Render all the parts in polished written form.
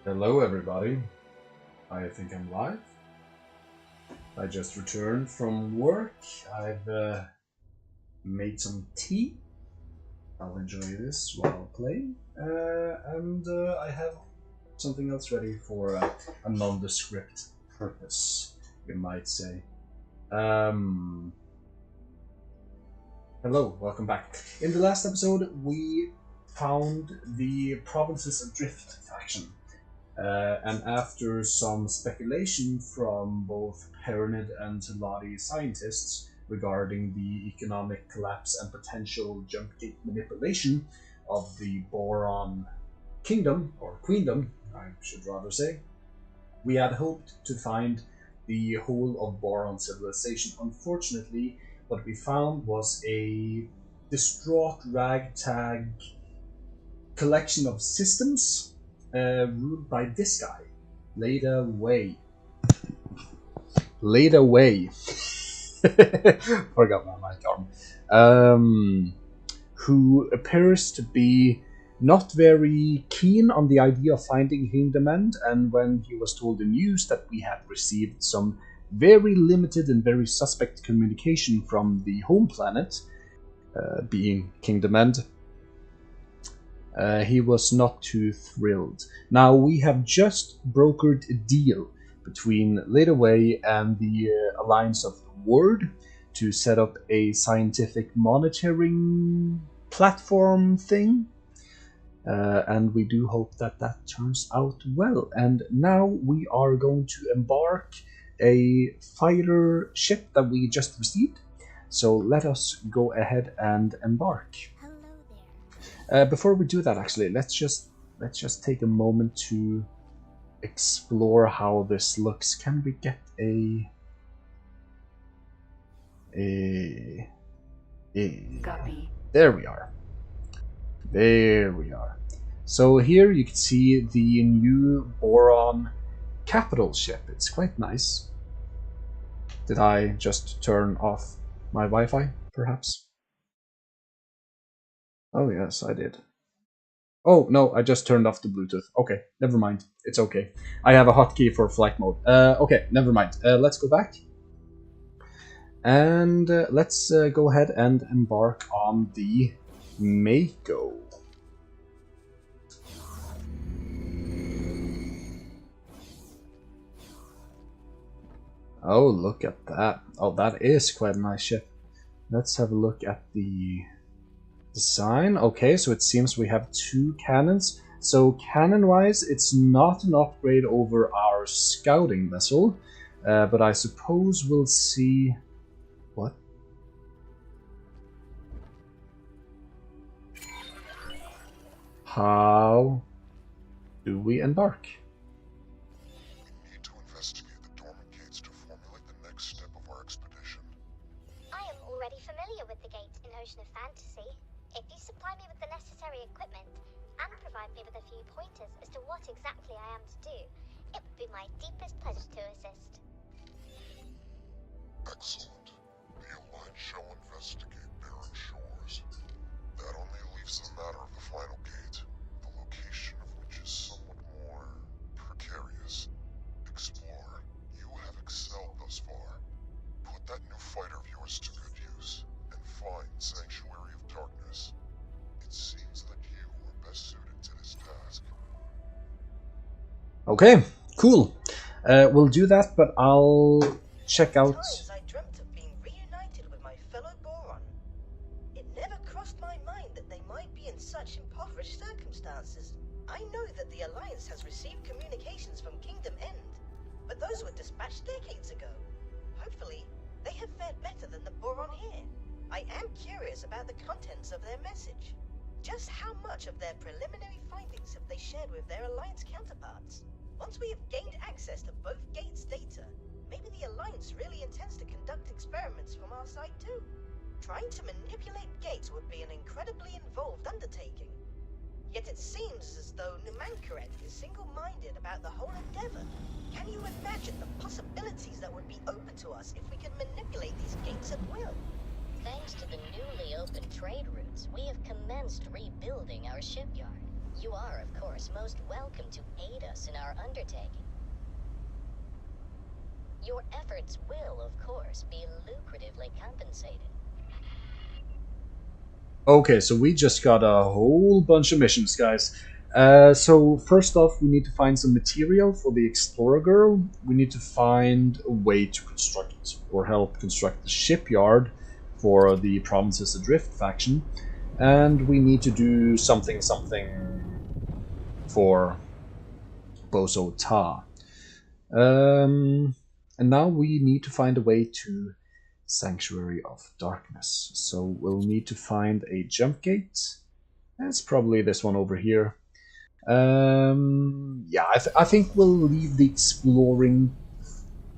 Hello everybody, I think I'm live. I just returned from work. I've made some tea. I'll enjoy this while playing. And I have something else ready for a nondescript purpose, you might say. Hello, welcome back. In the last episode, we found the Provinces Adrift faction. And after some speculation from both Pyramid and Teladi scientists regarding the economic collapse and potential jump gate manipulation of the Boron Kingdom, or Queendom, I should rather say, we had hoped to find the whole of Boron civilization. Unfortunately, what we found was a distraught ragtag collection of systems ruled by this guy, Later Way. Forgot my mic arm. Who appears to be not very keen on the idea of finding Kingdom End, and when he was told the news that we had received some very limited and very suspect communication from the home planet, being Kingdom End, he was not too thrilled. Now, we have just brokered a deal between Laterway and the Alliance of the Word to set up a scientific monitoring platform thing. And we do hope that that turns out well. And now we are going to embark a fighter ship that we just received. So let us go ahead and embark. Before we do that, actually, let's just take a moment to explore how this looks. Can we get Copy. There we are. So here you can see the new Boron capital ship. It's quite nice. Did I just turn off my Wi-Fi, perhaps? Oh yes, I did. Oh no, I just turned off the Bluetooth. Okay, never mind. It's okay. I have a hotkey for flight mode. Okay, never mind. Let's go back. And let's go ahead and embark on the Mako. Oh, look at that. Oh, that is quite a nice ship. Let's have a look at the design. Okay, so it seems we have two cannons. So cannon-wise, it's not an upgrade over our scouting vessel, but I suppose we'll see... What? How do we embark? We need to investigate the dormant gates to formulate the next step of our expedition. I am already familiar with the gate in Ocean of Fantasy. If you supply me with the necessary equipment and provide me with a few pointers as to what exactly I am to do, it would be my deepest pleasure to assist. Excellent. The Alliance shall investigate barren shores. That only leaves the matter of the final gate, the location of which is somewhat more precarious. Explorer, you have excelled thus far. Put that new fighter of yours to good use, and find Sanctuary of Darkness. It seems that you are best suited to this task. Okay, cool. We'll do that, but I'll check out... Times I dreamt of being reunited with my fellow Boron. It never crossed my mind that they might be in such impoverished circumstances. I know that the Alliance has received communications from Kingdom End, but those were dispatched decades ago. Hopefully, they have fared better than the Boron here. I am curious about the contents of their message. Just how much of their preliminary findings have they shared with their Alliance counterparts? Once we have gained access to both gates' data, maybe the Alliance really intends to conduct experiments from our side too. Trying to manipulate gates would be an incredibly involved undertaking. Yet it seems as though Numankaret is single-minded about the whole endeavor. Can you imagine the possibilities that would be open to us if we could manipulate these gates at will? Thanks to the newly opened trade routes, we have commenced rebuilding our shipyard. You You are, of course, most welcome to aid us in our undertaking. Your efforts will, of course, be lucratively compensated. Okay, so we just got a whole bunch of missions, guys. So first off, we need to find some material for the Explorer Girl. We need to find a way to construct or help construct the shipyard for the Provinces Adrift faction. And we need to do something for Bozo Ta. And now we need to find a way to Sanctuary of Darkness. So we'll need to find a jump gate. It's probably this one over here. Yeah, I think we'll leave the exploring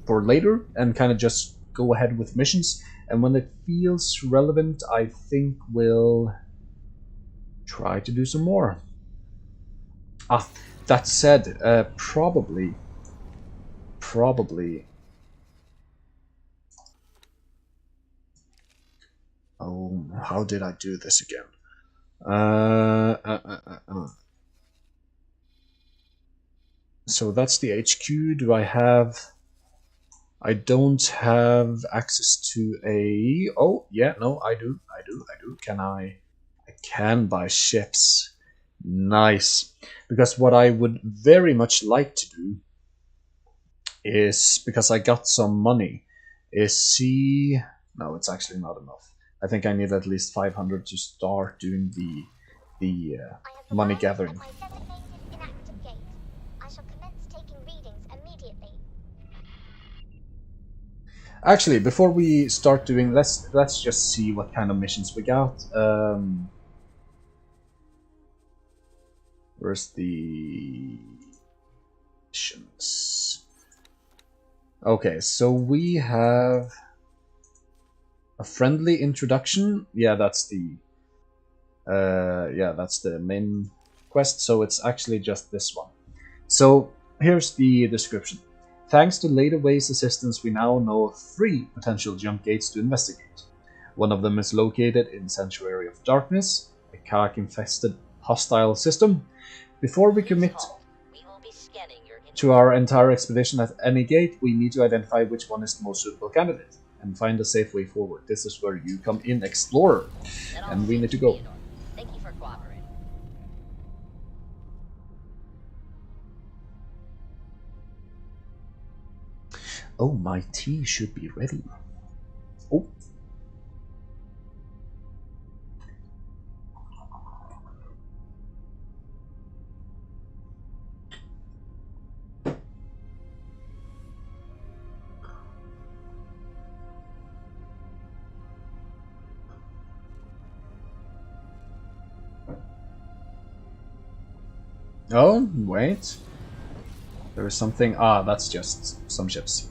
for later and kind of just go ahead with missions. And when it feels relevant, I think we'll try to do some more. Ah, that said, probably. Oh, how did I do this again? So that's the HQ. Do I have... I don't have access to a... Oh, yeah, no, I do. Can I can buy ships. Nice. Because what I would very much like to do is, because I got some money, is see... No, it's actually not enough. I think I need at least 500 to start doing the money gathering. My designated inactive gate. I shall commence taking readings immediately. Actually, before we start doing, let's just see what kind of missions we got. Where's the missions? Okay, so we have a friendly introduction. Yeah, that's the main quest. So it's actually just this one. So here's the description. Thanks to Laterway's assistance, we now know of 3 potential jump gates to investigate. One of them is located in Sanctuary of Darkness, a Kark-infested hostile system. Before we commit to our entire expedition at any gate, we need to identify which one is the most suitable candidate and find a safe way forward. This is where you come in, Explorer, and we need to go. Thank you for cooperating. Oh, my tea should be ready. Oh. Oh, wait. There is something... Ah, that's just some ships.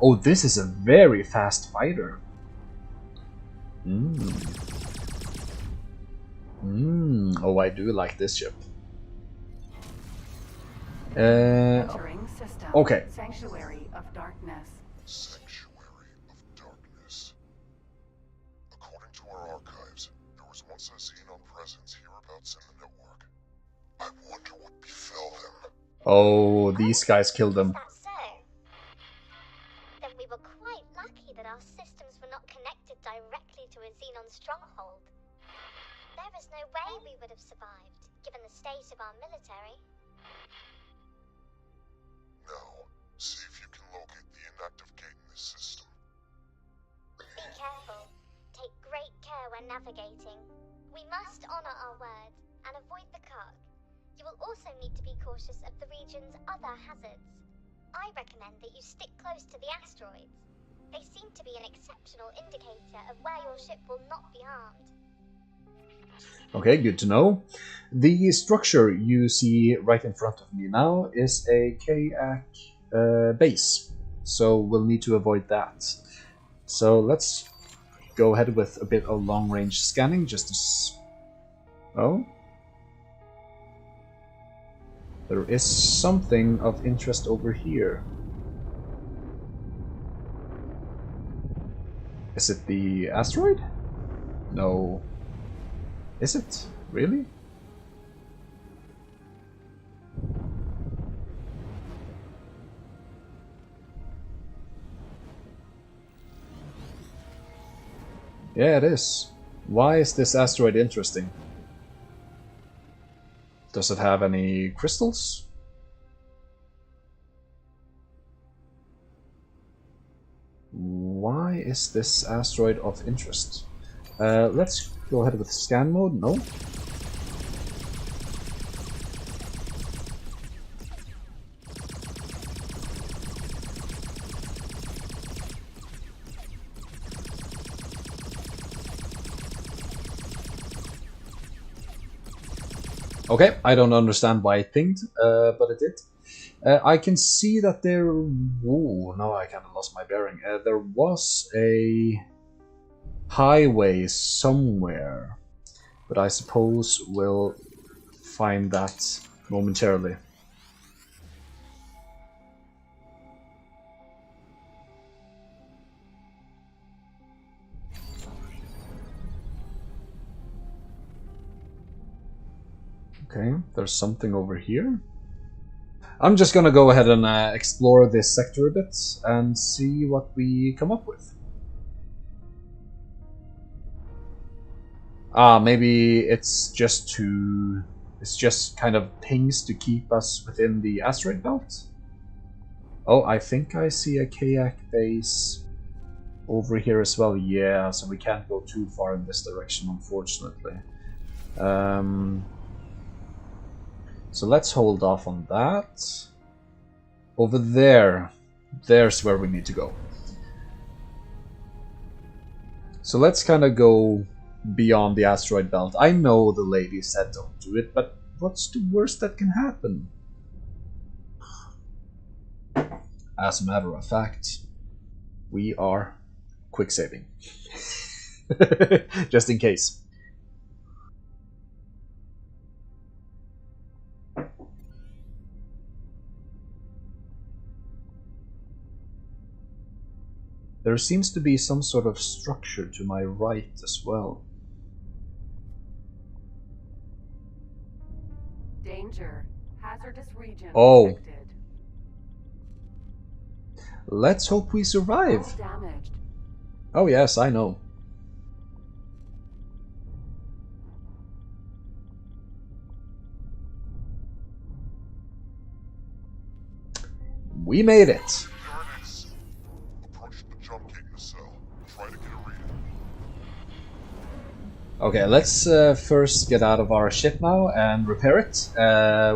Oh, this is a very fast fighter. Oh, I do like this ship. Entering system. Okay. Sanctuary of Darkness. Sanctuary of Darkness. According to our archives, there was once a Xenon presence hereabouts in the network. I wonder what befell them. Oh, these guys killed them. Is that so? Then we were quite lucky that our systems were not connected directly to a Xenon stronghold. There is no way we would have survived, given the state of our military. Now, see if you can locate the inactive gate in this system. Be careful. Take great care when navigating. We must honor our word and avoid the Kark. You will also need to be cautious of the region's other hazards. I recommend that you stick close to the asteroids. They seem to be an exceptional indicator of where your ship will not be harmed. Okay, good to know. The structure you see right in front of me now is a Kayak base, so we'll need to avoid that. So let's go ahead with a bit of long-range scanning just to... Oh? There is something of interest over here. Is it the asteroid? No. Is it? Really? Yeah, it is. Why is this asteroid interesting? Does it have any crystals? Why is this asteroid of interest? Let's go ahead with scan mode. No. Okay, I don't understand why it pinged, but it did. I can see that there... Ooh, no, I kind of lost my bearing. There was a highway somewhere, but I suppose we'll find that momentarily. Okay, there's something over here. I'm just gonna go ahead and explore this sector a bit and see what we come up with. Maybe it's just kind of pings to keep us within the asteroid belt. Oh, I think I see a kayak base over here as well. Yeah, so we can't go too far in this direction, unfortunately. So let's hold off on that. Over there's where we need to go. So let's kind of go beyond the asteroid belt. I know the lady said don't do it, but what's the worst that can happen? As a matter of fact, we are quick saving. Just in case. There seems to be some sort of structure to my right as well. Danger. Hazardous region detected. Let's hope we survive. Hull damaged. Oh yes, I know. We made it. There it is. Approach the jump gate in the cell. Try to get a read. Okay, let's first get out of our ship now and repair it.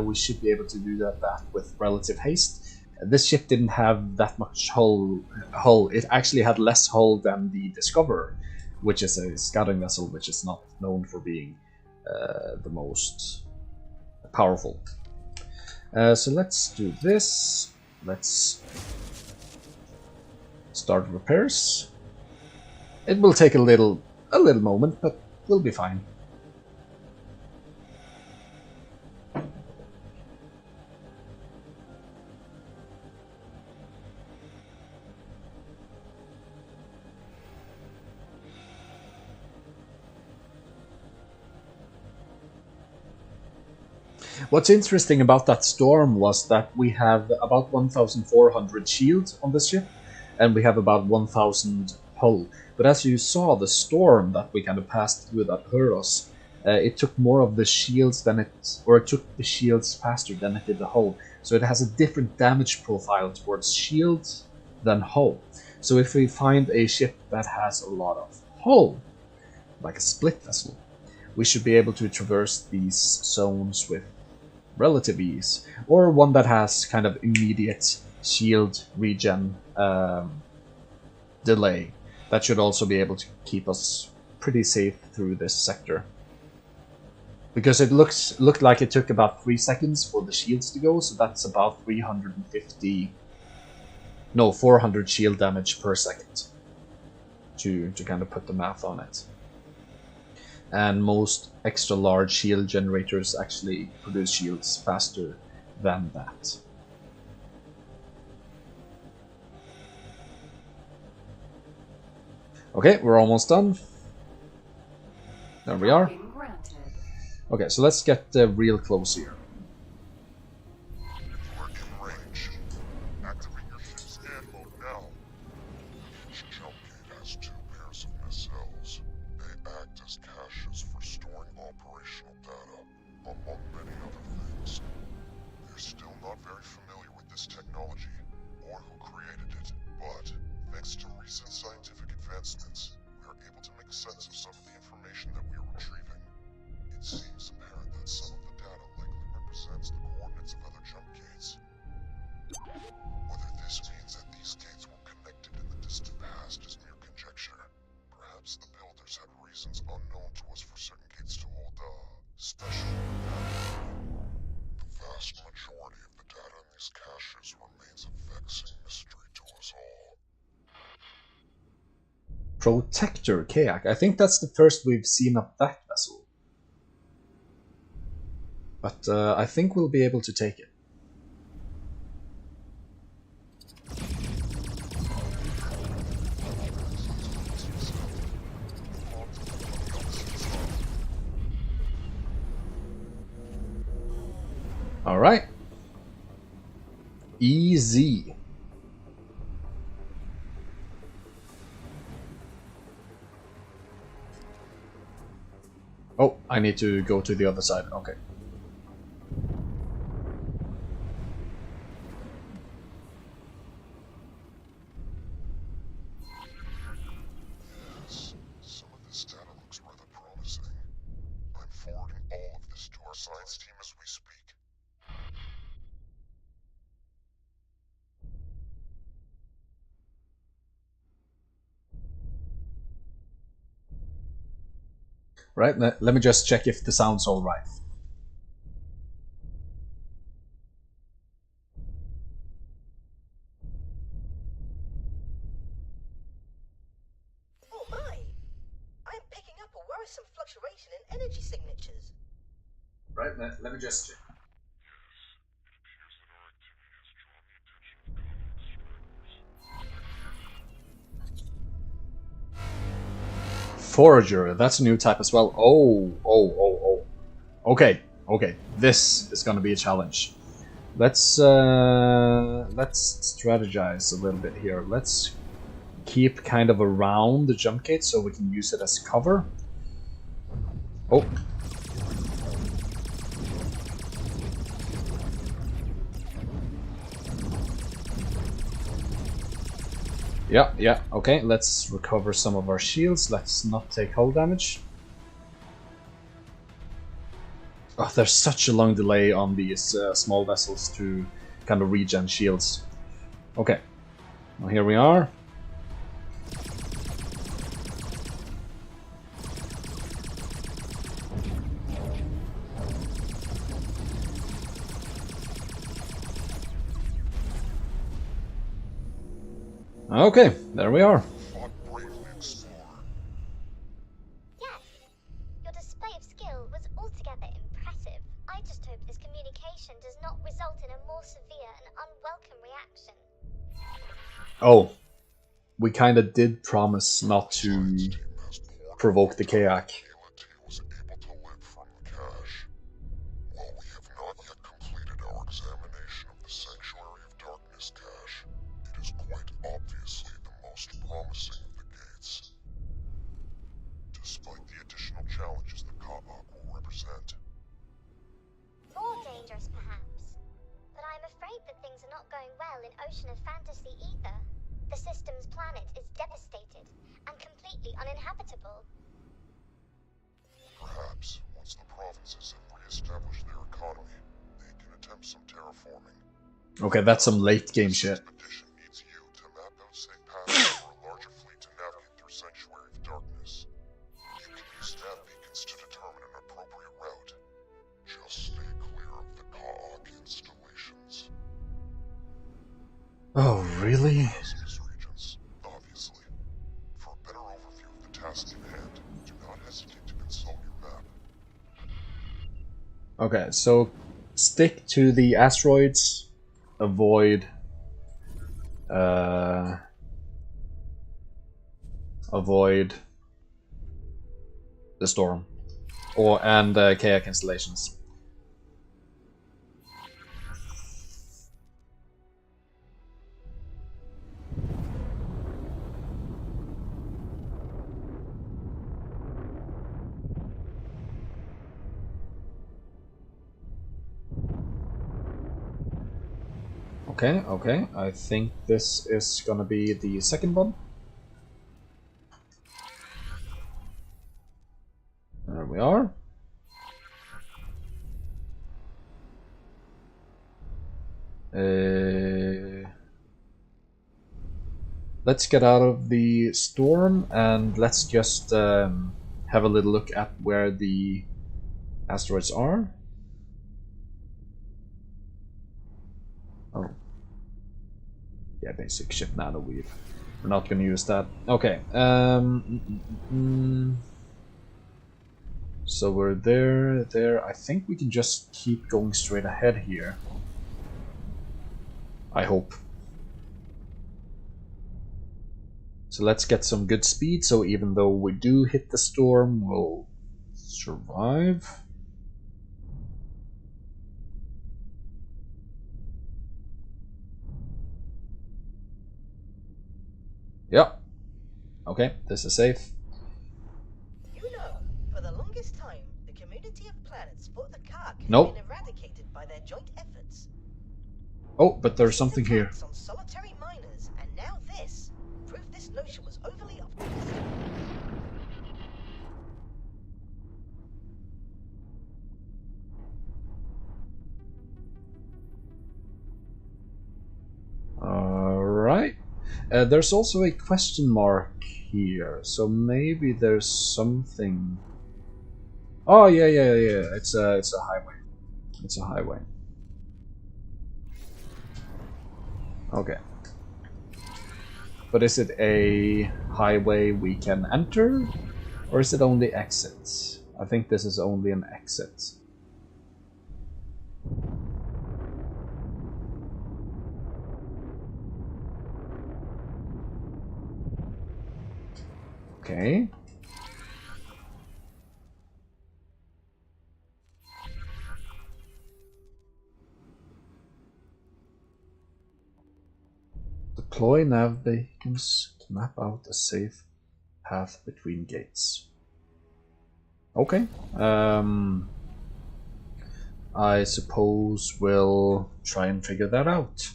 We should be able to do that with relative haste. This ship didn't have that much hull. It actually had less hull than the Discoverer, which is a scouting vessel, which is not known for being the most powerful. So let's do this. Let's start repairs. It will take a little moment, but we'll be fine. What's interesting about that storm was that we have about 1,400 shield on this ship, and we have about 1,000 hull. But as you saw, the storm that we kind of passed through that hurt us, it took more of the shields it took the shields faster than it did the hull. So it has a different damage profile towards shield than hull. So if we find a ship that has a lot of hull, like a split vessel, we should be able to traverse these zones with relative ease, or one that has kind of immediate shield regen delay. That should also be able to keep us pretty safe through this sector. Because it looked like it took about 3 seconds for the shields to go, so that's about 400 shield damage per second to kind of put the math on it. And most extra large shield generators actually produce shields faster than that. Okay, we're almost done. There we are. Okay, so let's get real close here. We're in range. Activate your ship's scan mode now. Each jump gate has 2 pairs of nacelles. this technology, or who created it, but thanks to recent scientific advancements, we are able to make sense of some of the information that we are retrieving. It seems apparent that some of the data likely represents the coordinates of other jump gates. Whether this means that these gates were connected in the distant past is mere conjecture. Perhaps the builders had reasons unknown to us for certain gates to hold special data. The vast majority of the data in these caches remains a vexing mystery to us all. Protector Kayak. I think that's the first we've seen of that vessel. But I think we'll be able to take it. All right. Easy. Oh, I need to go to the other side. Okay. Yes, some of this data looks rather promising. I'm forwarding all of this to our science team as we speak. Right, let me just check if the sound's all right. Oh my! I'm picking up a worrisome fluctuation in energy signatures. Right, let me just check. Forager, that's a new type as well. Oh. Okay. This is gonna be a challenge. Let's strategize a little bit here. Let's keep kind of around the jump gate so we can use it as cover. Oh. Yeah, okay, let's recover some of our shields. Let's not take hull damage. Oh, there's such a long delay on these small vessels to kind of regen shields. Okay, well, here we are. Okay, there we are. Fought bravely, explorer. Yes, your display of skill was altogether impressive. I just hope this communication does not result in a more severe and unwelcome reaction. Oh, we kind of did promise not to Science team has poured provoke the kayak. Kayla T was able to live from the cache. While we have not yet completed our examination of the Sanctuary of Darkness cache, it is quite obviously the most promising of the gates. Despite the additional challenges the Ka'ak will represent. More dangerous, perhaps. But I'm afraid that things are not going well in Ocean of Fantasy either. The system's planet is devastated and completely uninhabitable. Perhaps, once the provinces have re-established their economy, they can attempt some terraforming. Okay, that's some late game shit. This expedition needs you to map out safe paths for a larger fleet to navigate through Sanctuary of Darkness. You can use nav beacons to determine an appropriate route. Just stay clear of the Ka'ak installations. Oh, really? Hazardous regions, obviously. For a better overview of the task in hand, do not hesitate to consult your map. Okay, so stick to the asteroids, avoid the storm, and kayak installations. Okay, okay. I think this is gonna be the second one. There we are. Let's get out of the storm and let's just have a little look at where the asteroids are. Oh. Yeah, basic ship nano weave. We're not going to use that. Okay. So we're there. I think we can just keep going straight ahead here. I hope. So let's get some good speed, so even though we do hit the storm, we'll survive. Yep. Okay, this is safe. You know, for the longest time, the community of planets thought the Kark had Nope. been eradicated by their joint efforts. Oh, but there's something here. Attacks on solitary miners, and now this. Proof this notion was overly optimistic. Alright. There's also a question mark here, so maybe there's something. Oh yeah. It's a highway. It's a highway. Okay. But is it a highway we can enter, or is it only exits? I think this is only an exit. Okay. Deploy nav beacons to map out a safe path between gates. Okay. I suppose we'll try and figure that out.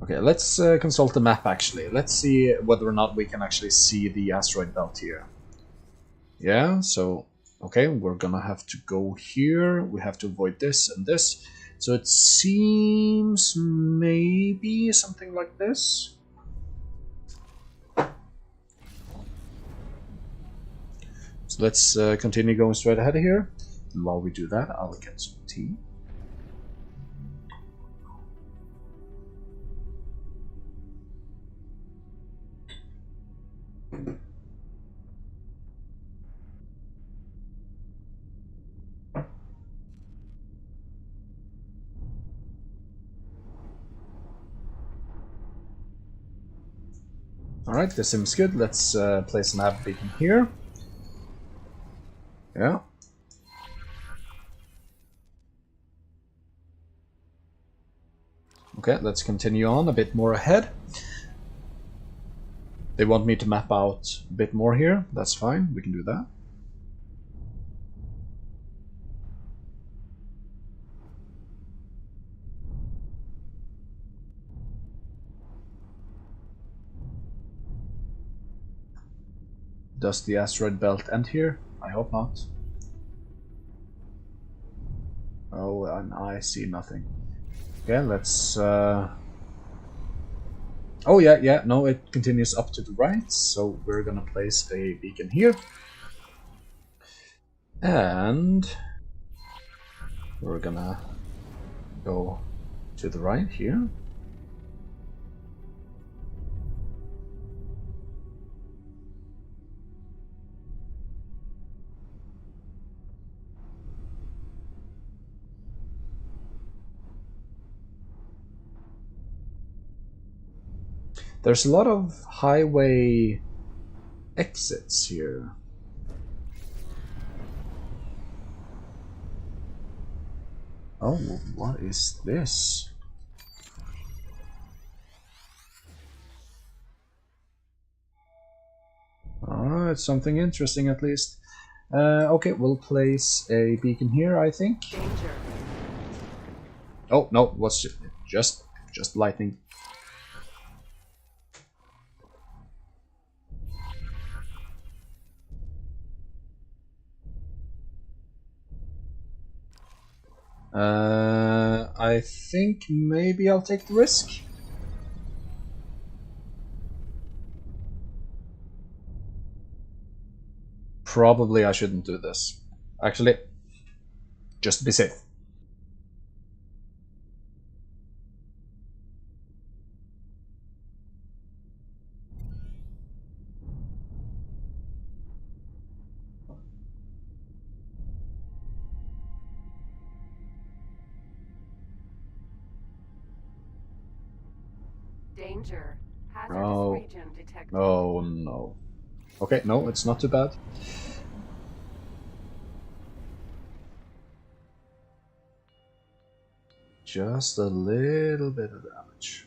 Okay, let's consult the map actually. Let's see whether or not we can actually see the asteroid belt here. Yeah, so, okay, we're gonna have to go here. We have to avoid this and this. So it seems maybe something like this. So let's continue going straight ahead here. And while we do that, I'll get some tea. Alright, this seems good. Let's place an nav beacon here. Yeah. Okay, let's continue on a bit more ahead. They want me to map out a bit more here. That's fine, we can do that. Does the asteroid belt end here? I hope not. Oh, and I see nothing. Okay, let's... Oh yeah, no, it continues up to the right, so we're gonna place a beacon here. And... we're gonna go to the right here. There's a lot of highway exits here. Oh, what is this? it's something interesting at least. Okay, we'll place a beacon here, I think. Danger. Oh no, what's just lightning. I think maybe I'll take the risk. Probably I shouldn't do this. Actually, just to be safe. Danger. Hazardous Oh. region detected. Oh no. Okay, no, it's not too bad. Just a little bit of damage.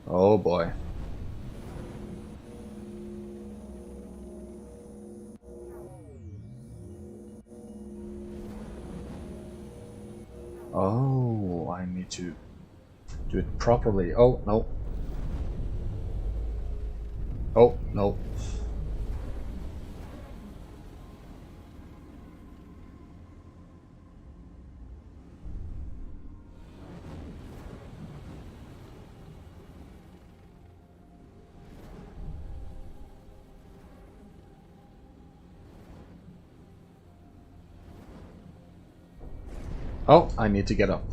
Oh boy. Oh, I need to do it properly. Oh, no. Oh, no. Oh, I need to get up.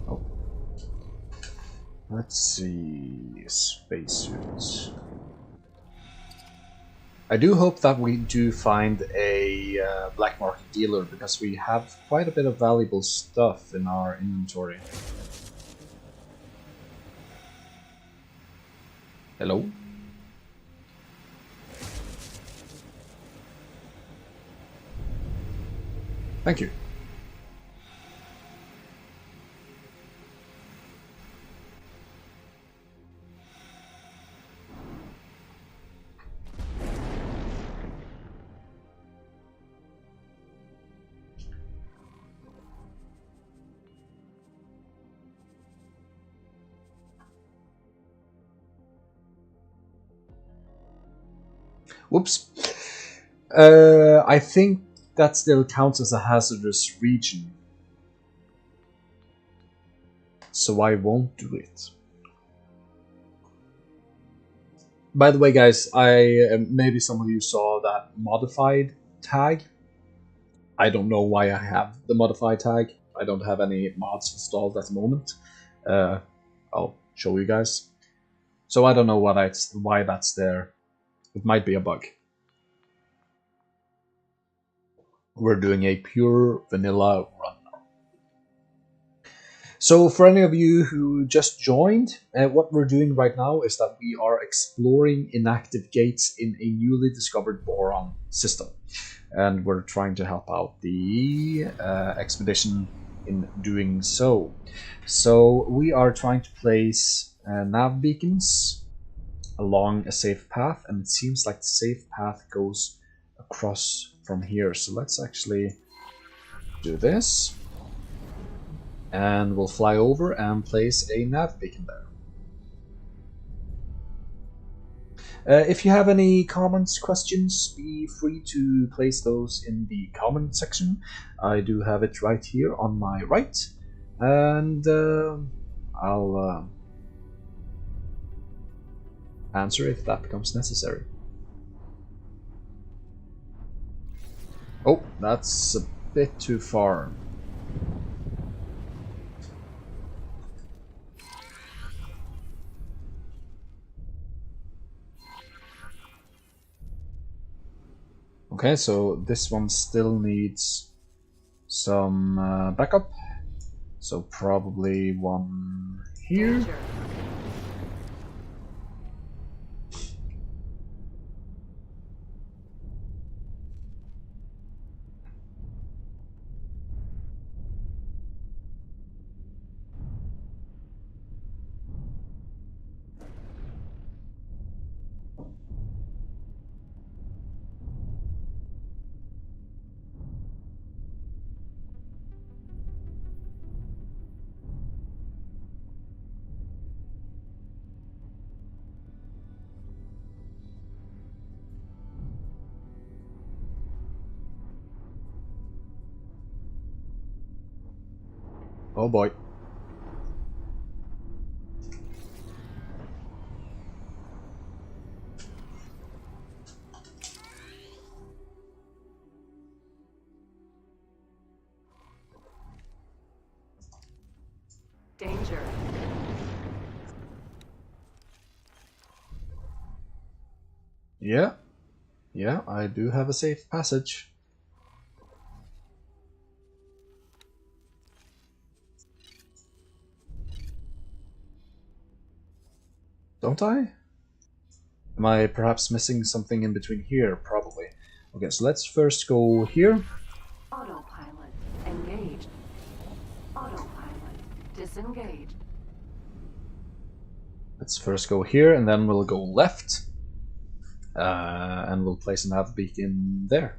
Oh. Let's see. Spacesuits. I do hope that we do find a black market dealer, because we have quite a bit of valuable stuff in our inventory. Hello? Thank you. Whoops. I think that still counts as a hazardous region, so I won't do it. By the way, guys, maybe some of you saw that modified tag. I don't know why I have the modified tag. I don't have any mods installed at the moment. I'll show you guys. So I don't know why that's there. It might be a bug. We're doing a pure vanilla run now. So for any of you who just joined, what we're doing right now is that we are exploring inactive gates in a newly discovered boron system. And we're trying to help out the expedition in doing so. So we are trying to place nav beacons along a safe path, and it seems like the safe path goes across from here. So let's actually do this, and we'll fly over and place a nav beacon there. If you have any comments, questions, be free to place those in the comment section. I do have it right here on my right, and I'll answer if that becomes necessary. Oh, that's a bit too far. Okay, so this one still needs some backup. So probably one here. Danger. Oh boy. Danger. Yeah, I do have a safe passage. Don't I? Am I perhaps missing something in between here? Probably. Okay, so let's first go here. Autopilot engaged. Autopilot disengaged. Let's first go here, and then we'll go left. And we'll place a nav beacon there.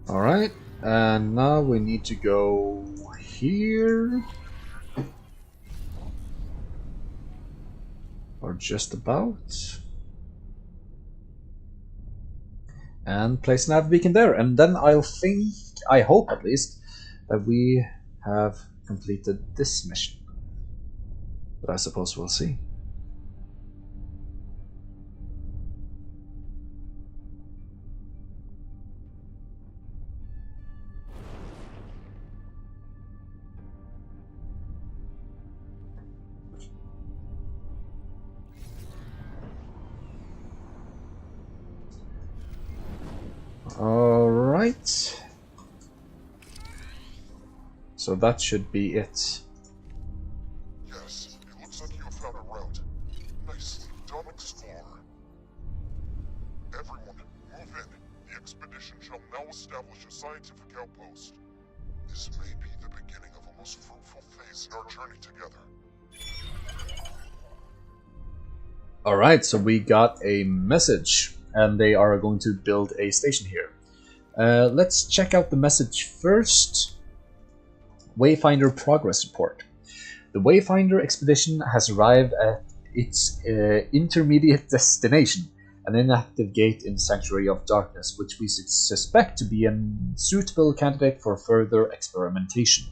Alright, and now we need to go here. Or just about. And place a nav beacon there. And then I hope at least, that we have completed this mission. But I suppose we'll see. Alright. So that should be it. Yes, it looks like you have found a route. Nicely done, Explorer. Everyone, move in. The expedition shall now establish a scientific outpost. This may be the beginning of a most fruitful phase in our journey together. Alright, so we got a message, and they are going to build a station here. Let's check out the message first. Wayfinder progress report. The Wayfinder expedition has arrived at its intermediate destination, an inactive gate in the Sanctuary of Darkness, which we suspect to be a suitable candidate for further experimentation.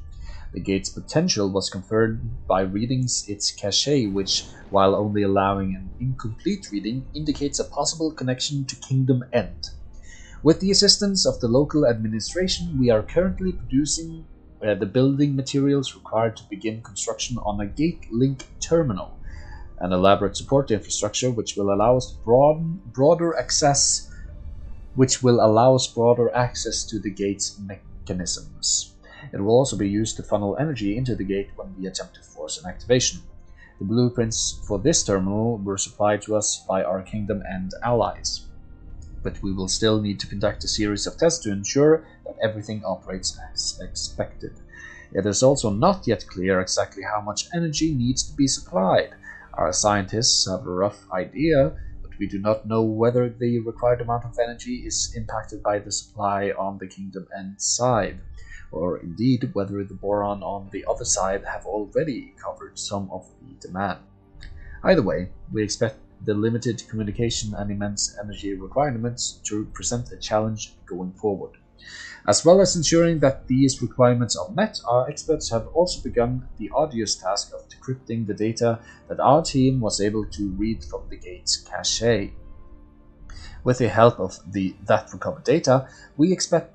The gate's potential was confirmed by readings its cache, which, while only allowing an incomplete reading, indicates a possible connection to Kingdom End. With the assistance of the local administration, we are currently producing the building materials required to begin construction on a gate link terminal, an elaborate support infrastructure which will allow us broader access to the gate's mechanisms. It will also be used to funnel energy into the gate when we attempt to force an activation. The blueprints for this terminal were supplied to us by our Kingdom End allies, but we will still need to conduct a series of tests to ensure that everything operates as expected. It is also not yet clear exactly how much energy needs to be supplied. Our scientists have a rough idea, but we do not know whether the required amount of energy is impacted by the supply on the Kingdom End side, or indeed whether the boron on the other side have already covered some of the demand. Either way, we expect the limited communication and immense energy requirements to present a challenge going forward. As well as ensuring that these requirements are met, our experts have also begun the arduous task of decrypting the data that our team was able to read from the gate's cache. With the help of that recovered data, we expect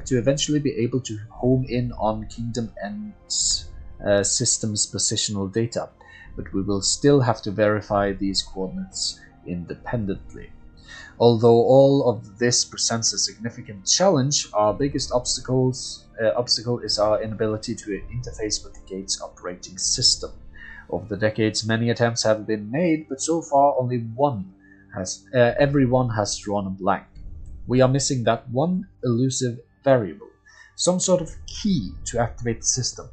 to eventually be able to home in on Kingdom End's system's positional data, but we will still have to verify these coordinates independently. Although all of this presents a significant challenge, our biggest obstacle is our inability to interface with the gate's operating system. Over the decades, many attempts have been made, but so far only everyone has drawn a blank. We are missing that one elusive variable, some sort of key to activate the system.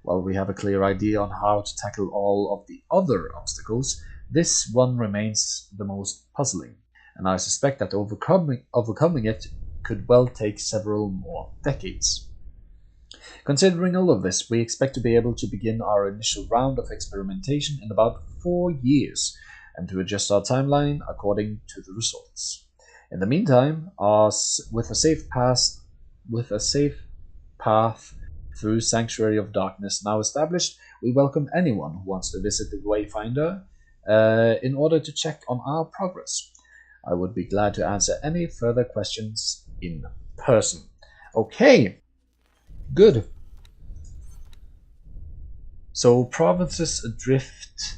While we have a clear idea on how to tackle all of the other obstacles, this one remains the most puzzling, and I suspect that overcoming it could well take several more decades. Considering all of this, we expect to be able to begin our initial round of experimentation in about 4 years, and to adjust our timeline according to the results. In the meantime, with a safe path through Sanctuary of Darkness now established, we welcome anyone who wants to visit the Wayfinder in order to check on our progress. I would be glad to answer any further questions in person. Okay, good. So, Provinces Adrift.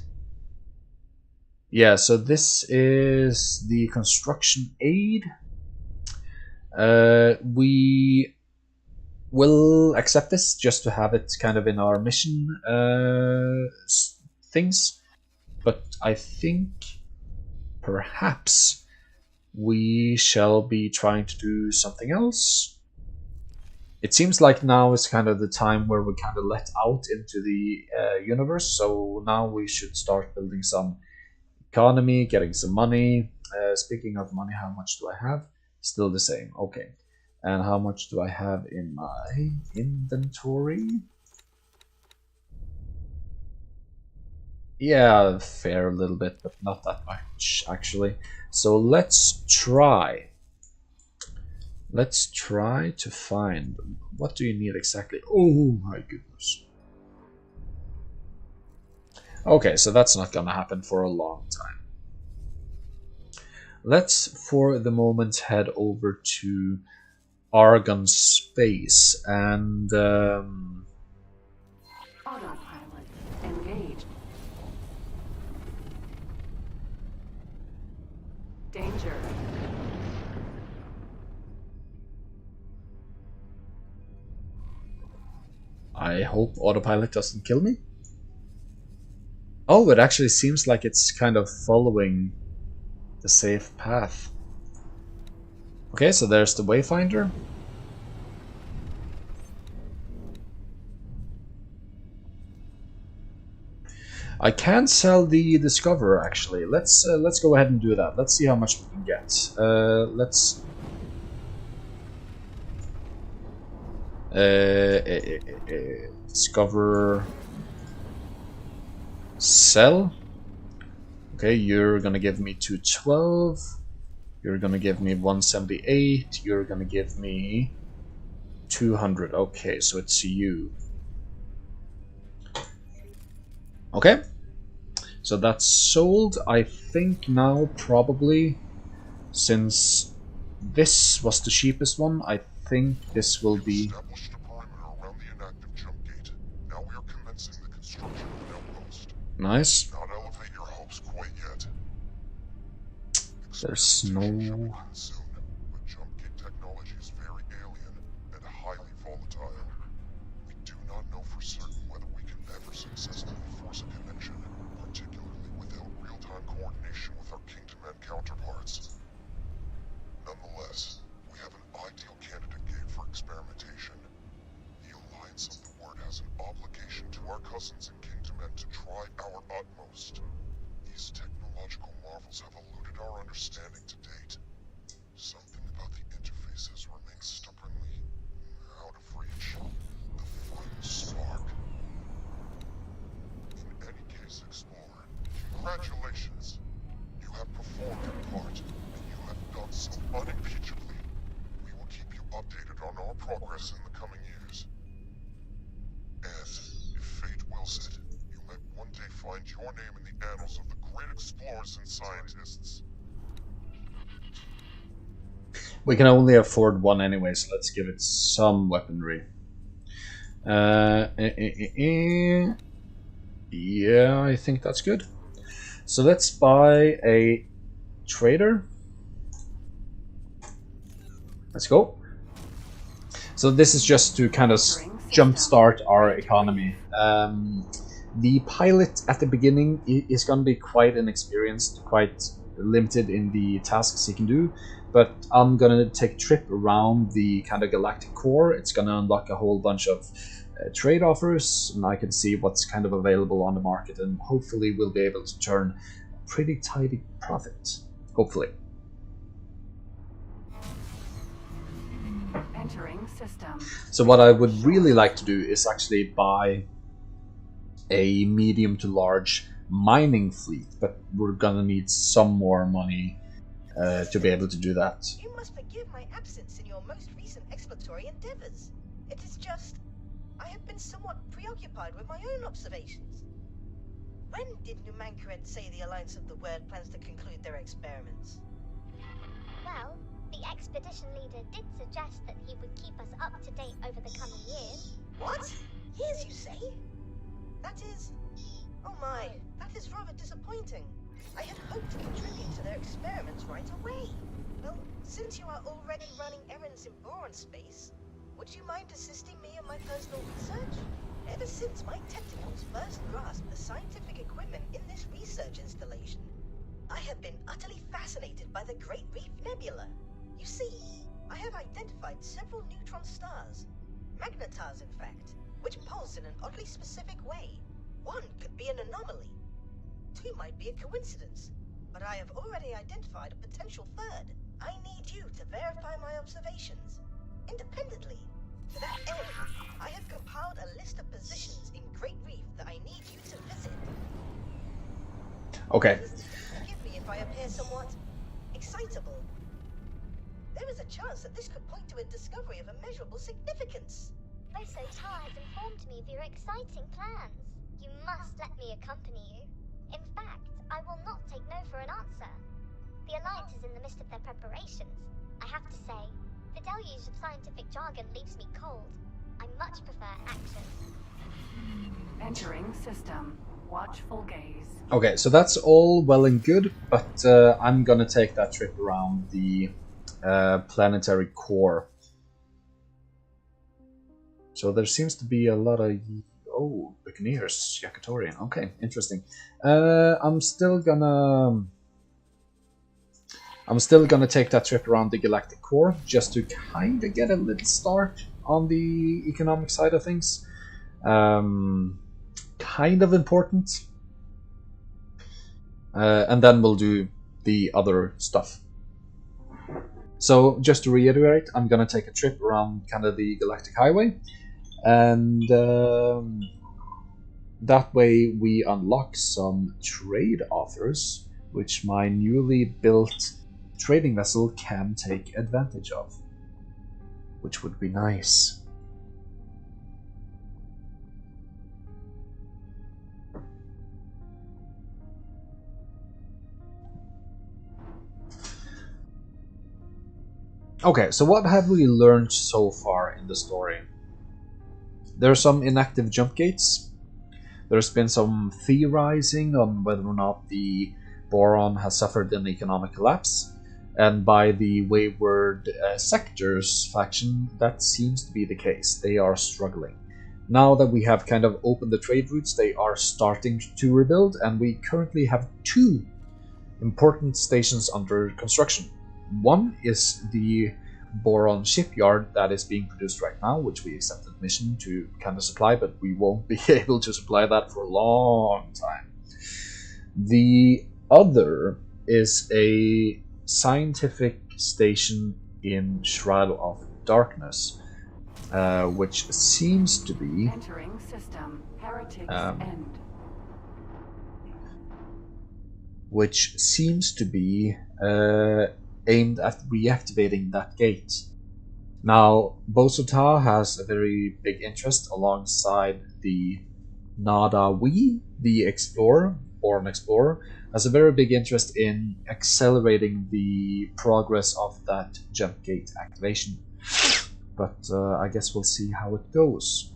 Yeah, so this is the construction aid. We will accept this just to have it kind of in our mission things. But I think perhaps we shall be trying to do something else. It seems like now is kind of the time where we kind of let out into the universe, so now we should start building some economy, getting some money. Speaking of money, how much do I have? Still the same, okay. And how much do I have in my inventory? Yeah, fair a little bit, but not that much, actually. So let's try. Let's try to find... What do you need exactly? Oh my goodness. Okay, so that's not gonna happen for a long time. Let's, for the moment, head over to Argon Space and... Autopilot engaged. Danger. I hope autopilot doesn't kill me. Oh, it actually seems like it's kind of following the safe path. Okay, so there's the Wayfinder. I can sell the Discoverer actually. Let's go ahead and do that. Let's see how much we can get. Let's Discover, sell. Okay, you're gonna give me 212. You're gonna give me 178. You're gonna give me 200. Okay, so it's you. Okay, so that's sold. I think now probably, since this was the cheapest one, I think this will be... Established a perimeter around the inactive jump gate. Now we are commencing the construction of an outpost. Nice. Not elevate your hopes quite yet. There's no... Experimentation shall begin soon, but jump gate technology is very alien and highly volatile. We do not know for certain whether we can ever successfully force a connection, particularly without real-time coordination with our Kingdom End counterparts. Nonetheless, we have an ideal candidate gate for experimentation. The Alliance of the Word has an obligation to our cousins in Kingdom End to try our utmost. These technological marvels have eluded our understanding to date. Something about the interfaces remains stubbornly out of reach. The final spark. In any case, Explorer, congratulations. You have performed your part, and you have done so unimpeachably. We will keep you updated on our progress in the coming years. And, if fate wills it, you may one day find your name in the annals of the great explorers and scientists. We can only afford one anyway, so let's give it some weaponry. Yeah, I think that's good. So let's buy a trader. Let's go. So this is just to kind of jumpstart our economy. The pilot at the beginning is going to be quite inexperienced, quite limited in the tasks he can do. but I'm gonna take a trip around the kind of galactic core. It's gonna unlock a whole bunch of trade offers, and I can see what's kind of available on the market, and hopefully we'll be able to turn a pretty tidy profit. Hopefully. Entering system. So what I would really like to do is actually buy a medium to large mining fleet, but we're gonna need some more money to be able to do that. You must forgive my absence in your most recent exploratory endeavors. It is just, I have been somewhat preoccupied with my own observations. When did Numankaret say the Alliance of the Word plans to conclude their experiments? Well, the expedition leader did suggest that he would keep us up to date over the coming years. What? Years, you say? That is... Oh my, that is rather disappointing. I had hoped to contribute to their experiments right away. Well, since you are already running errands in Boron space, would you mind assisting me in my personal research? Ever since my tentacles first grasped the scientific equipment in this research installation, I have been utterly fascinated by the Great Reef Nebula. You see, I have identified several neutron stars, magnetars in fact, which pulse in an oddly specific way. One could be an anomaly. Two might be a coincidence, but I have already identified a potential third. I need you to verify my observations, independently. To that end, I have compiled a list of positions in Great Reef that I need you to visit. Okay. Forgive me if I appear somewhat excitable. There is a chance that this could point to a discovery of immeasurable significance. Boso Tar has informed me of your exciting plans. You must let me accompany you. In fact, I will not take no for an answer. The Alliance is in the midst of their preparations. I have to say, the deluge of scientific jargon leaves me cold. I much prefer action. Entering system. Watchful gaze. Okay, so that's all well and good, but I'm gonna take that trip around the planetary core. So there seems to be a lot of... Oh, Buccaneers, Yakatorian. Okay, interesting. I'm still gonna take that trip around the galactic core just to kind of get a little start on the economic side of things. Kind of important. And then we'll do the other stuff. So just to reiterate, I'm gonna take a trip around kind of the galactic highway, and that way we unlock some trade offers which my newly built trading vessel can take advantage of, which would be nice. Okay, so what have we learned so far in the story? There are some inactive jump gates. There's been some theorizing on whether or not the Boron has suffered an economic collapse, and by the Wayward Sectors faction, that seems to be the case. They are struggling. Now that we have kind of opened the trade routes, they are starting to rebuild, and we currently have two important stations under construction. One is the Boron shipyard that is being produced right now, which we accepted mission to kind of supply, but we won't be able to supply that for a long time. The other is a scientific station in Shroud of Darkness, which seems to be Entering system. Heretics end. which seems to be aimed at reactivating that gate. Now, Boso Tar has a very big interest alongside the Nadawi, the Explorer, Boron Explorer, has a very big interest in accelerating the progress of that jump gate activation. But I guess we'll see how it goes.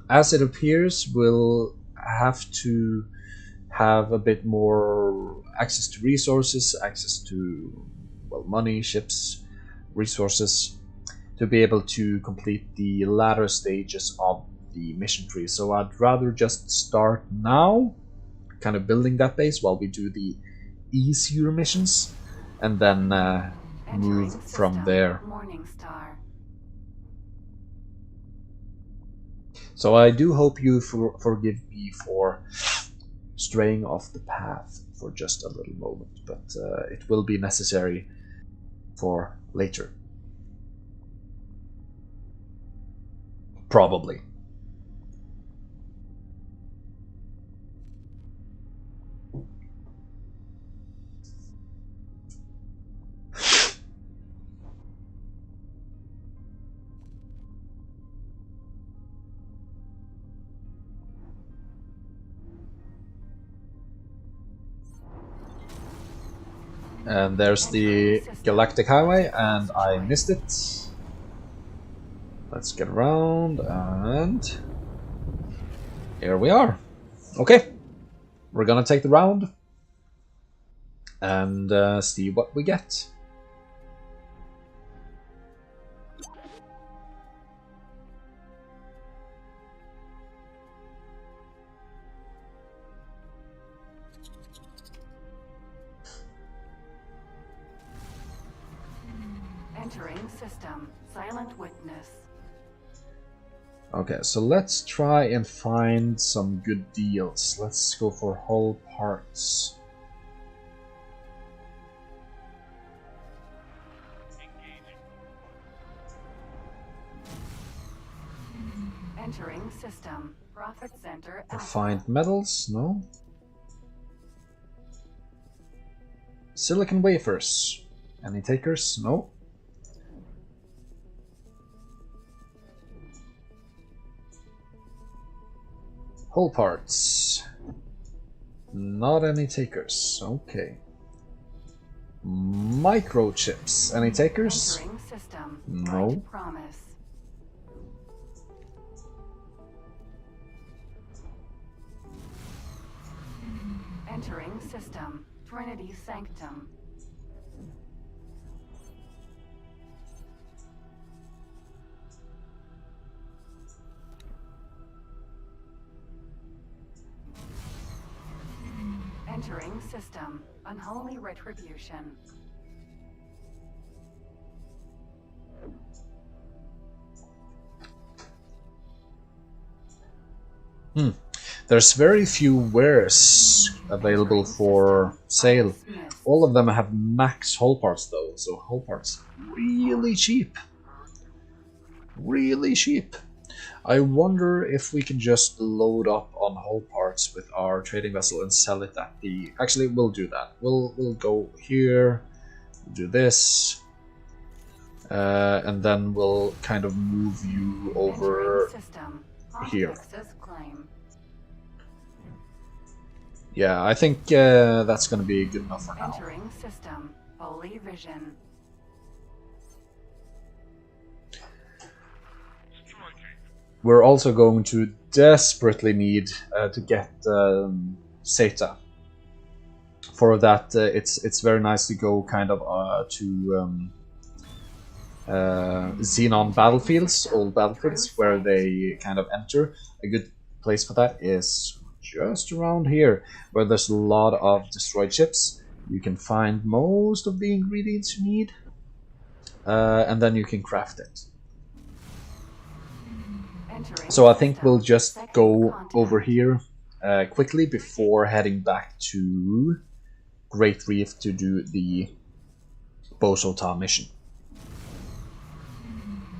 As it appears, we'll have to have a bit more access to resources, access to, well, money, ships, resources, to be able to complete the latter stages of the mission tree. So I'd rather just start now, kind of building that base while we do the easier missions, and then Entering move from system, there. Morning Star. So I do hope you forgive me for straying off the path for just a little moment, but it will be necessary for later. Probably. And there's the Galactic Highway, and I missed it. Let's get around, and here we are. Okay, we're gonna take the round and see what we get. Entering system, Silent Witness. Okay, so let's try and find some good deals. Let's go for hull parts. Entering system, Profit Center. Refined metals, no. Silicon wafers. Any takers? No. Hull parts. Not any takers. Okay. Microchips. Any takers? Entering system, No. Bright Promise. Entering system, Trinity Sanctum. Entering system, Unholy Retribution. There's very few wares available for sale. All of them have max hull parts though, so hull parts really cheap. Really cheap. I wonder if we can just load up on hull parts with our trading vessel and sell it at the... Actually, we'll do that. We'll go here, do this, and then we'll kind of move you over here. Yeah, I think that's going to be good enough for now. Entering system, Holy Vision. We're also going to desperately need to get SATA. For that, it's very nice to go kind of to Xenon battlefields, old battlefields, where they kind of enter. A good place for that is just around here, where there's a lot of destroyed ships. You can find most of the ingredients you need, and then you can craft it. So I think we'll just go over here quickly before heading back to Great Reef to do the Bosota mission.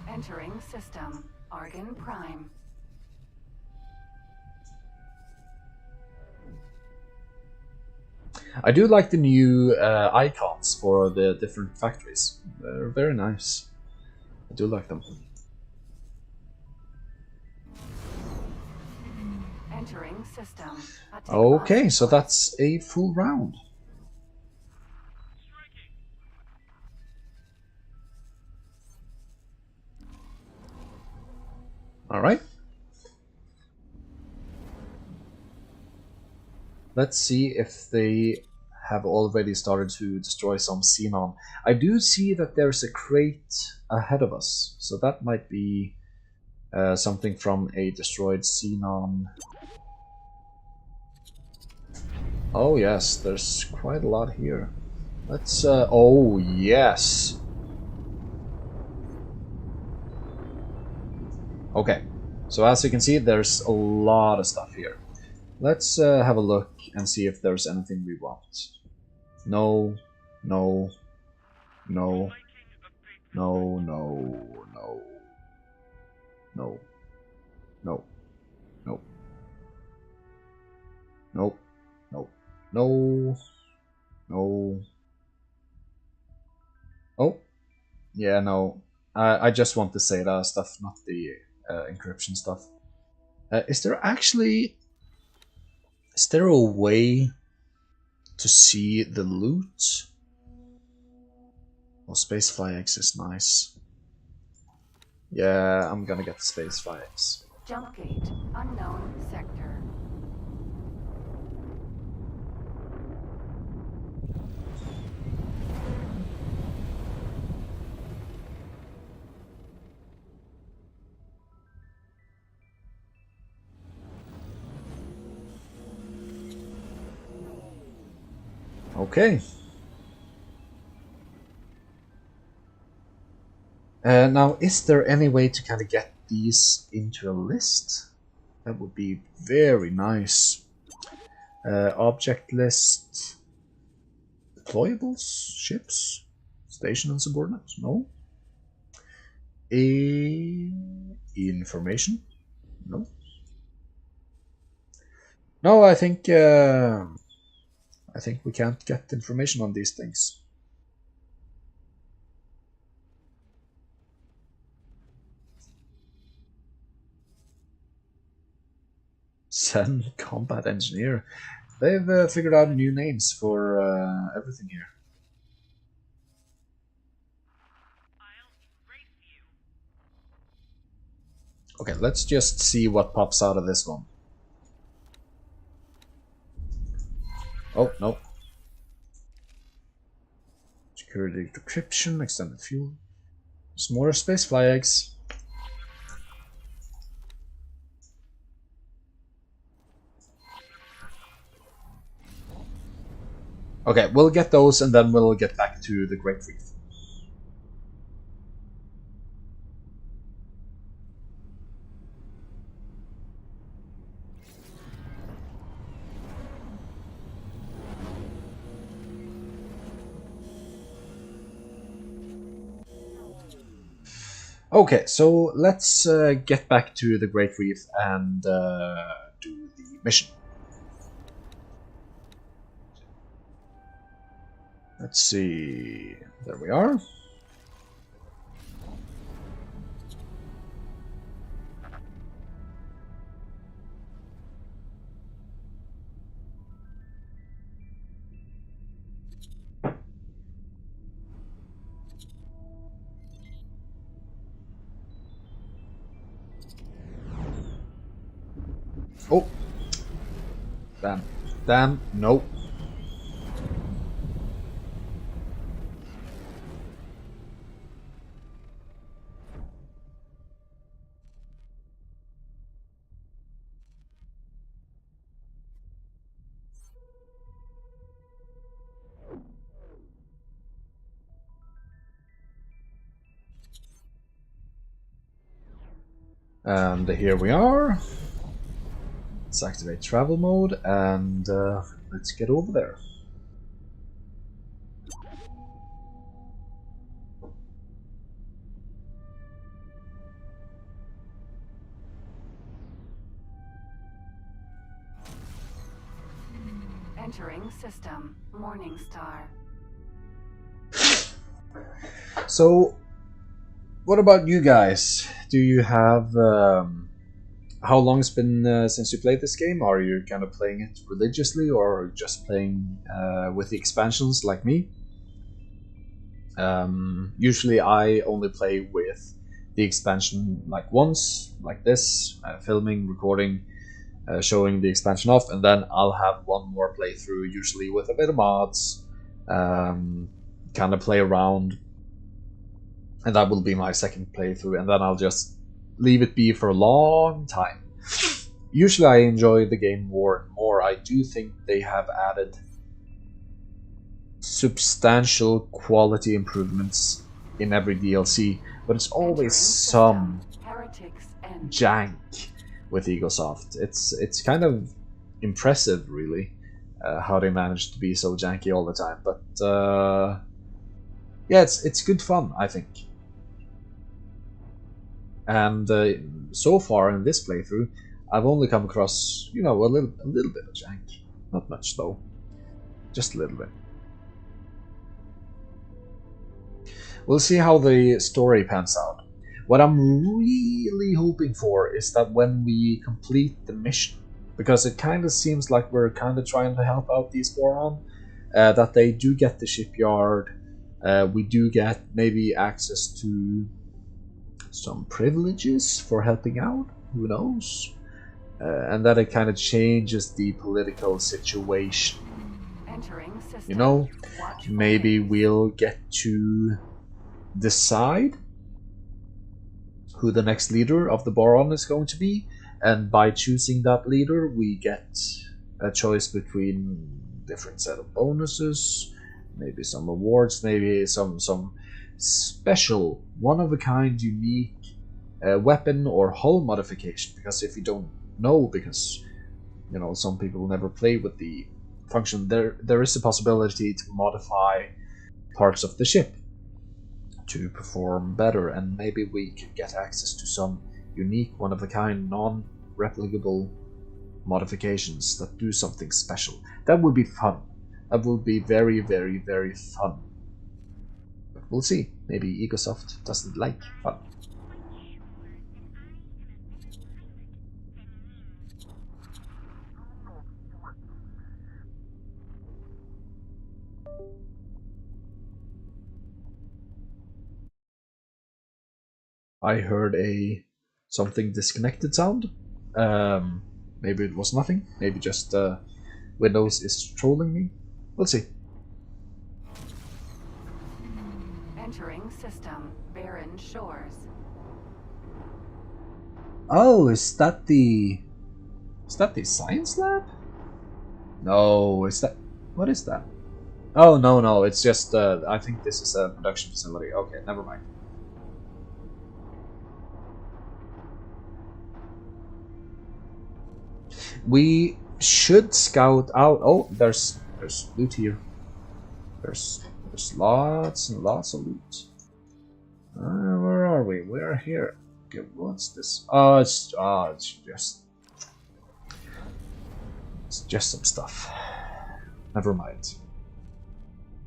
Entering system, Argon Prime. I do like the new icons for the different factories. They're very nice. I do like them. Entering system. Okay, so that's a full round. Alright. Let's see if they have already started to destroy some xenon. I do see that there's a crate ahead of us, so that might be something from a destroyed xenon. Oh yes, there's quite a lot here. Let's, oh yes. Okay, so as you can see, there's a lot of stuff here. Let's have a look and see if there's anything we want. No, no, no, no, no, no, no, no, no, no, no, no, no. Oh, yeah, no. I just want the SATA stuff, not the encryption stuff. Is there a way to see the loot? Oh, Spacefly X is nice. Yeah, I'm gonna get the Spacefly X. Jump gate. Unknown sector. Okay. Now, is there any way to kind of get these into a list? That would be very nice. Object list. Deployables? Ships? Station and subordinates? No. Information? No. No, I think we can't get information on these things. Sen Combat Engineer. They've figured out new names for everything here. Okay, let's just see what pops out of this one. Oh, no. Security decryption, extended fuel. Some more Spacefly eggs. Okay, we'll get those and then we'll get back to the Great Reef. Okay, so let's get back to the Great Reef and do the mission. Let's see. There we are. Oh. Damn. Damn. Nope. And here we are. Let's activate travel mode and let's get over there. Entering system. Morningstar. So, what about you guys? Do you have how long it's been since you played this game? Are you kind of playing it religiously or just playing with the expansions like me? Usually I only play with the expansion like once, like this, filming, recording, showing the expansion off, and then I'll have one more playthrough, usually with a bit of mods, kind of play around, and that will be my second playthrough, and then I'll just leave it be for a long time. Usually I enjoy the game more and more. I do think they have added substantial quality improvements in every DLC, but it's always Entering some system. Heretics End. jank with Egosoft. It's kind of impressive, really, how they manage to be so janky all the time. But yeah, it's good fun, I think. And so far in this playthrough, I've only come across, you know, a little bit of jank. Not much though, just a little bit. We'll see how the story pans out. What I'm really hoping for is that when we complete the mission, because it kind of seems like we're kind of trying to help out these Boron, that they do get the shipyard, we do get maybe access to some privileges for helping out, who knows? And that it kind of changes the political situation. Entering system. You know, Watch maybe for we'll get to decide who the next leader of the Boron is going to be, and by choosing that leader we get a choice between different set of bonuses, maybe some awards, maybe some special one-of-a-kind unique weapon or hull modification, because if you don't know, because you know some people never play with the function, there is a possibility to modify parts of the ship to perform better, and maybe we can get access to some unique one-of-a-kind non-replicable modifications that do something special. That would be fun. That would be very, very, very fun. But we'll see. Maybe Egosoft doesn't like fun. I heard a something disconnected sound. Maybe it was nothing. Maybe just Windows is trolling me. We'll see. Entering system. Barren Shores. Oh, is that the science lab? No, is that what is that? Oh no, it's just I think this is a production facility. Okay, never mind. We should scout out. Oh, there's loot here. There's lots and lots of loot. Where are we? We're here. Okay, what's this? Oh, it's just some stuff. Never mind.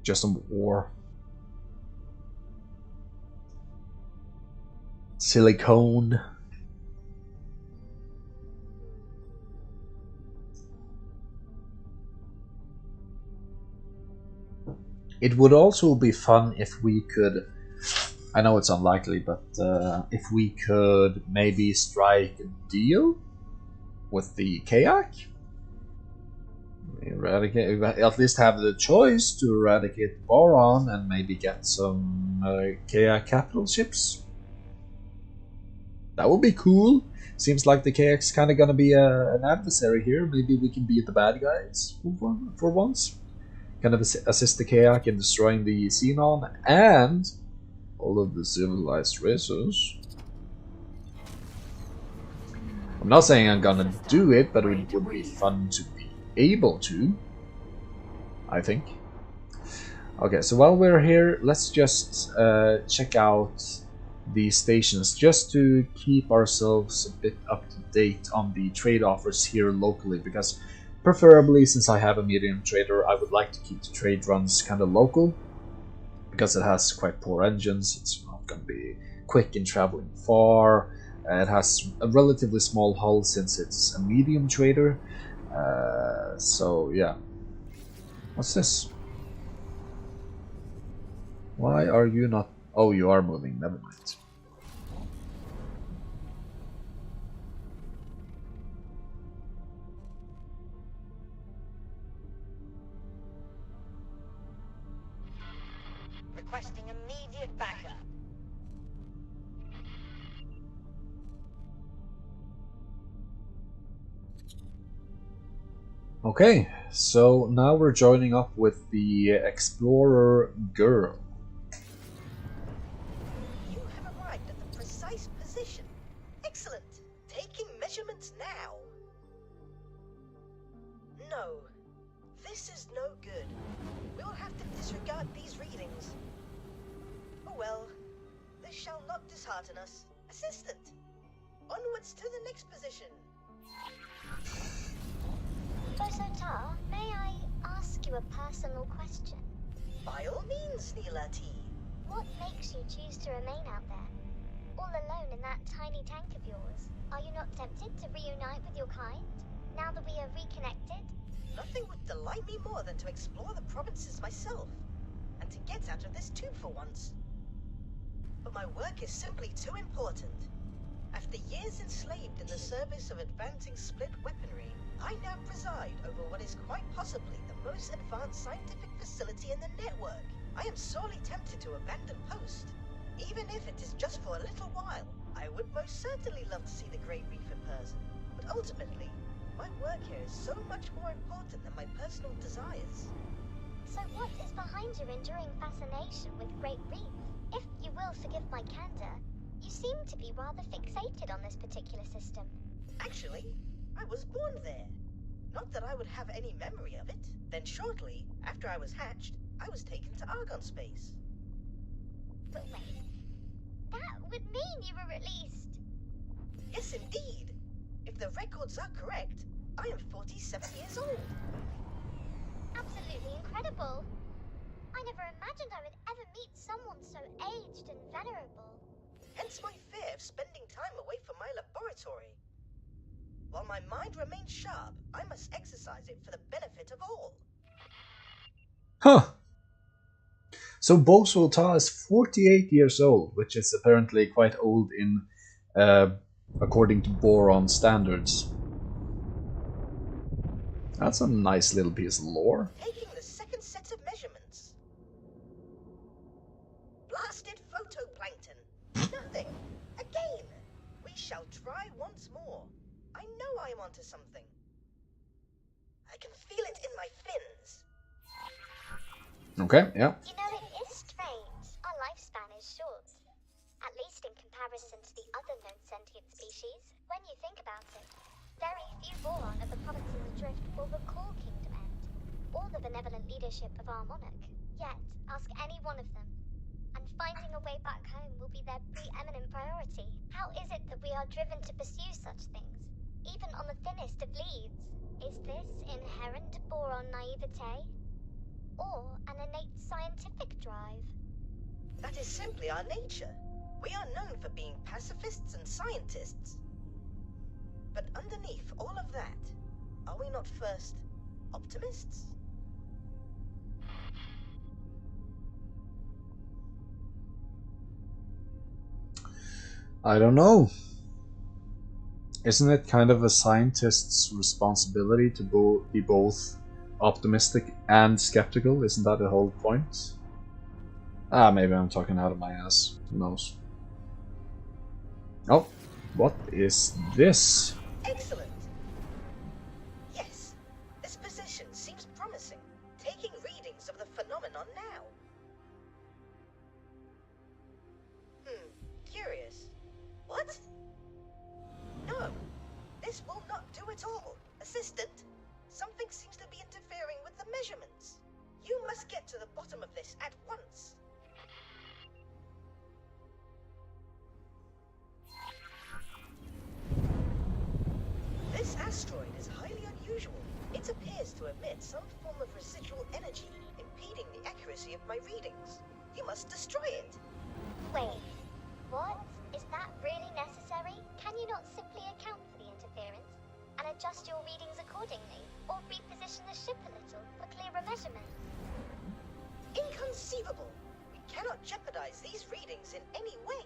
Just some ore. Silicone. It would also be fun if we could, I know it's unlikely, but if we could maybe strike a deal with the Kayak. Eradicate, at least have the choice to eradicate the Boron and maybe get some Kayak capital ships. That would be cool. Seems like the Kayak's kind of gonna be an adversary here. Maybe we can be the bad guys for once. Kind of assist the Kayak in destroying the Xenon and all of the civilized races. I'm not saying I'm gonna do it, but it would be fun to be able to, I think. Okay, so while we're here, let's just check out the stations just to keep ourselves a bit up to date on the trade offers here locally, because preferably, since I have a medium trader, I would like to keep the trade runs kind of local, because it has quite poor engines, it's not going to be quick in traveling far, it has a relatively small hull since it's a medium trader, so yeah. What's this? Why are you not... Oh, you are moving, never mind. Requesting immediate backup. Okay, so now we're joining up with the Explorer girl. You have arrived at the precise position. Excellent. Taking measurements now. No. This is no good. We'll have to disregard these readings. Oh well. This shall not dishearten us. Assistant. Onwards to the next position. Bosotar, may I ask you a personal question? By all means, Neela T. What makes you choose to remain out there? All alone in that tiny tank of yours? Are you not tempted to reunite with your kind? Now that we are reconnected? Nothing would delight me more than to explore the provinces myself, and to get out of this tube for once. But my work is simply too important. After years enslaved in the service of advancing split weaponry, I now preside over what is quite possibly the most advanced scientific facility in the network. I am sorely tempted to abandon post, even if it is just for a little while. I would most certainly love to see the Great Reef in person, but ultimately, my work here is so much more important than my personal desires. So what is behind your enduring fascination with Great Reef? If you will forgive my candor, you seem to be rather fixated on this particular system. Actually, I was born there. Not that I would have any memory of it. Then shortly, after I was hatched, I was taken to Argon space. But wait, that would mean you were released. Yes, indeed. If the records are correct, I am 47 years old. Absolutely incredible. I never imagined I would ever meet someone so aged and venerable. Hence my fear of spending time away from my laboratory. While my mind remains sharp, I must exercise it for the benefit of all. Huh. So Bosotar is 48 years old, which is apparently quite old in, according to Boron standards. That's a nice little piece of lore. Taking the second set of measurements. Blasted photoplankton. Nothing. Again. We shall try once more. I know I am onto something. I can feel it in my fins. Okay, yeah. You know, it is strange. Our lifespan is short. At least in comparison to the other known sentient species. When you think about it, very few Boron of the provinces adrift will recall Kingdom End, or the benevolent leadership of our monarch. Yet, ask any one of them, and finding a way back home will be their preeminent priority. How is it that we are driven to pursue such things, even on the thinnest of leads? Is this inherent Boron naivete? Or an innate scientific drive? That is simply our nature. We are known for being pacifists and scientists. But underneath all of that, are we not first optimists? I don't know. Isn't it kind of a scientist's responsibility to be both optimistic and skeptical? Isn't that the whole point? Maybe I'm talking out of my ass. Who knows? Oh, what is this? Excellent. Yes, this position seems promising. Taking readings of the phenomenon now. Curious. What? No, this will not do at all. Assistant, something seems to be interfering with the measurements. You must get to the bottom of this at once. This asteroid is highly unusual. It appears to emit some form of residual energy, impeding the accuracy of my readings. You must destroy it. Wait, what? Is that really necessary? Can you not simply account for the interference and adjust your readings accordingly, or reposition the ship a little for clearer measurements? Inconceivable! We cannot jeopardize these readings in any way.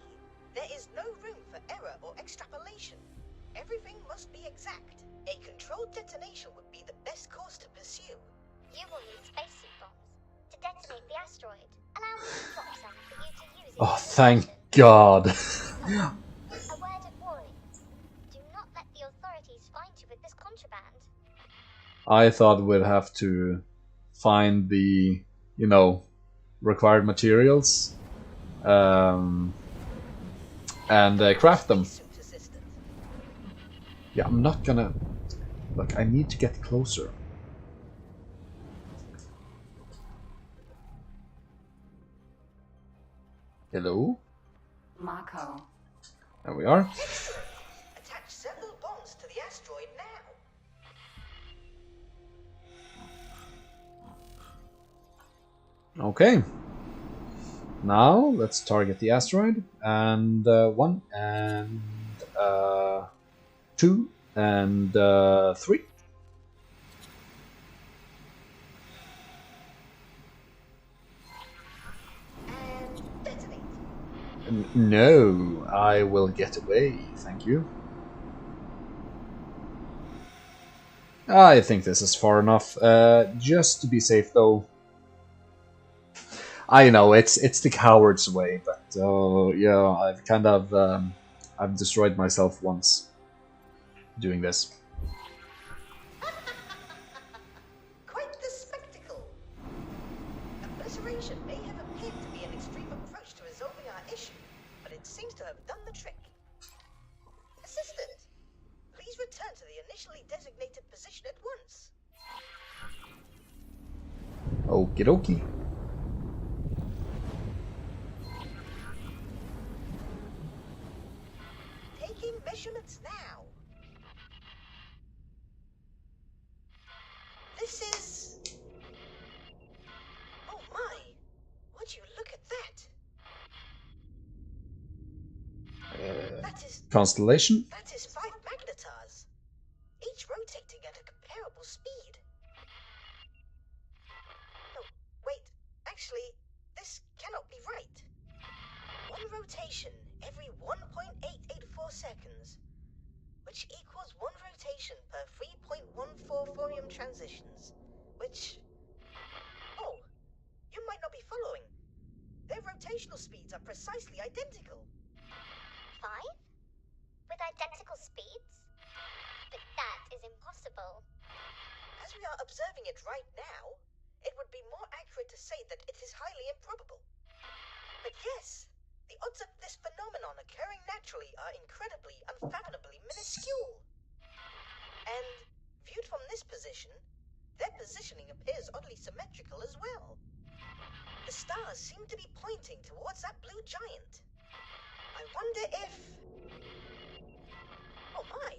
There is no room for error or extrapolation. Everything must be exact. A controlled detonation would be the best course to pursue. You will need spacesuit bombs to detonate the asteroid. Allow me to drop some for you to use in Oh, your thank mission. God. A word of warning. Do not let the authorities find you with this contraband. I thought we'd have to find the, you know, required materials and craft them. Spacesuit assistant. Yeah, I'm not gonna... Look, I need to get closer. Hello? Mako. There we are. Excellent. Attach several bombs to the asteroid now. Okay. Now let's target the asteroid. And 1 and 2 and 3. And detonate. No, I will get away. Thank you. I think this is far enough. Just to be safe, though. I know it's the coward's way, but yeah, I've kind of I've destroyed myself once doing this. Quite the spectacle. Obliteration may have appeared to be an extreme approach to resolving our issue, but it seems to have done the trick. Assistant, please return to the initially designated position at once. Okie dokie. Taking measurements now. This is... Oh my! Would you look at that? That is Constellation? 5 magnetars, each rotating at a comparable speed. Oh, wait, actually, this cannot be right. One rotation every 1.884 seconds, which equals one rotation per 3.14 thorium transitions, which... Oh, you might not be following. Their rotational speeds are precisely identical. 5? With identical speeds? But that is impossible. As we are observing it right now, it would be more accurate to say that it is highly improbable. But yes, the odds of this phenomenon occurring naturally are incredibly, unfathomably minuscule. And, viewed from this position, their positioning appears oddly symmetrical as well. The stars seem to be pointing towards that blue giant. I wonder if... Oh my!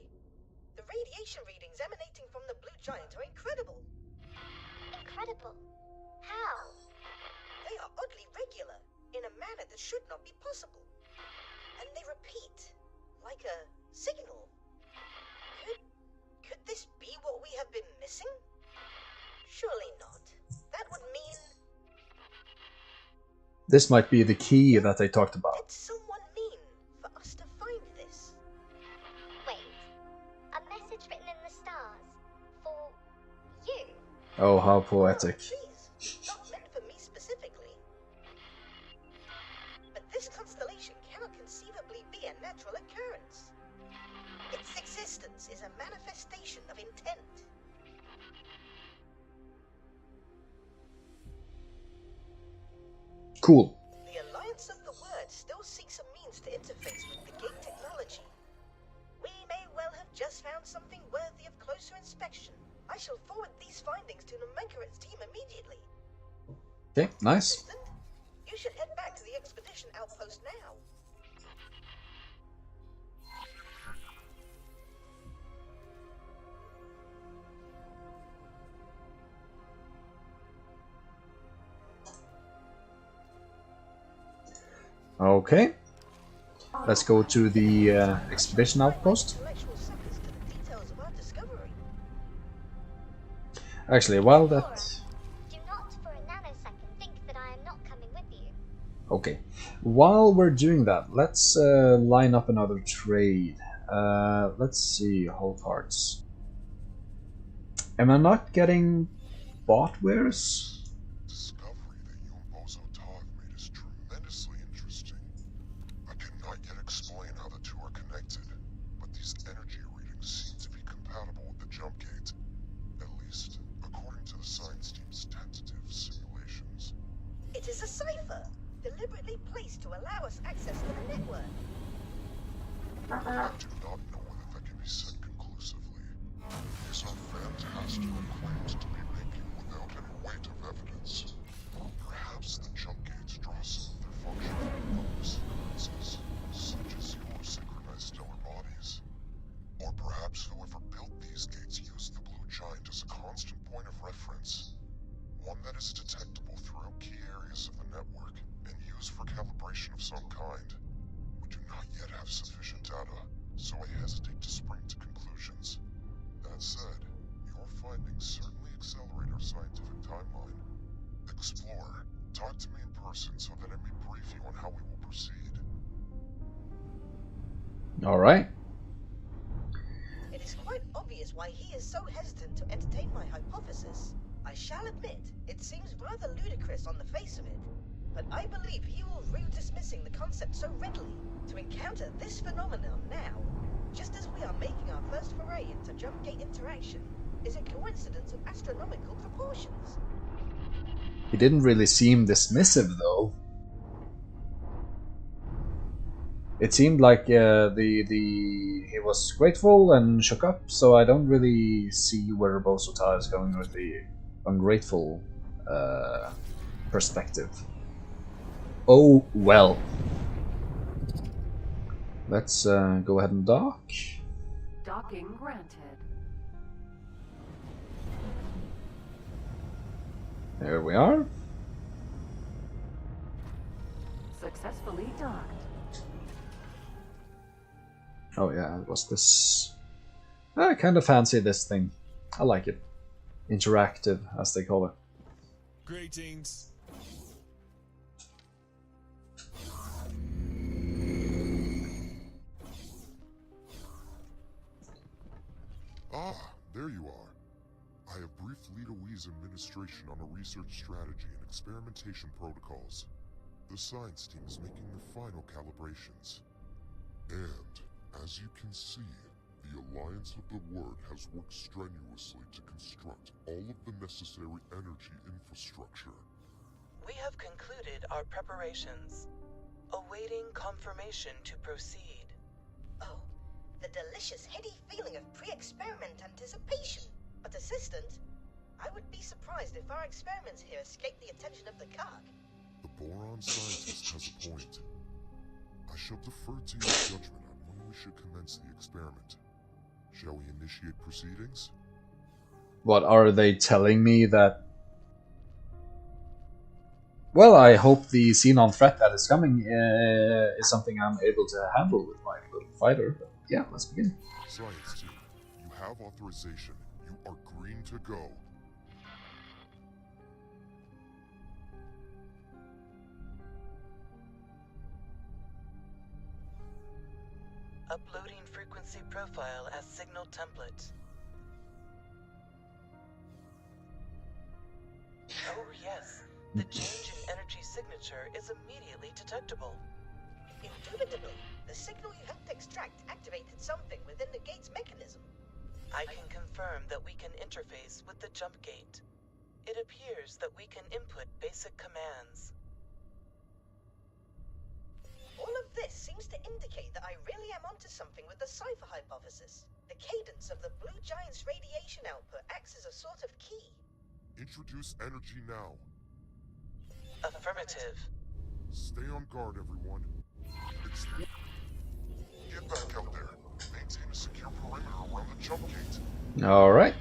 The radiation readings emanating from the blue giant are incredible. Incredible. How? They are oddly regular, in a manner that should not be possible. And they repeat, like a signal. Could this be what we have been missing? Surely not. That would mean... This might be the key that I talked about. Did someone mean for us to find this? Wait. A message written in the stars. For you. Oh, how poetic. Please, not meant for me specifically. But this constellation cannot conceivably be a natural occurrence. Its existence is a manifestation of intent. Cool. The Alliance of the Word still seeks a means to interface with the gate technology. We may well have just found something worthy of closer inspection. I shall forward these findings to Nomenkla's team immediately. Okay, nice. Assistant, you should head back to the expedition outpost now. Okay. Let's go to the expedition outpost. Intellectual suckers to the details of our discovery. Actually, while that... Do not for a nanosecond think that I am not coming with you. Okay. While we're doing that, let's line up another trade. Let's see, hull parts. Am I not getting bot wares? Discovery that you and Bozo Tog made is tremendously interesting. I cannot yet explain how the two are connected, but these energy readings seem to be compatible with the jump gate. At least these gates use the Blue Giant as a constant point of reference, one that is detectable throughout key areas of the network and used for calibration of some kind. We do not yet have sufficient data, so I hesitate to spring to conclusions. That said, your findings certainly accelerate our scientific timeline. Explorer, talk to me in person so that I may brief you on how we will proceed. Alright. It is quite obvious why he is so hesitant to entertain my hypothesis. I shall admit, it seems rather ludicrous on the face of it, but I believe he will rue dismissing the concept so readily. To encounter this phenomenon now, just as we are making our first foray into jump gate interaction, is a coincidence of astronomical proportions. He didn't really seem dismissive, though. It seemed like he was grateful and shook up, so I don't really see where Bosota is going with the ungrateful perspective. Oh well. Let's go ahead and dock. Docking granted. There we are. Successfully docked. Oh yeah, it was this. I kind of fancy this thing. I like it. Interactive, as they call it. Greetings. Ah, there you are. I have briefed Lita-Wee's administration on a research strategy and experimentation protocols. The science team is making the final calibrations. And, as you can see, the Alliance of the Word has worked strenuously to construct all of the necessary energy infrastructure. We have concluded our preparations, awaiting confirmation to proceed. Oh, the delicious heady feeling of pre-experiment anticipation. But Assistant, I would be surprised if our experiments here escape the attention of the Karg. The boron scientist has a point. I shall defer to your judgment on when we should commence the experiment. Shall we initiate proceedings? What are they telling me that? Well, I hope the xenon threat that is coming is something I'm able to handle with my little fighter. But yeah, let's begin. Science team, you have authorization. You are green to go. Uploading frequency profile as signal template. Oh yes, the change in energy signature is immediately detectable. Indubitably, the signal you helped extract activated something within the gate's mechanism. I can confirm that we can interface with the jump gate. It appears that we can input basic commands. All of this seems to indicate that I really am onto something with the cipher hypothesis. The cadence of the Blue Giant's radiation output acts as a sort of key. Introduce energy now. Affirmative. Stay on guard, everyone. Get back out there. Maintain a secure perimeter around the jump gate. Alright.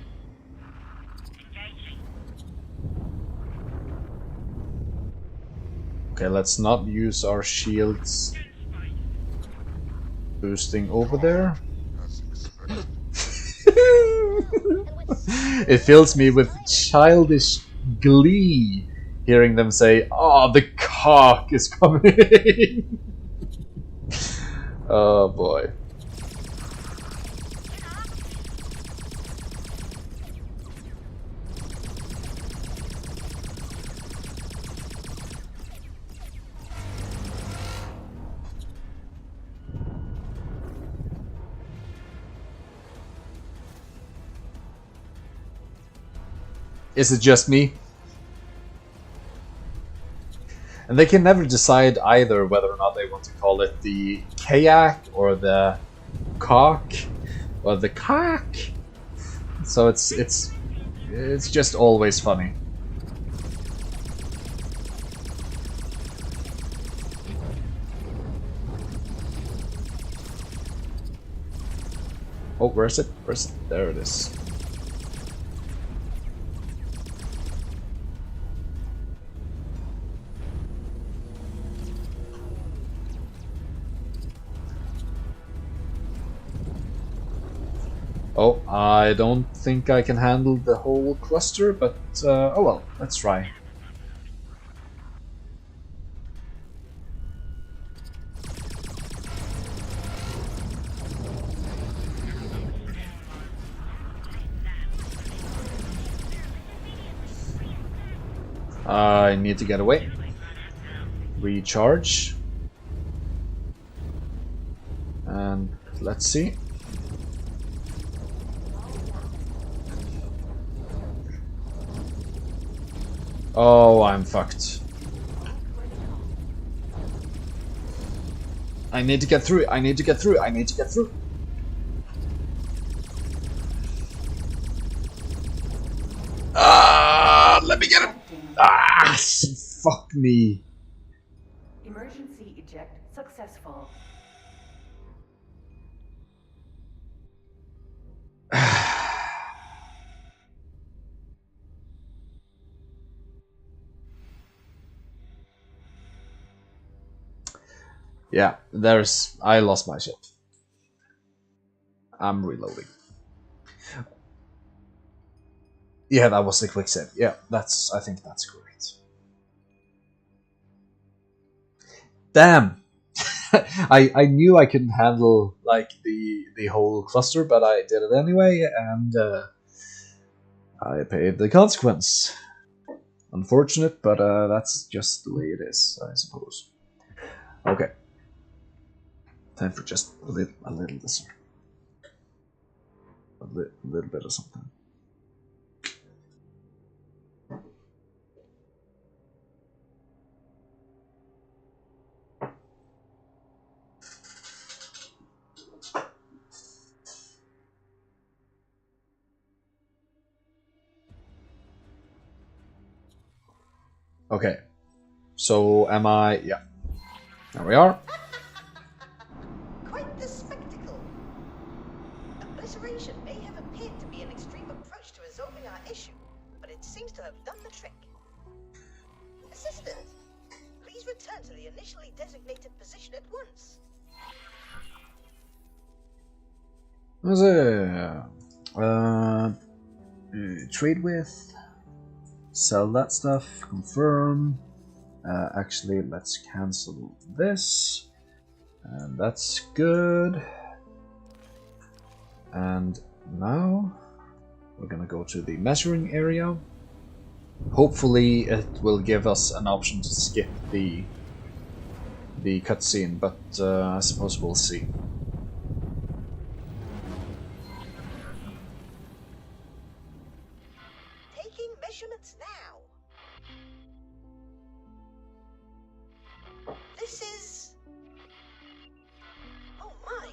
Okay, let's not use our shields boosting over there. As expected. It fills me with childish glee hearing them say, "Oh, the cock is coming." Oh boy. Is it just me? And they can never decide either whether or not they want to call it the kayak or the cock or the cock. So it's just always funny. Oh, where is it? Where is it? There it is. Oh, I don't think I can handle the whole cluster, but oh well, let's try. I need to get away. Recharge. And let's see. Oh, I'm fucked. I need to get through. I need to get through. I need to get through. Let me get him. Ah, fuck me. Emergency eject successful. Yeah, I lost my ship. I'm reloading. Yeah, that was a quick save. Yeah, I think that's correct. Damn! I knew I couldn't handle like the whole cluster, but I did it anyway, and I paid the consequence. Unfortunate, but that's just the way it is, I suppose. Okay. Time for just a little dessert. A little bit of something. Okay. So am I? Yeah. There we are. Quite the spectacle. Obliteration may have appeared to be an extreme approach to resolving our issue, but it seems to have done the trick. Assistant, please return to the initially designated position at once. What's it? Trade with. Sell that stuff. Confirm. Actually, let's cancel this. And that's good. And now we're gonna go to the measuring area. Hopefully it will give us an option to skip the cutscene, but I suppose we'll see. Taking measurements now. This is... oh my.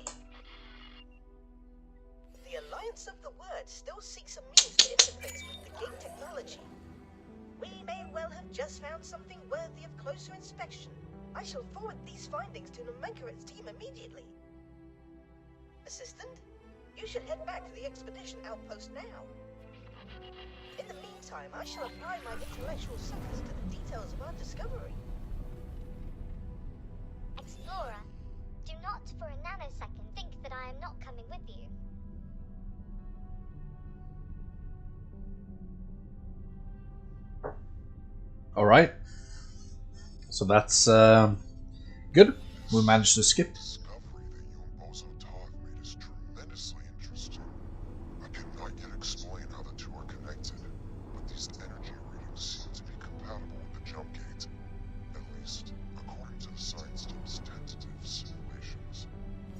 The Alliance of the Word still seeks a means to interface with the gate technology. We may well have just found something worthy of closer inspection. I shall forward these findings to Nomenkla's team immediately. Assistant, you should head back to the expedition outpost now. In the meantime, I shall apply my intellectual suckers to the details of our discovery. Explorer, do not for a nanosecond think that I am not coming with you. Alright. So that's good. We managed to skip. The discovery that you and Bozo Tov made is tremendously interesting. I cannot yet explain how the two are connected, but these energy readings seem to be compatible with the jump gate, at least according to the science team's tentative simulations.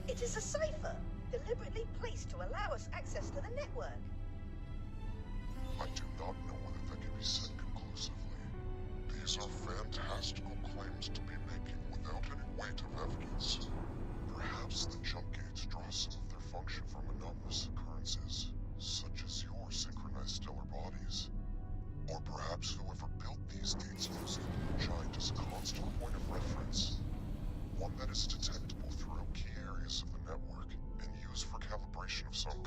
It is a cipher, deliberately placed to allow us access to the network. I do not know whether that can be said conclusively. These are fantastical claims to be making without any weight of evidence. Perhaps the jump gates draw some of their function from anomalous occurrences, such as your synchronized stellar bodies. Or perhaps whoever built these gates used the giant as a constant point of reference, one that is detectable throughout key areas of the network and used for calibration of some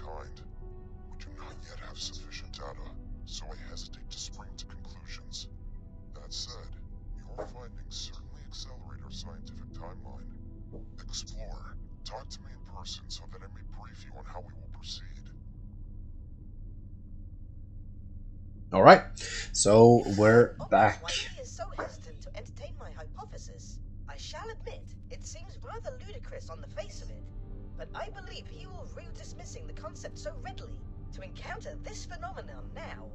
Alright, so we're Obvious back. why he is so hesitant to entertain my hypothesis. I shall admit, it seems rather ludicrous on the face of it, but I believe he will rue dismissing the concept so readily. To encounter this phenomenon now,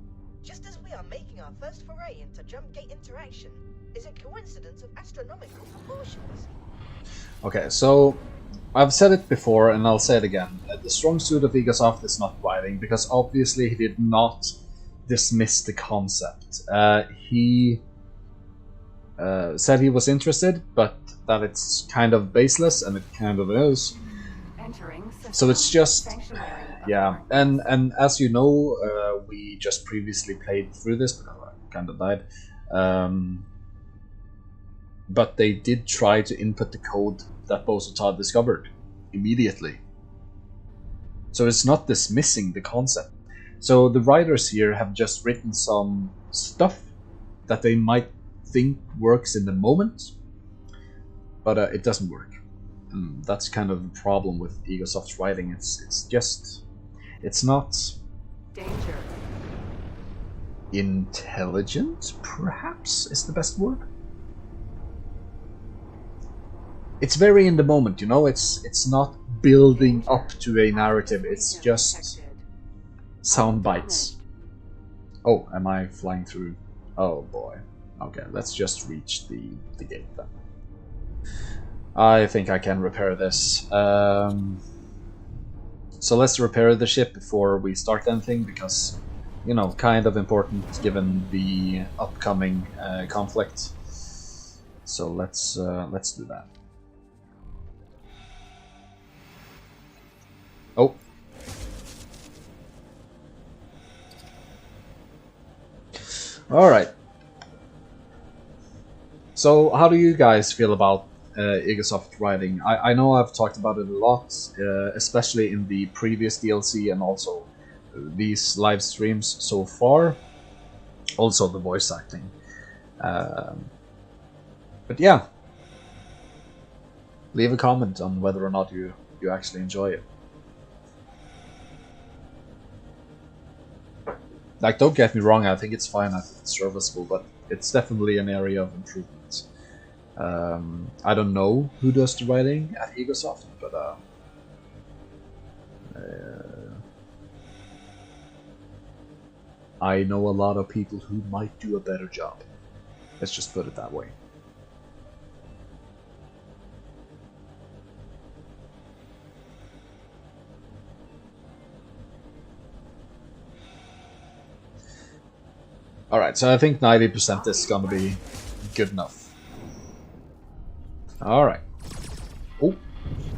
just as we are making our first foray into jump gate interaction, is a coincidence of astronomical proportions. Okay, so I've said it before and I'll say it again. The strong suit of Egosoft is not writing, because obviously he did not dismiss the concept. He said he was interested, but that it's kind of baseless, and it kind of is. Entering So it's just, sanctuary of yeah. darkness. And as you know, we just previously played through this because I kind of died. But they did try to input the code that Bosota discovered immediately. So it's not dismissing the concept. So the writers here have just written some stuff that they might think works in the moment, but it doesn't work. And that's kind of the problem with Egosoft's writing. It's not Danger. intelligent, perhaps is the best word. It's very in the moment, you know. It's not building up to a narrative. It's just Detected. sound bites. Oh, am I flying through? Oh boy. Okay, let's just reach the gate then. I think I can repair this. So let's repair the ship before we start anything, because, you know, kind of important given the upcoming conflict. So let's do that. Oh. Alright. So, how do you guys feel about Egosoft writing? I know I've talked about it a lot, especially in the previous DLC and also these live streams so far. Also the voice acting. But yeah. Leave a comment on whether or not you actually enjoy it. Like, don't get me wrong, I think it's fine, I think it's serviceable, but it's definitely an area of improvement. I don't know who does the writing at Egosoft, but I know a lot of people who might do a better job. Let's just put it that way. Alright, so I think 90% is gonna be good enough. Alright. Oh.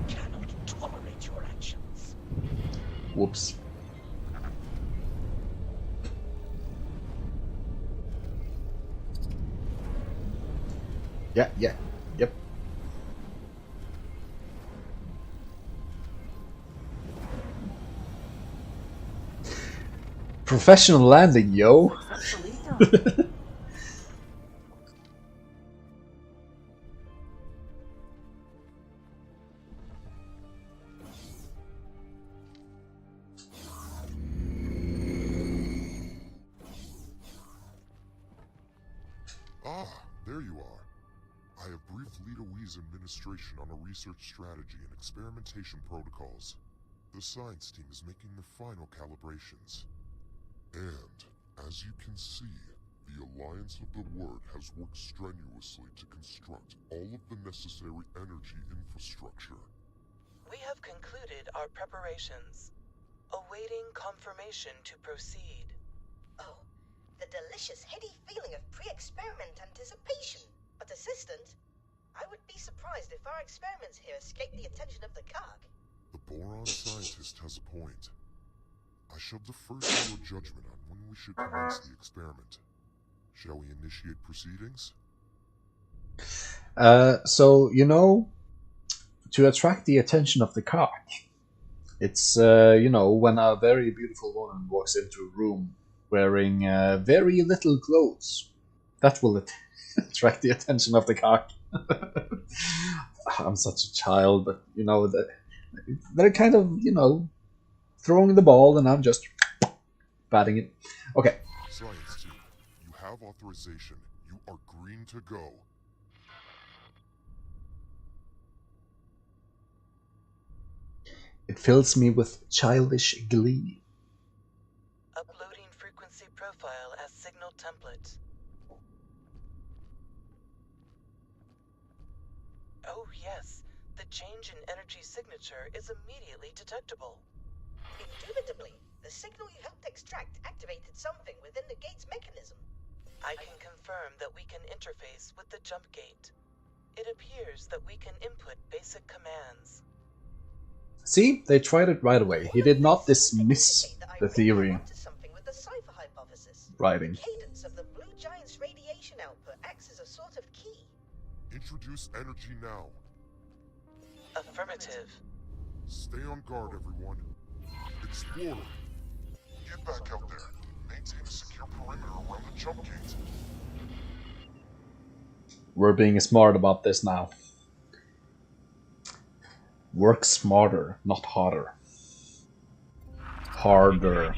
Cannot tolerate your actions. Whoops. Yeah, yep. Professional landing, yo! Successfully done. Ah, there you are. I have briefed Leader Wee's administration on a research strategy and experimentation protocols. The science team is making the final calibrations. And, as you can see, the Alliance of the Word has worked strenuously to construct all of the necessary energy infrastructure. We have concluded our preparations, awaiting confirmation to proceed. Oh, the delicious heady feeling of pre-experiment anticipation. But Assistant, I would be surprised if our experiments here escape the attention of the Karg. The boron scientist has a point. I shall defer to your judgment on when we should commence the experiment. Shall we initiate proceedings? So, you know, to attract the attention of the Karg, it's, you know, when a very beautiful woman walks into a room wearing very little clothes, that will attract the attention of the Karg. I'm such a child, but, you know, they're kind of, you know, throwing the ball and I'm just batting it. Okay. science team. You have authorization. You are green to go. It fills me with childish glee. Uploading frequency profile as signal template. Oh yes, the change in energy signature is immediately detectable. Indubitably, the signal you helped extract activated something within the gate's mechanism. I can confirm that we can interface with the jump gate. It appears that we can input basic commands. See, they tried it right away. He did not dismiss the theory Something with the cipher hypothesis. writing. The cadence of the blue giant's radiation output acts as a sort of key. Introduce energy now. Affirmative. Stay on guard, everyone. Explorer, get back out there. Maintain a secure perimeter around the jump gate. We're being smart about this now. Work smarter, not harder. Harder.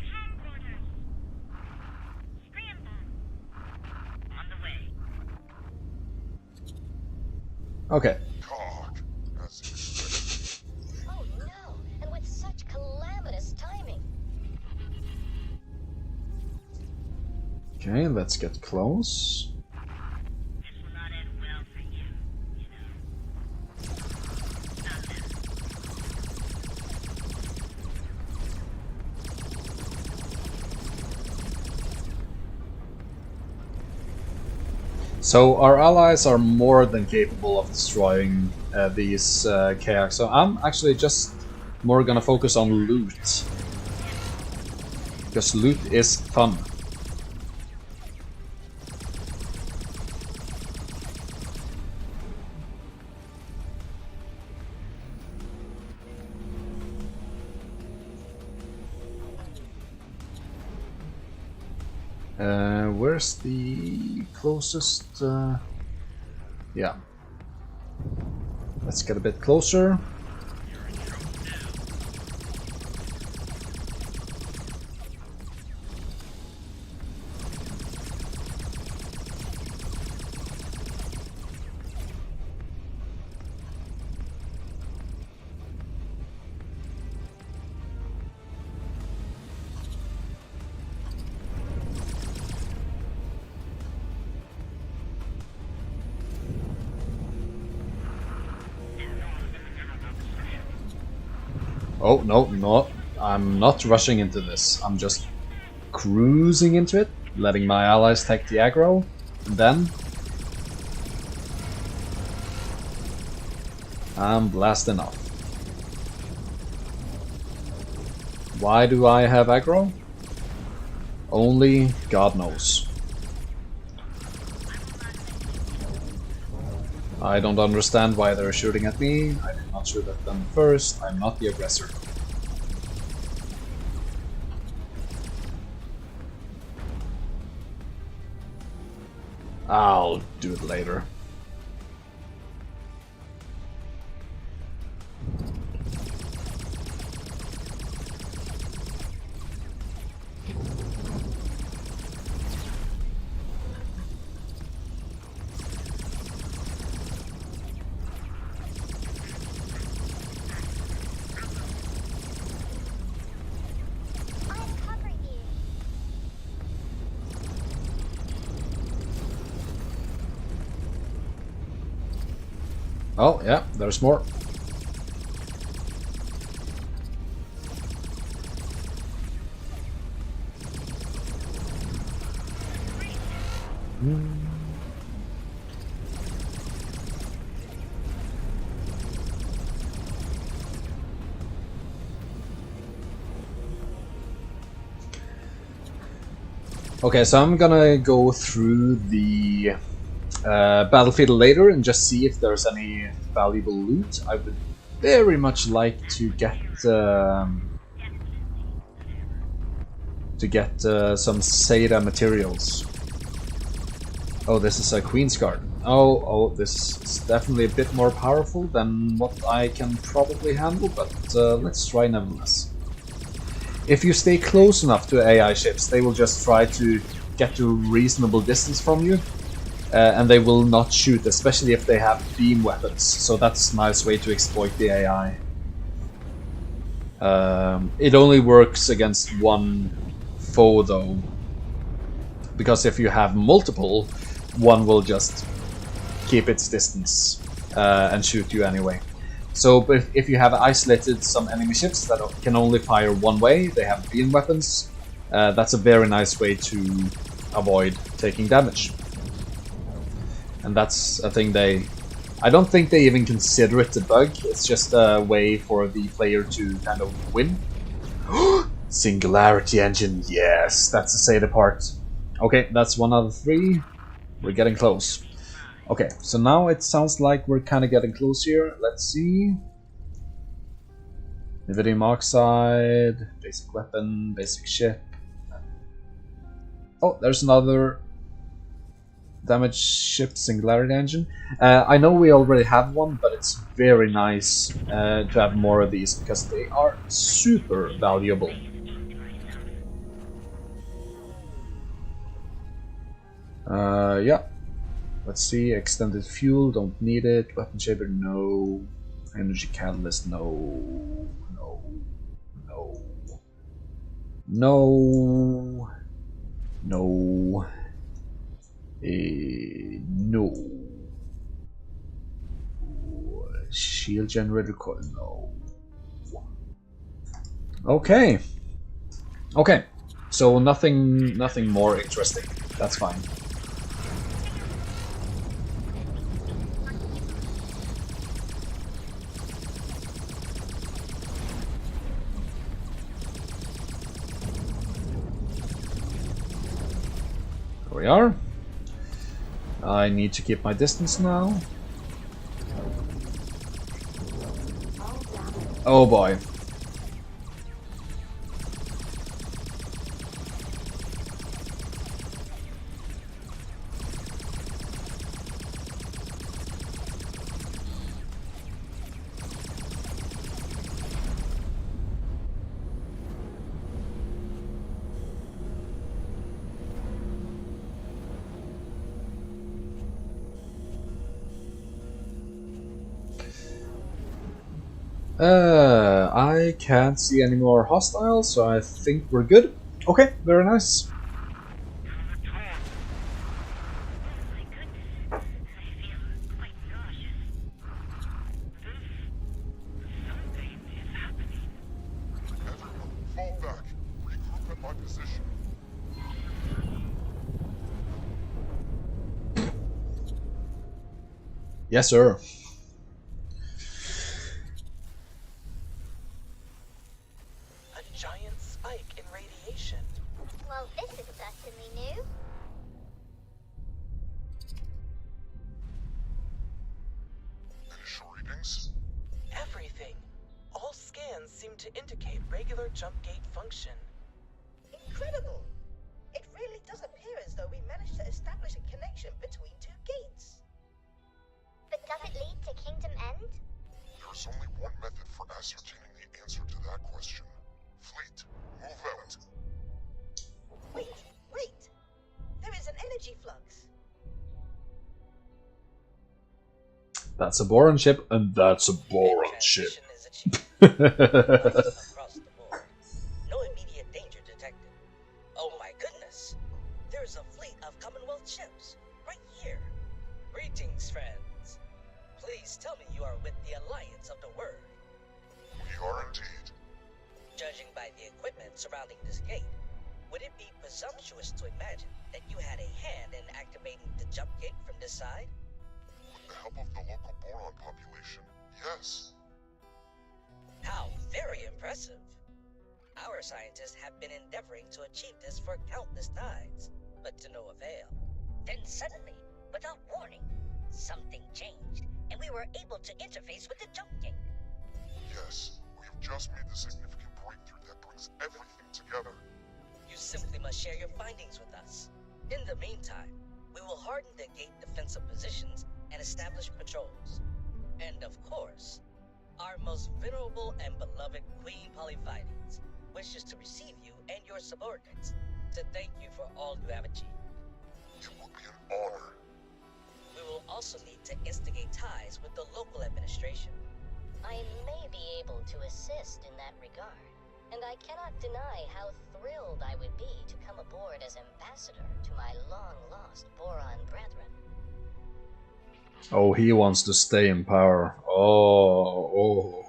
Okay. Cog, as expected. Oh no, and with such calamitous timing. Okay, let's get close. So our allies are more than capable of destroying these kayaks, so I'm actually just more gonna focus on loot. Because loot is fun. Where's the closest? Yeah. Let's get a bit closer. Oh, no, I'm not rushing into this. I'm just cruising into it, letting my allies take the aggro, and then I'm blasting off. Why do I have aggro? Only God knows. I don't understand why they're shooting at me. I did not shoot at them first. I'm not the aggressor. I'll do it later. Oh, yeah, there's more. Okay, so I'm gonna go through the battlefield later and just see if there's any valuable loot. I would very much like to get some Seda materials. Oh, this is a Queen's Guard. Oh, this is definitely a bit more powerful than what I can probably handle, but let's try nevertheless. If you stay close enough to AI ships, they will just try to get to reasonable distance from you, and they will not shoot, especially if they have beam weapons. So that's a nice way to exploit the AI. It only works against one foe though, because if you have multiple, one will just keep its distance and shoot you anyway. So if you have isolated some enemy ships that can only fire one way, they have beam weapons, that's a very nice way to avoid taking damage. And that's a thing I don't think they even consider it a bug, it's just a way for the player to kind of win. Singularity engine, yes, that's the Seder part. Okay, that's 1 out of 3. We're getting close. Okay, so now it sounds like we're kind of getting close here. Let's see. Iridium oxide, basic weapon, basic ship. Oh, there's another damaged ship singularity engine. I know we already have one, but it's very nice to have more of these because they are super valuable. Yeah. Let's see. Extended fuel, don't need it. Weapon chamber, no. Energy catalyst, no. No. No. No. No. No. Shield generator coil, no. Okay. Okay. So nothing more interesting. That's fine. Here we are. I need to keep my distance now. Oh boy. I can't see any more hostiles, so I think we're good. Okay, very nice. Everyone, fall back. Regroup at my position. Yes, sir. A giant spike in radiation. Well, this is certainly new. Initial readings? Everything. All scans seem to indicate regular jump gate function. Incredible! It really does appear as though we managed to establish a connection between two gates. But does it lead to Kingdom End? There's only one method for ascertaining the answer to that question. Fleet, move out. Wait! There is an energy flux. That's a boron ship, and that's a boron ship. Transition is achieved. Across the board. No immediate danger detected. Oh my goodness! There's a fleet of Commonwealth ships right here. Greetings, friends. Please tell me you are with the Alliance of the Word. We are indeed. Judging by the equipment surrounding this gate, would it be presumptuous to imagine that you had a hand in activating the jump gate from this side? With the help of the local boron population, yes. How very impressive. Our scientists have been endeavoring to achieve this for countless times, but to no avail. Then suddenly, without warning, something changed, and we were able to interface with the jump gate. Yes, we have just made the significant breakthrough that brings everything together. You simply must share your findings with us. In the meantime, we will harden the gate defensive positions and establish patrols. And of course, our most venerable and beloved Queen Polyphides wishes to receive you and your subordinates to thank you for all you have achieved. It would be an honor. We will also need to instigate ties with the local administration. I may be able to assist in that regard, and I cannot deny how thrilled I would be to come aboard as ambassador to my long-lost Boron brethren. Oh, he wants to stay in power. Oh.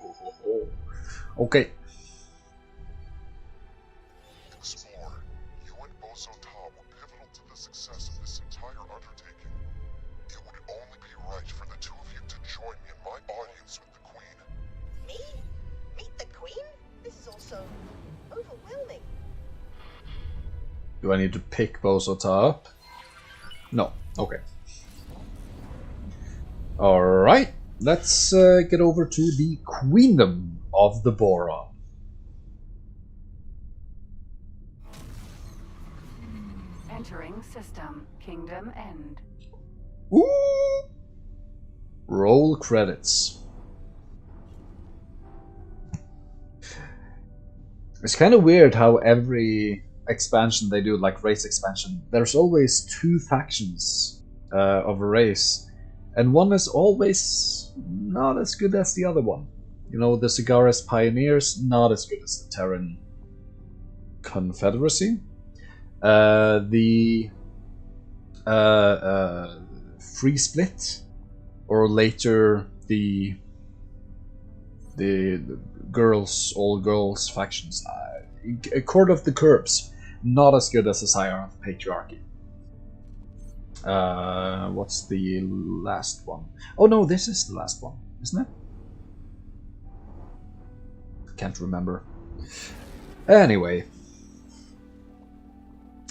Okay. Explorer, you and Bozo Ta were pivotal to the success of this entire undertaking. It would only be right for the two of you to join me in my audience with the Queen. Me? Meet the Queen? This is also overwhelming. Do I need to pick Bozo Ta up? No. Okay. Alright. Let's get over to the Queendom of the Boron. Entering system. Kingdom End. Ooh. Roll credits. It's kind of weird how every expansion they do, like race expansion, there's always two factions of a race, and one is always not as good as the other one. You know, the Cigaris Pioneers, not as good as the Terran Confederacy. The Free Split, or later the all girls factions. Court of the Curbs, not as good as the Scion of Patriarchy. What's the last one? Oh no, this is the last one, isn't it? Can't remember. Anyway.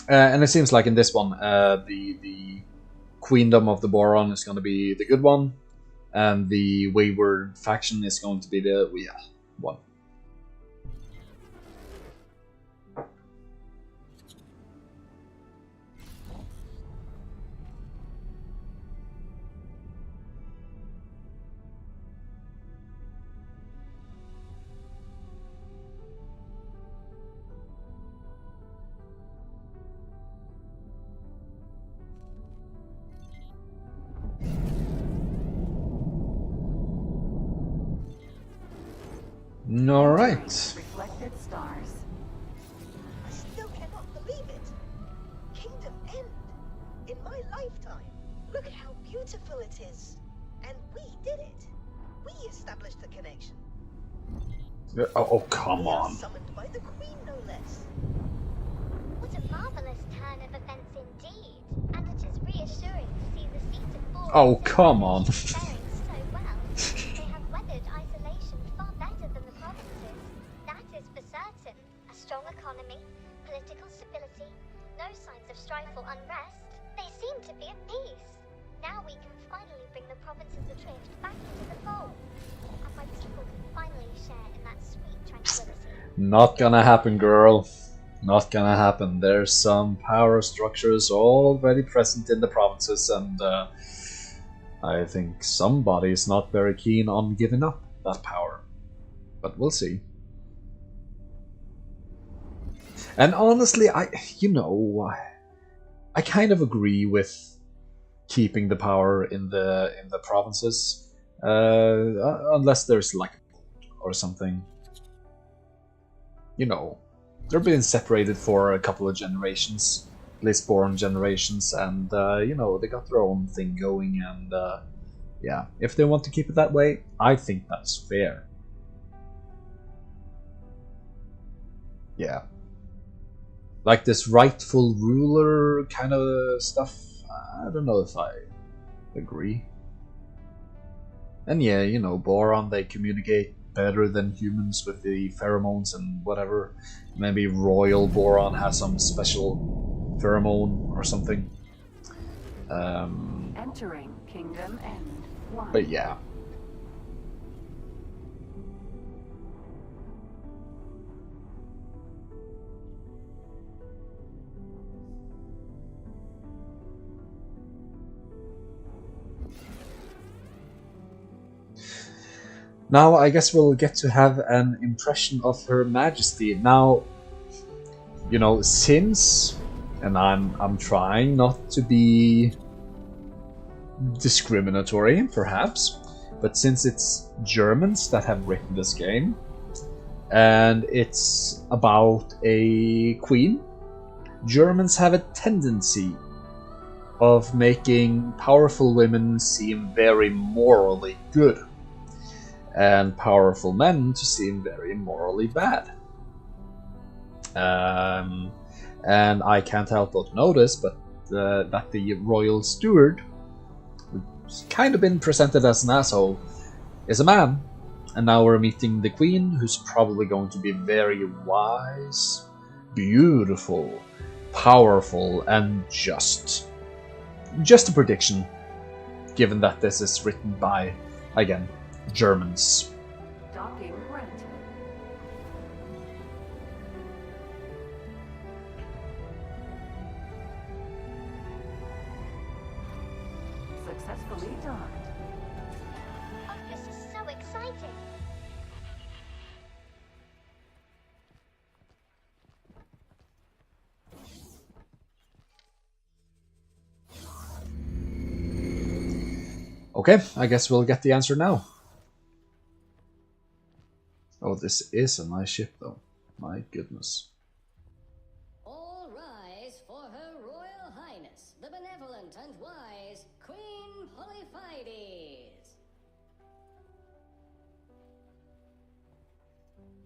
And it seems like in this one, the Queendom of the Boron is going to be the good one, and the Wayward faction is going to be the one. All right. Reflected stars. I still cannot believe it. Kingdom End. In my lifetime. Look at how beautiful it is. And we did it. We established the connection. Oh, come We are on. summoned by the Queen, no less. What a marvelous turn of events indeed, and it is reassuring to see the seat of Boron Oh, come on. faring so well. They have weathered isolation far better than the provinces. That is for certain. A strong economy, political stability, no signs of strife or unrest. They seem to be at peace. Now we can finally bring the provinces adrift back into the fold, and my people can finally share in that sweet tranquility. Not gonna happen, girl. Not gonna happen. There's some power structures already present in the provinces, and I think somebody's not very keen on giving up that power. But we'll see. And honestly, I kind of agree with keeping the power in the provinces, unless there's like or something. You know, they're being separated for a couple of generations, at least born generations, and you know, they got their own thing going, and yeah, if they want to keep it that way, I think that's fair. Yeah. Like this rightful ruler kind of stuff, I don't know if I agree. And yeah, you know, Boron, they communicate better than humans with the pheromones and whatever. Maybe Royal Boron has some special pheromone or something. Entering Kingdom End. 1. But yeah. Now I guess we'll get to have an impression of Her Majesty. Now, you know, since and I'm trying not to be discriminatory, perhaps, but since it's Germans that have written this game, and it's about a queen, Germans have a tendency of making powerful women seem very morally good, and powerful men to seem very morally bad. And I can't help but notice that the royal steward, who's kind of been presented as an asshole, is a man. And now we're meeting the queen, who's probably going to be very wise, beautiful, powerful, and just. Just a prediction, given that this is written by, again, Germans. Docking granted. Successfully docked. Oh, this is so exciting. Okay, I guess we'll get the answer now. Oh, this is a nice ship, though. My goodness. All rise for Her Royal Highness, the benevolent and wise Queen Polyphides.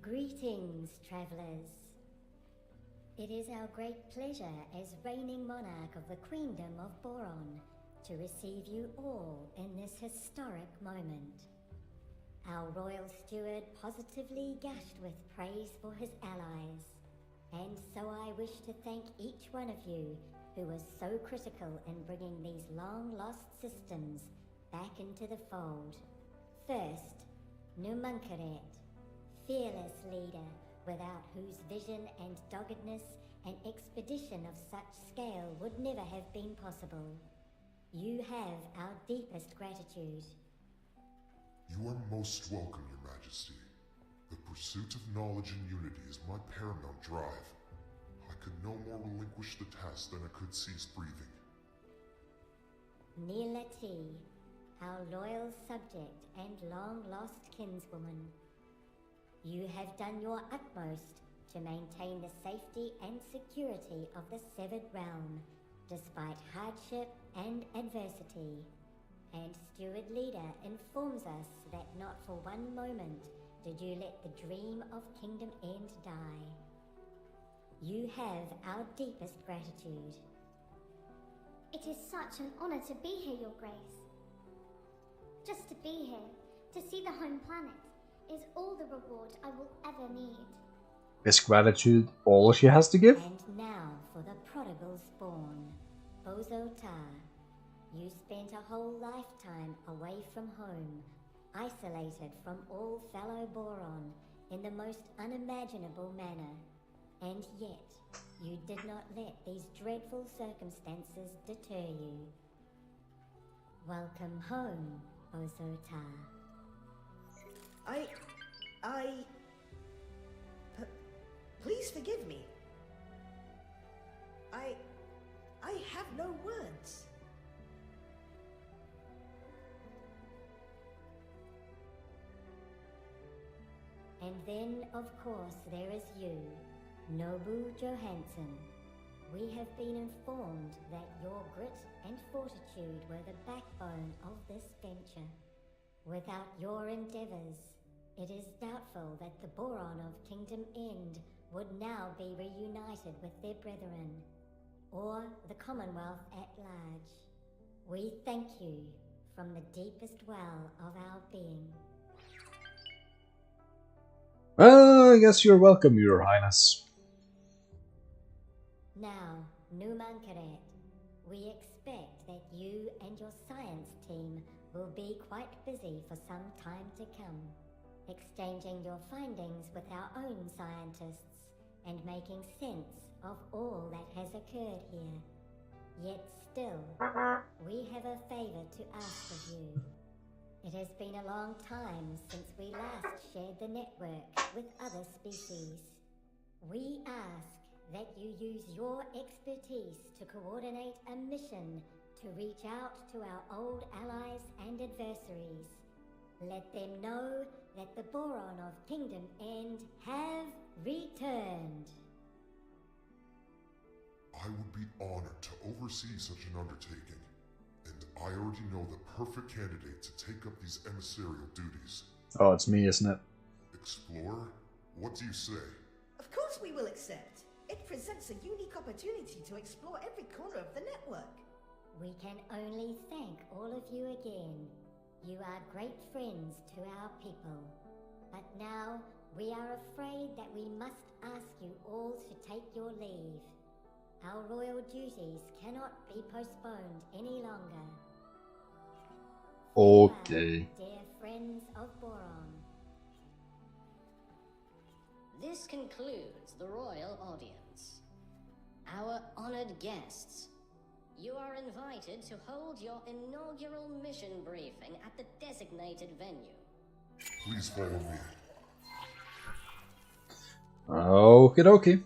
Greetings, travellers. It is our great pleasure as reigning monarch of the Kingdom of Boron to receive you all in this historic moment. Our royal steward positively gushed with praise for his allies, and so I wish to thank each one of you who was so critical in bringing these long-lost systems back into the fold. First, Numunkaret, fearless leader without whose vision and doggedness an expedition of such scale would never have been possible. You have our deepest gratitude. You are most welcome, Your Majesty. The pursuit of knowledge and unity is my paramount drive. I could no more relinquish the task than I could cease breathing. Neela T, our loyal subject and long-lost kinswoman. You have done your utmost to maintain the safety and security of the severed realm, despite hardship and adversity. And Steward Leader informs us that not for one moment did you let the dream of Kingdom End die. You have our deepest gratitude. It is such an honor to be here, Your Grace. Just to be here, to see the home planet, is all the reward I will ever need. Is gratitude all she has to give? And now for the prodigal spawn, Bozo Tar. You spent a whole lifetime away from home, isolated from all fellow Boron in the most unimaginable manner, and yet you did not let these dreadful circumstances deter you. Welcome home, Bozo Tar. Please forgive me. I have no words. And then, of course, there is you, Nobu Johansson. We have been informed that your grit and fortitude were the backbone of this venture. Without your endeavors, it is doubtful that the Boron of Kingdom End would now be reunited with their brethren, or the Commonwealth at large. We thank you from the deepest well of our being. Well, I guess you're welcome, Your Highness. Now, Numunkaret, we expect that you and your science team will be quite busy for some time to come, exchanging your findings with our own scientists and making sense of all that has occurred here. Yet still, we have a favor to ask of you. It has been a long time since we last shared the network with other species. We ask that you use your expertise to coordinate a mission to reach out to our old allies and adversaries. Let them know that the Boron of Kingdom End have returned. I would be honored to oversee such an undertaking, and I already know the perfect candidate to take up these emissarial duties. Oh, it's me, isn't it? Explorer, what do you say? Of course we will accept. It presents a unique opportunity to explore every corner of the network. We can only thank all of you again. You are great friends to our people. But now, we are afraid that we must ask you all to take your leave. Our royal duties cannot be postponed any longer. Okay. Farewell, dear friends of Boron. This concludes the royal audience. Our honored guests, you are invited to hold your inaugural mission briefing at the designated venue. Please follow me. Okie dokie.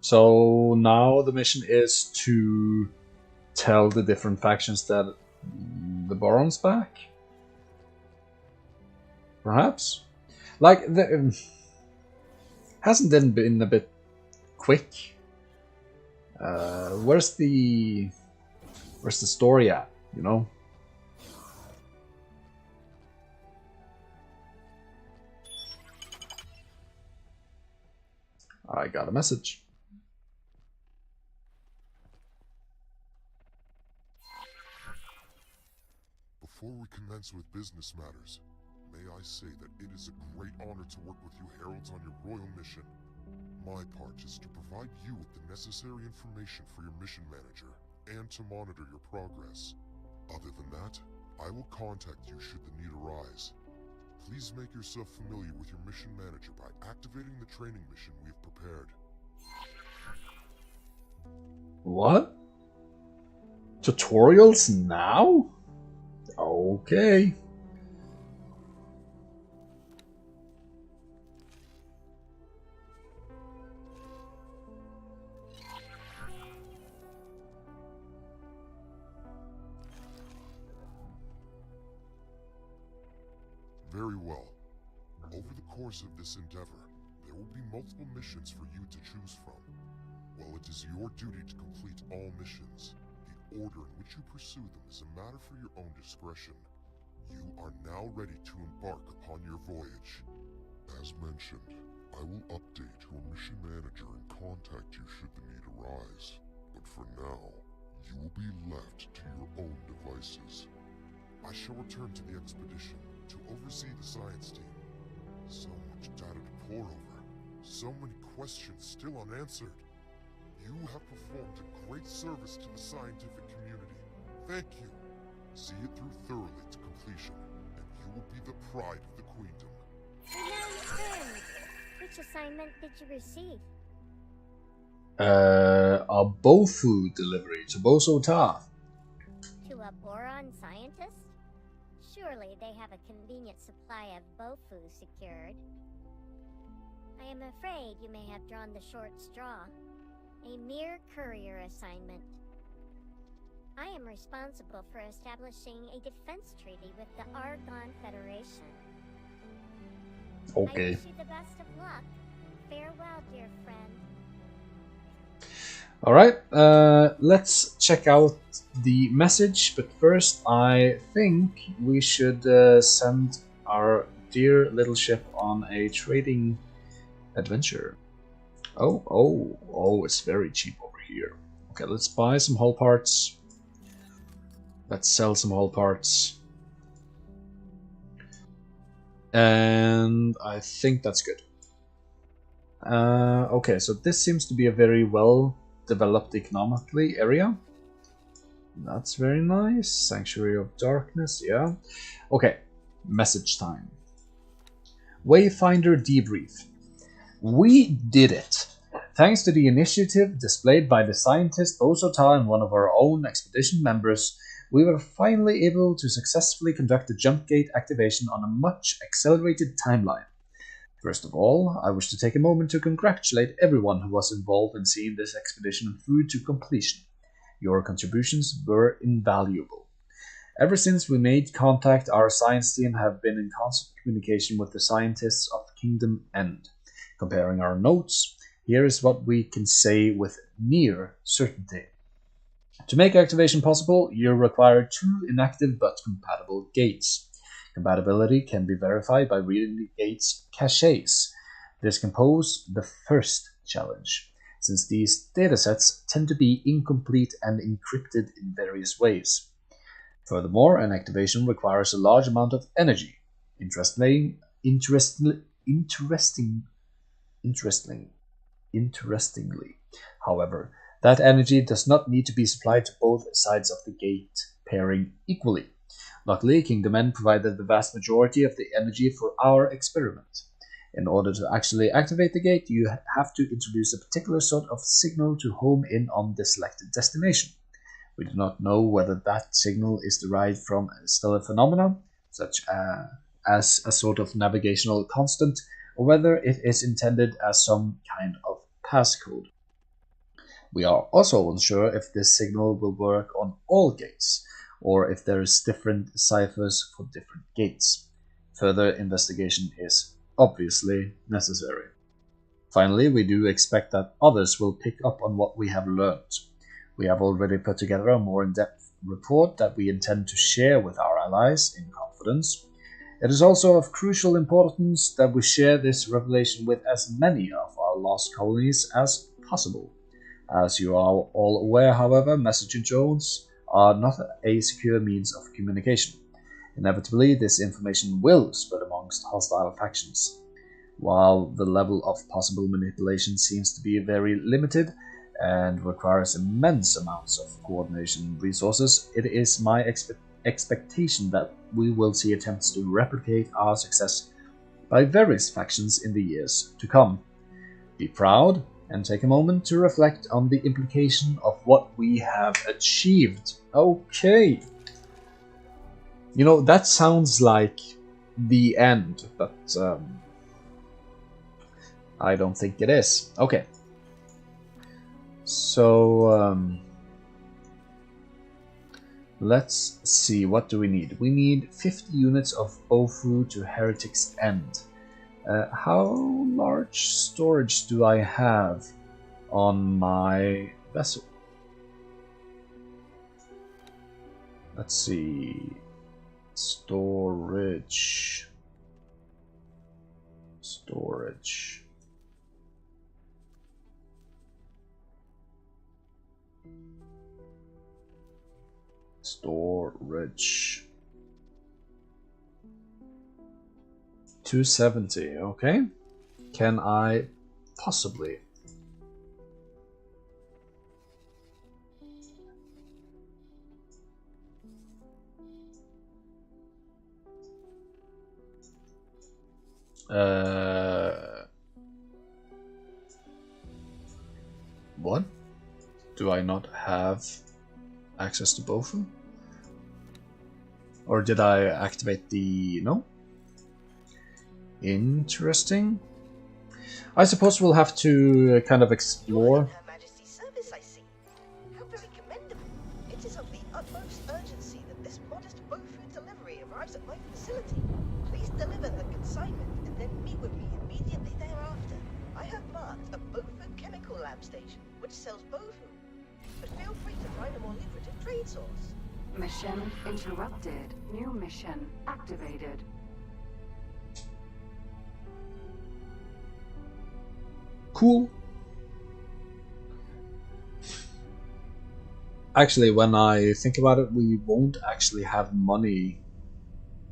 So now the mission is to tell the different factions that the Boron's back? Perhaps? Like, hasn't then been a bit quick? Where's the story at, you know? I got a message. Before we commence with business matters, may I say that it is a great honor to work with you heralds on your royal mission. My part is to provide you with the necessary information for your mission manager, and to monitor your progress. Other than that, I will contact you should the need arise. Please make yourself familiar with your mission manager by activating the training mission we have prepared. What? Tutorials now? Okay. Very well. Over the course of this endeavor, there will be multiple missions for you to choose from. While it is your duty to complete all missions, the order in which you pursue them is a matter for your own discretion. You are now ready to embark upon your voyage. As mentioned, I will update your mission manager and contact you should the need arise. But for now, you will be left to your own devices. I shall return to the expedition to oversee the science team. So much data to pore over. So many questions still unanswered. You have performed a great service to the scientific community. Thank you. See it through thoroughly to completion, and you will be the pride of the Queendom. Renowned friend, which assignment did you receive? A Bofu delivery to Boso Ta. To a Boron scientist? Surely they have a convenient supply of Bofu secured. I am afraid you may have drawn the short straw. A mere courier assignment. I am responsible for establishing a defense treaty with the Argon Federation. Okay. I wish you the best of luck. Farewell, dear friend. Alright, let's check out the message, but first I think we should send our dear little ship on a trading adventure. Oh, it's very cheap over here. Okay, let's buy some hull parts. Let's sell some hull parts. And I think that's good. Okay, so this seems to be a very well developed economically area. That's very nice. Sanctuary of Darkness, yeah. Okay, message time. Wayfinder debrief. We did it! Thanks to the initiative displayed by the scientist Osota and one of our own expedition members, we were finally able to successfully conduct the jump gate activation on a much accelerated timeline. First of all, I wish to take a moment to congratulate everyone who was involved in seeing this expedition through to completion. Your contributions were invaluable. Ever since we made contact, our science team have been in constant communication with the scientists of Kingdom End. Comparing our notes, here is what we can say with near certainty. To make activation possible, you require 2 inactive but compatible gates. Compatibility can be verified by reading the gate's caches. This compose the first challenge, since these datasets tend to be incomplete and encrypted in various ways. Furthermore, an activation requires a large amount of energy. Interestingly, however, that energy does not need to be supplied to both sides of the gate pairing equally. Luckily, Kingdom End provided the vast majority of the energy for our experiment. In order to actually activate the gate, you have to introduce a particular sort of signal to home in on the selected destination. We do not know whether that signal is derived from a stellar phenomena, such as a sort of navigational constant, or whether it is intended as some kind of passcode. We are also unsure if this signal will work on all gates, or if there is different ciphers for different gates. Further investigation is obviously necessary. Finally, we do expect that others will pick up on what we have learned. We have already put together a more in-depth report that we intend to share with our allies in confidence. It is also of crucial importance that we share this revelation with as many of our lost colonies as possible. As you are all aware, however, messenger drones are not a secure means of communication. Inevitably, this information will spread amongst hostile factions. While the level of possible manipulation seems to be very limited and requires immense amounts of coordination and resources, it is my expectation that we will see attempts to replicate our success by various factions in the years to come. Be proud and take a moment to reflect on the implication of what we have achieved. Okay. You know, that sounds like the end, but I don't think it is. Okay. So, let's see, what do we need? We need 50 units of Bofu to Heretic's End. How large storage do I have on my vessel? Let's see. Storage. Storage. 270, okay. Can I possibly? What? Do I not have access to both? Or did I activate the... no? Interesting. I suppose we'll have to kind of explore. Her Majesty's service, I see. How very commendable. It is of the utmost urgency that this modest Bofu delivery arrives at my facility. Please deliver the consignment and then meet with me immediately thereafter. I have marked a Bofu chemical lab station which sells Bofu, but feel free to find a more lucrative trade source. Mission interrupted. New mission activated. Cool. Actually, when I think about it, we won't actually have money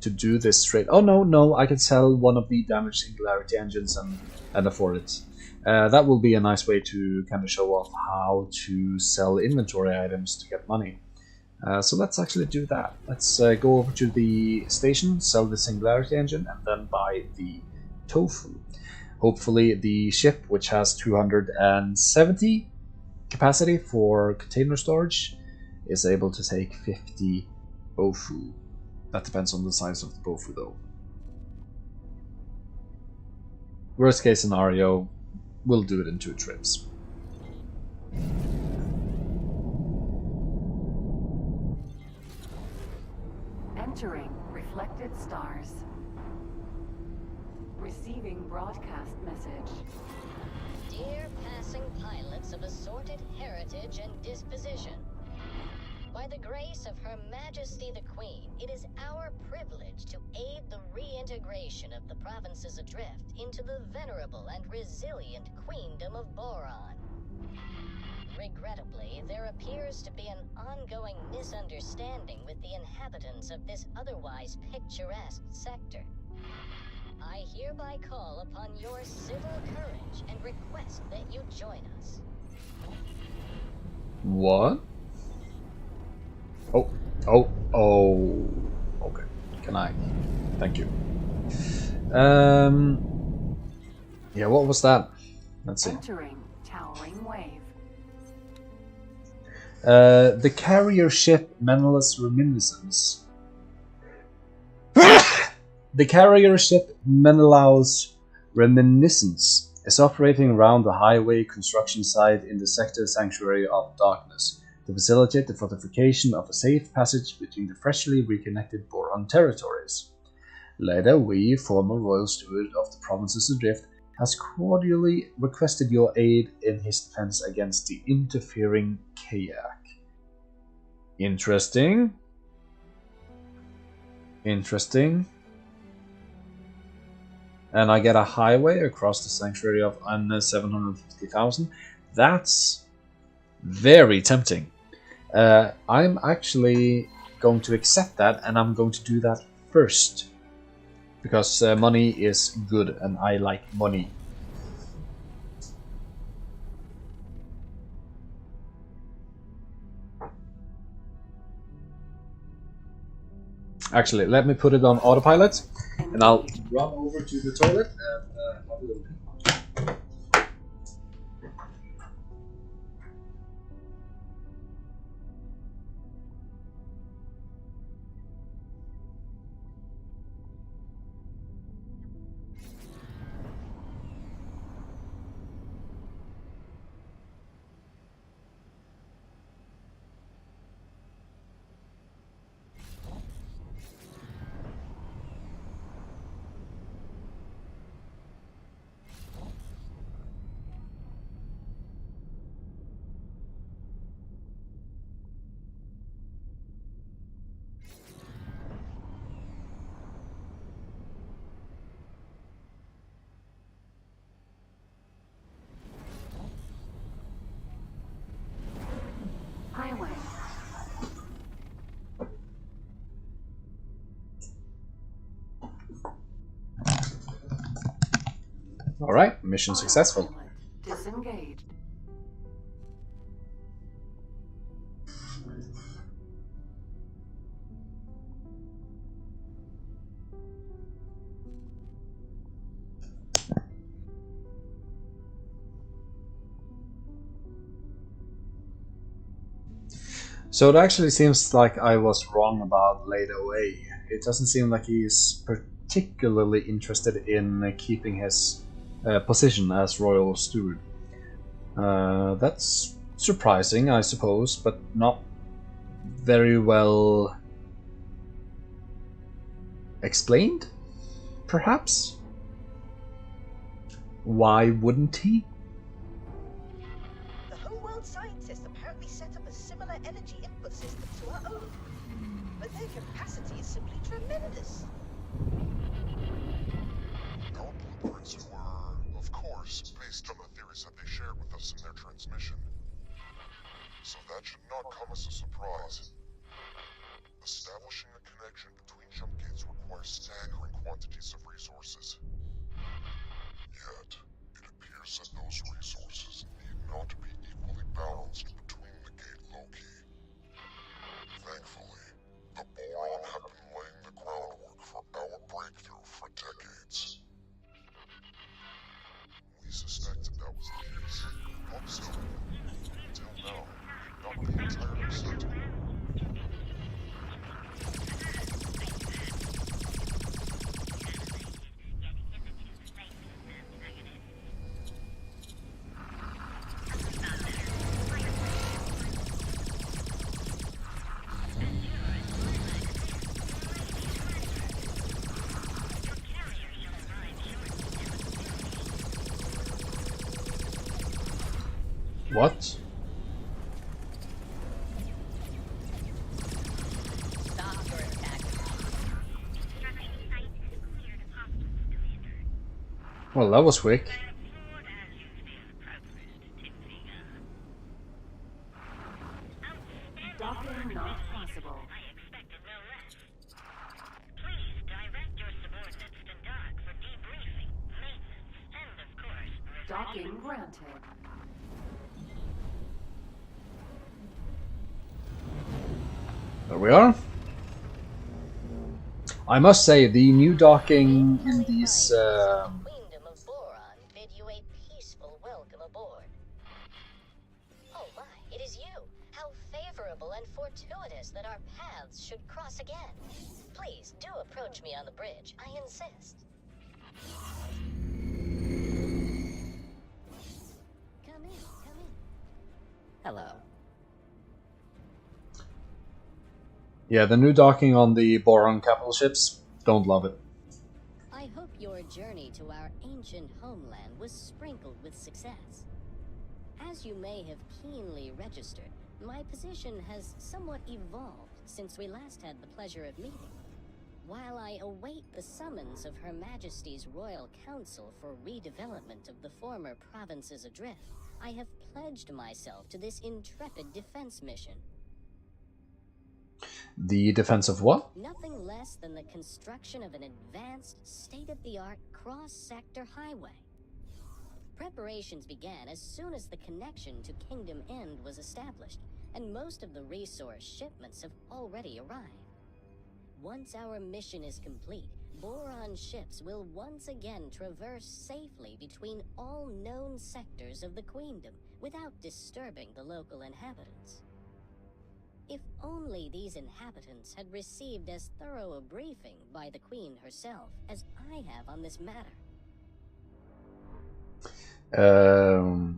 to do this trade. Oh no, I can sell one of the damaged singularity engines and afford it. That will be a nice way to kind of show off how to sell inventory items to get money. So let's actually do that. Let's go over to the station, sell the singularity engine, and then buy the tofu. Hopefully the ship, which has 270 capacity for container storage, is able to take 50 Bofu. That depends on the size of the Bofu though. Worst case scenario, we'll do it in 2 trips. Entering reflected stars. Receiving broadcast message. Dear passing pilots of assorted heritage and disposition, by the grace of Her Majesty the Queen, it is our privilege to aid the reintegration of the provinces adrift into the venerable and resilient Queendom of Boron. Regrettably, there appears to be an ongoing misunderstanding with the inhabitants of this otherwise picturesque sector. I hereby call upon your civil courage and request that you join us. What? Oh. Okay. Can I? Thank you. Yeah, what was that? Let's see. Entering towering wave. The carrier ship Menelaus Reminiscence. The carrier ship Menelaus Reminiscence is operating around the highway construction site in the sector Sanctuary of Darkness to facilitate the fortification of a safe passage between the freshly reconnected Boron territories. Leda We, former royal steward of the provinces adrift, has cordially requested your aid in his defense against the interfering Kayak. Interesting. And I get a highway across the Sanctuary of 750,000. That's very tempting. I'm actually going to accept that, and I'm going to do that first. Because money is good, and I like money. Actually, let me put it on autopilot, and I'll run over to the toilet and have a little bit. Highway. Alright, mission successful. Disengaged. So it actually seems like I was wrong about Leda Away. It doesn't seem like he is particularly interested in keeping his position as royal steward. That's surprising, I suppose, but not very well explained, perhaps? Why wouldn't he? The homeworld scientists apparently set up a similar energy input system to our own, but their capacity is simply tremendous. Our blueprints were, of course, based on the theories that they shared with us in their transmission. So that should not come as a surprise. Establishing a connection between jump gates requires staggering quantities of resources. Yet, it appears that those resources need not be equally balanced between the gate loci. Thankfully, the Boron have been laying the groundwork for our breakthrough for decades. We suspected that was the case. Hope so. Until now, we've not been entirely certain. What? Stop your attack. Well, that was quick. Docking not possible. Please direct your subordinates to dock for debriefing, maintenance, and of course, Docking granted. There we are. I must say, the new docking in these... Kingdom of Boron bid you a peaceful welcome aboard. Oh my, it is you! How favorable and fortuitous that our paths should cross again. Please do approach me on the bridge, I insist. Come in, come in. Hello. Yeah, the new docking on the Boron capital ships, don't love it. I hope your journey to our ancient homeland was sprinkled with success. As you may have keenly registered, my position has somewhat evolved since we last had the pleasure of meeting. While I await the summons of Her Majesty's Royal Council for redevelopment of the former provinces adrift, I have pledged myself to this intrepid defense mission. The defense of what? Nothing less than the construction of an advanced, state-of-the-art cross-sector highway. Preparations began as soon as the connection to Kingdom End was established, and most of the resource shipments have already arrived. Once our mission is complete, Boron ships will once again traverse safely between all known sectors of the Queendom without disturbing the local inhabitants. If only these inhabitants had received as thorough a briefing by the Queen herself as I have on this matter.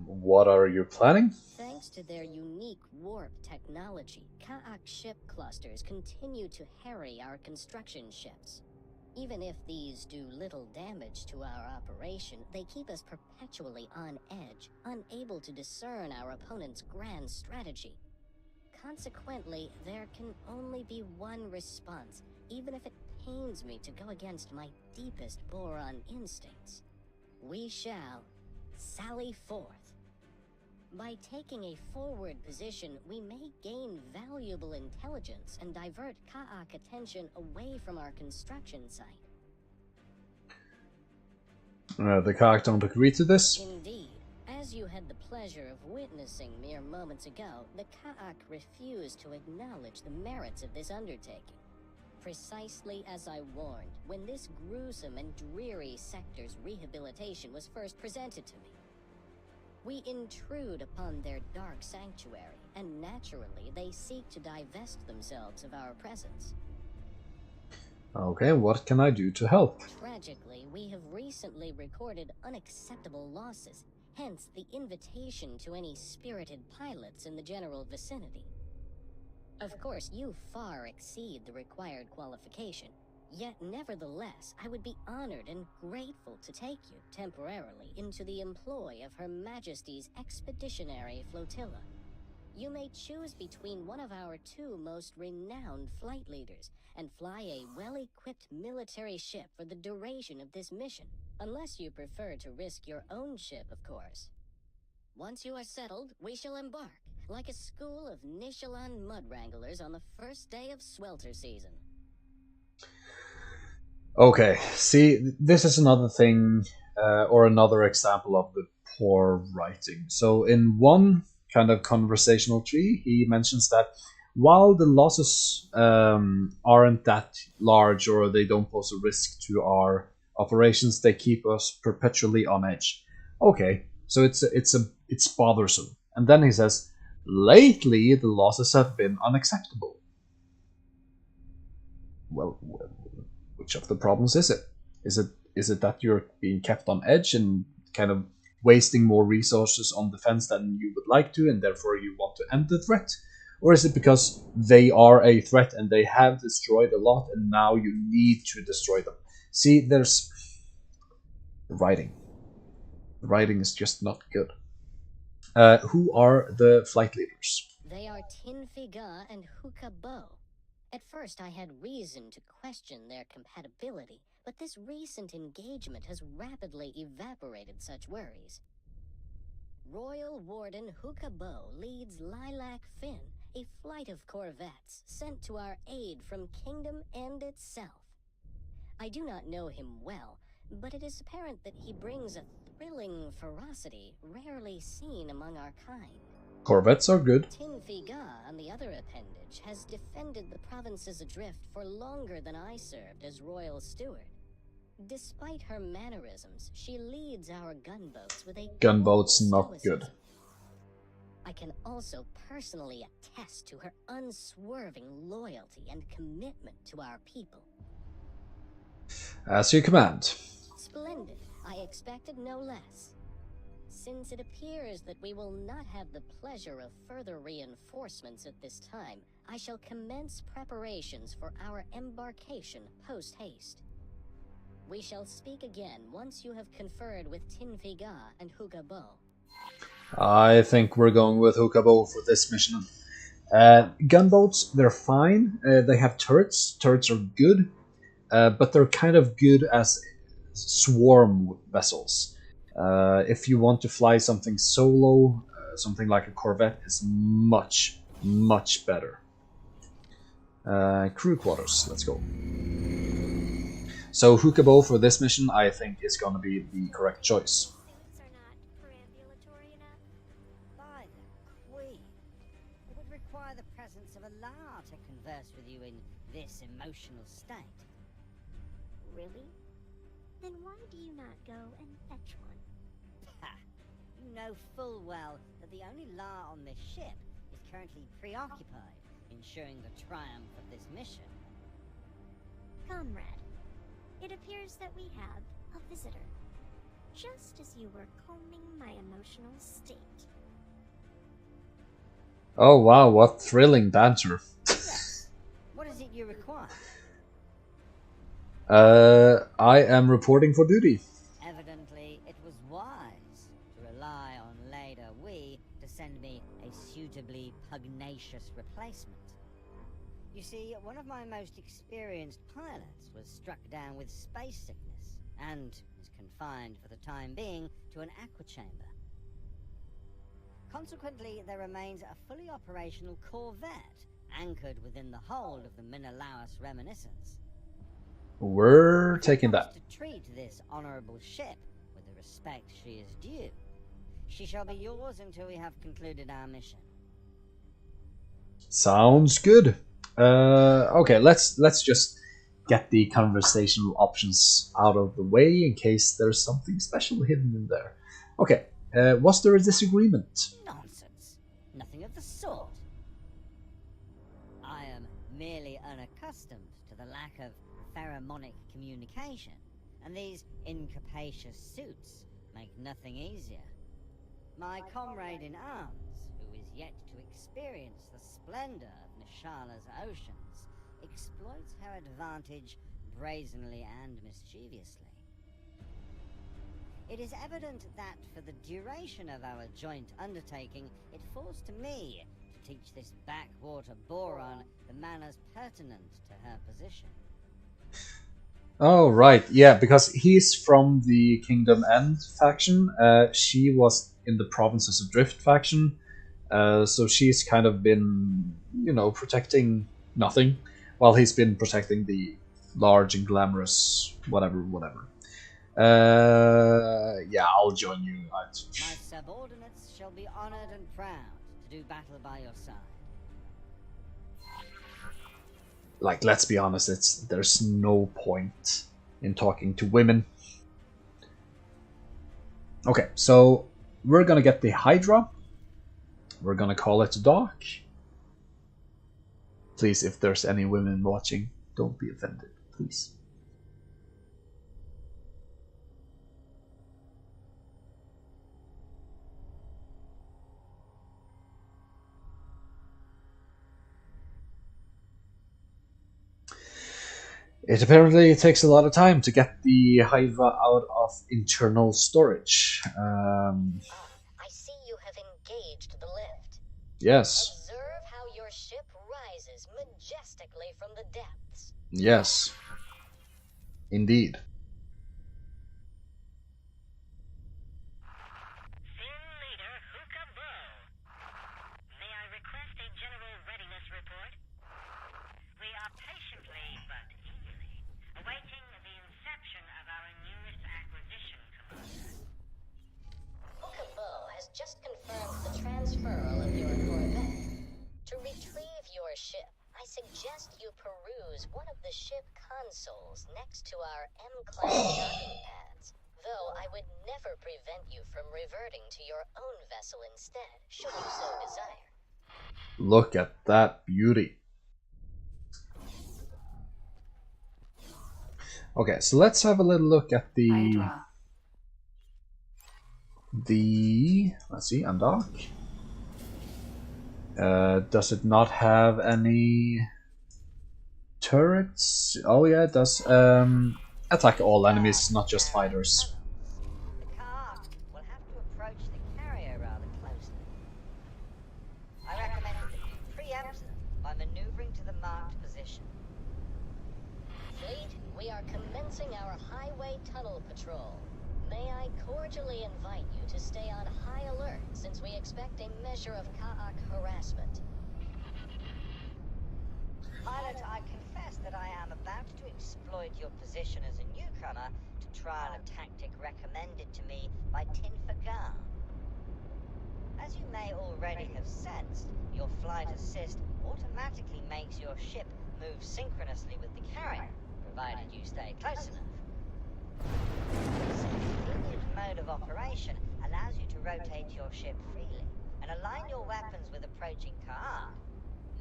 What are you planning? Thanks to their unique warp technology, Ka'ak ship clusters continue to harry our construction ships. Even if these do little damage to our operation, they keep us perpetually on edge, unable to discern our opponent's grand strategy. Consequently, there can only be one response, even if it pains me to go against my deepest Boron instincts. We shall sally forth. By taking a forward position, we may gain valuable intelligence and divert Ka'ak attention away from our construction site. The Ka'ak don't agree to this? Indeed. As you had the pleasure of witnessing mere moments ago, the Ka'ak refused to acknowledge the merits of this undertaking. Precisely as I warned, when this gruesome and dreary sector's rehabilitation was first presented to me. We intrude upon their dark sanctuary, and naturally they seek to divest themselves of our presence. Okay, what can I do to help? Tragically, we have recently recorded unacceptable losses, hence the invitation to any spirited pilots in the general vicinity. Of course, you far exceed the required qualification, yet nevertheless, I would be honored and grateful to take you, temporarily, into the employ of Her Majesty's Expeditionary Flotilla. You may choose between one of our two most renowned flight leaders, and fly a well-equipped military ship for the duration of this mission, unless you prefer to risk your own ship, of course. Once you are settled, we shall embark, like a school of Nishalan mud wranglers on the first day of swelter season. Okay, see, this is another thing, or another example of the poor writing. So in one kind of conversational tree, he mentions that while the losses aren't that large or they don't pose a risk to our operations, they keep us perpetually on edge. Okay, so it's bothersome. And then he says, lately the losses have been unacceptable. Well, which of the problems is it? Is it that you're being kept on edge and kind of wasting more resources on defense than you would like to, and therefore you want to end the threat? Or is it because they are a threat and they have destroyed a lot and now you need to destroy them? See, there's writing. The writing is just not good. Who are the flight leaders? They are Tinfiga and Hukabo. At first, I had reason to question their compatibility, but this recent engagement has rapidly evaporated such worries. Royal Warden Hukabo leads Lilac Finn, a flight of corvettes sent to our aid from Kingdom End itself. I do not know him well, but it is apparent that he brings a thrilling ferocity rarely seen among our kind. Corvettes are good. Tinfiga, on the other appendage, has defended the provinces adrift for longer than I served as royal steward. Despite her mannerisms, she leads our gunboats with a Gunboats not good. I can also personally attest to her unswerving loyalty and commitment to our people. As you command. Splendid. I expected no less. Since it appears that we will not have the pleasure of further reinforcements at this time, I shall commence preparations for our embarkation post-haste. We shall speak again once you have conferred with Tinfiga and Hukabo. I think we're going with Hukabo for this mission. Gunboats, they're fine. They have turrets. Turrets are good, but they're kind of good as swarm vessels. If you want to fly something solo, something like a corvette is much, much better. Crew quarters, let's go. So Hukabo for this mission, I think, is going to be the correct choice. Suits are not perambulatory enough. By the Queen, it would require the presence of a law to converse with you in this emotional state. Really? Then why do you not go and fetch one? Ha! You know full well that the only law on this ship is currently preoccupied ensuring the triumph of this mission. Comrade, it appears that we have a visitor. Just as you were combing my emotional state. Oh wow, what thrilling banter. Yes. What is it you require? I am reporting for duty. Evidently, it was wise to rely on Leda Wee to send me a suitably pugnacious replacement. You see, one of my most experienced pilots was struck down with space sickness and is confined for the time being to an aqua chamber. Consequently, there remains a fully operational corvette anchored within the hold of the Menelaus Reminiscence. We're taking that. To treat this honorable ship with the respect she is due. She shall be yours until we have concluded our mission. Sounds good. Okay, let's just get the conversational options out of the way in case there's something special hidden in there. Okay, was there a disagreement? Nonsense. Nothing of the sort. I am merely unaccustomed to the lack of pheromonic communication, and these incapacious suits make nothing easier. My comrade in arms, who is yet to experience the splendor of Nishala's oceans, exploits her advantage brazenly and mischievously. It is evident that for the duration of our joint undertaking, it falls to me to teach this backwater boron the manners pertinent to her position. Oh, right, yeah, because he's from the Kingdom End faction. She was in the Provinces Adrift faction. So she's kind of been, you know, protecting nothing, while he's been protecting the large and glamorous whatever. Yeah, I'll join you. My subordinates shall be honored and proud to do battle by your side. Like, let's be honest, there's no point in talking to women. Okay, so we're gonna get the Hydra. We're gonna call it dock. Please, if there's any women watching, don't be offended, please. It apparently takes a lot of time to get the Hydra out of internal storage. I see you have engaged the lift. Yes. Observe how your ship rises majestically from the depths. Yes. Indeed. Team leader Hookabo. May I request a general readiness report? We are patiently but eagerly awaiting the inception of our newest acquisition, Commander. Hookabo has just confirmed the transferal of your Corvette. To retrieve your ship, I suggest you peruse one of the ship consoles next to our M-class docking pads. Though I would never prevent you from reverting to your own vessel instead, should you so desire. Look at that beauty. Okay, so let's have a little look at the let's see, undock. Does it not have any turrets? Oh yeah, it does. Attack all enemies, not just fighters. The car will have to approach the carrier rather closely. I recommend that you preempt them by maneuvering to the marked position. Fleet, we are commencing our highway tunnel patrol. May I cordially invite you to stay on high alert since we expect a measure of Ka'ak harassment. Pilot, I confess that I am about to exploit your position as a newcomer to trial a tactic recommended to me by Tin Fagar. As you may already have sensed, your flight assist automatically makes your ship move synchronously with the carrier, provided you stay close enough. This convenient mode of operation allows you to rotate your ship freely and align your weapons with approaching Ka'ak,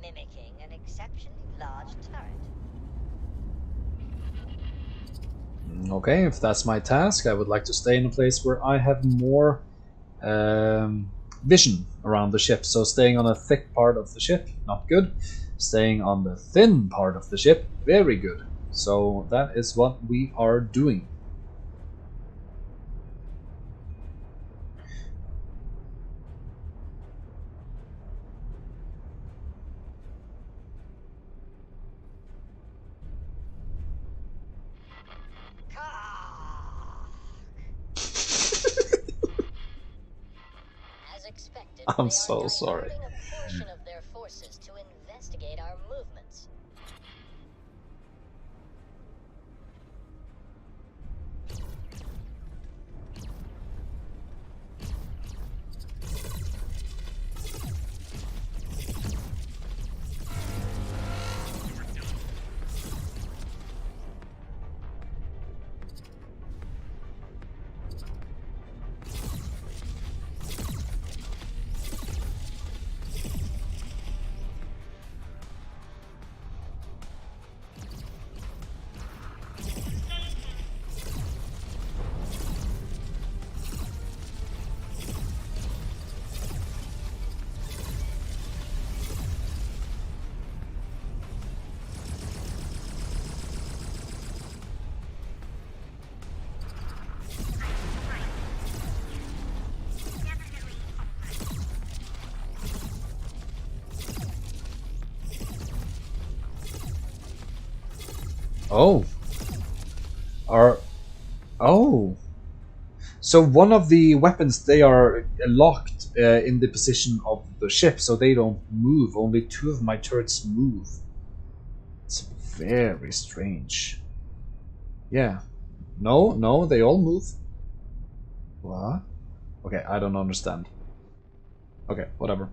mimicking an exceptionally large turret. Okay, if that's my task, I would like to stay in a place where I have more vision around the ship. So staying on a thick part of the ship, not good. Staying on the thin part of the ship, very good. So that is what we are doing. As expected, I'm they so are sorry. diverting a portion of their forces to investigate our movements. Oh. Oh. So one of the weapons, they are locked in the position of the ship, so they don't move. Only two of my turrets move. It's very strange. Yeah. No, they all move. What? Okay, I don't understand. Okay, whatever.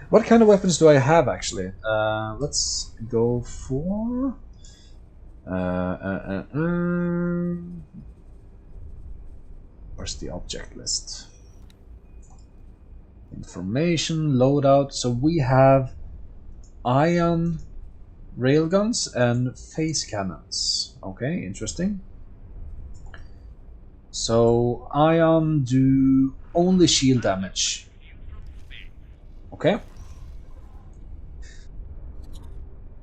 What kind of weapons do I have, actually? Let's go for... Where's the object list? Information, loadout. So we have ion railguns and phase cannons. Okay, interesting. So ion do only shield damage. Okay.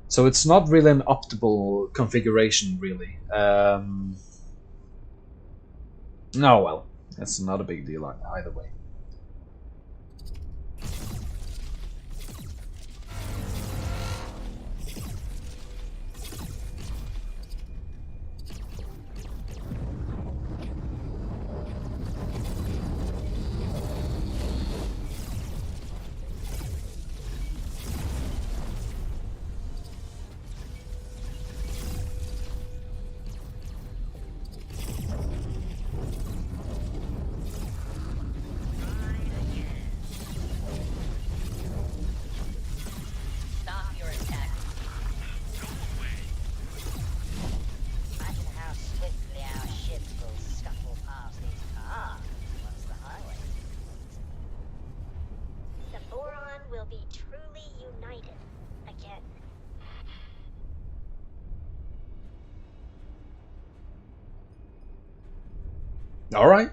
So it's not really an optimal configuration, really. No, well, That's not a big deal either way. Stop your attack. Imagine how swiftly our ships will scuttle past these cars once the highway is complete. The Boron will be truly united again. All right.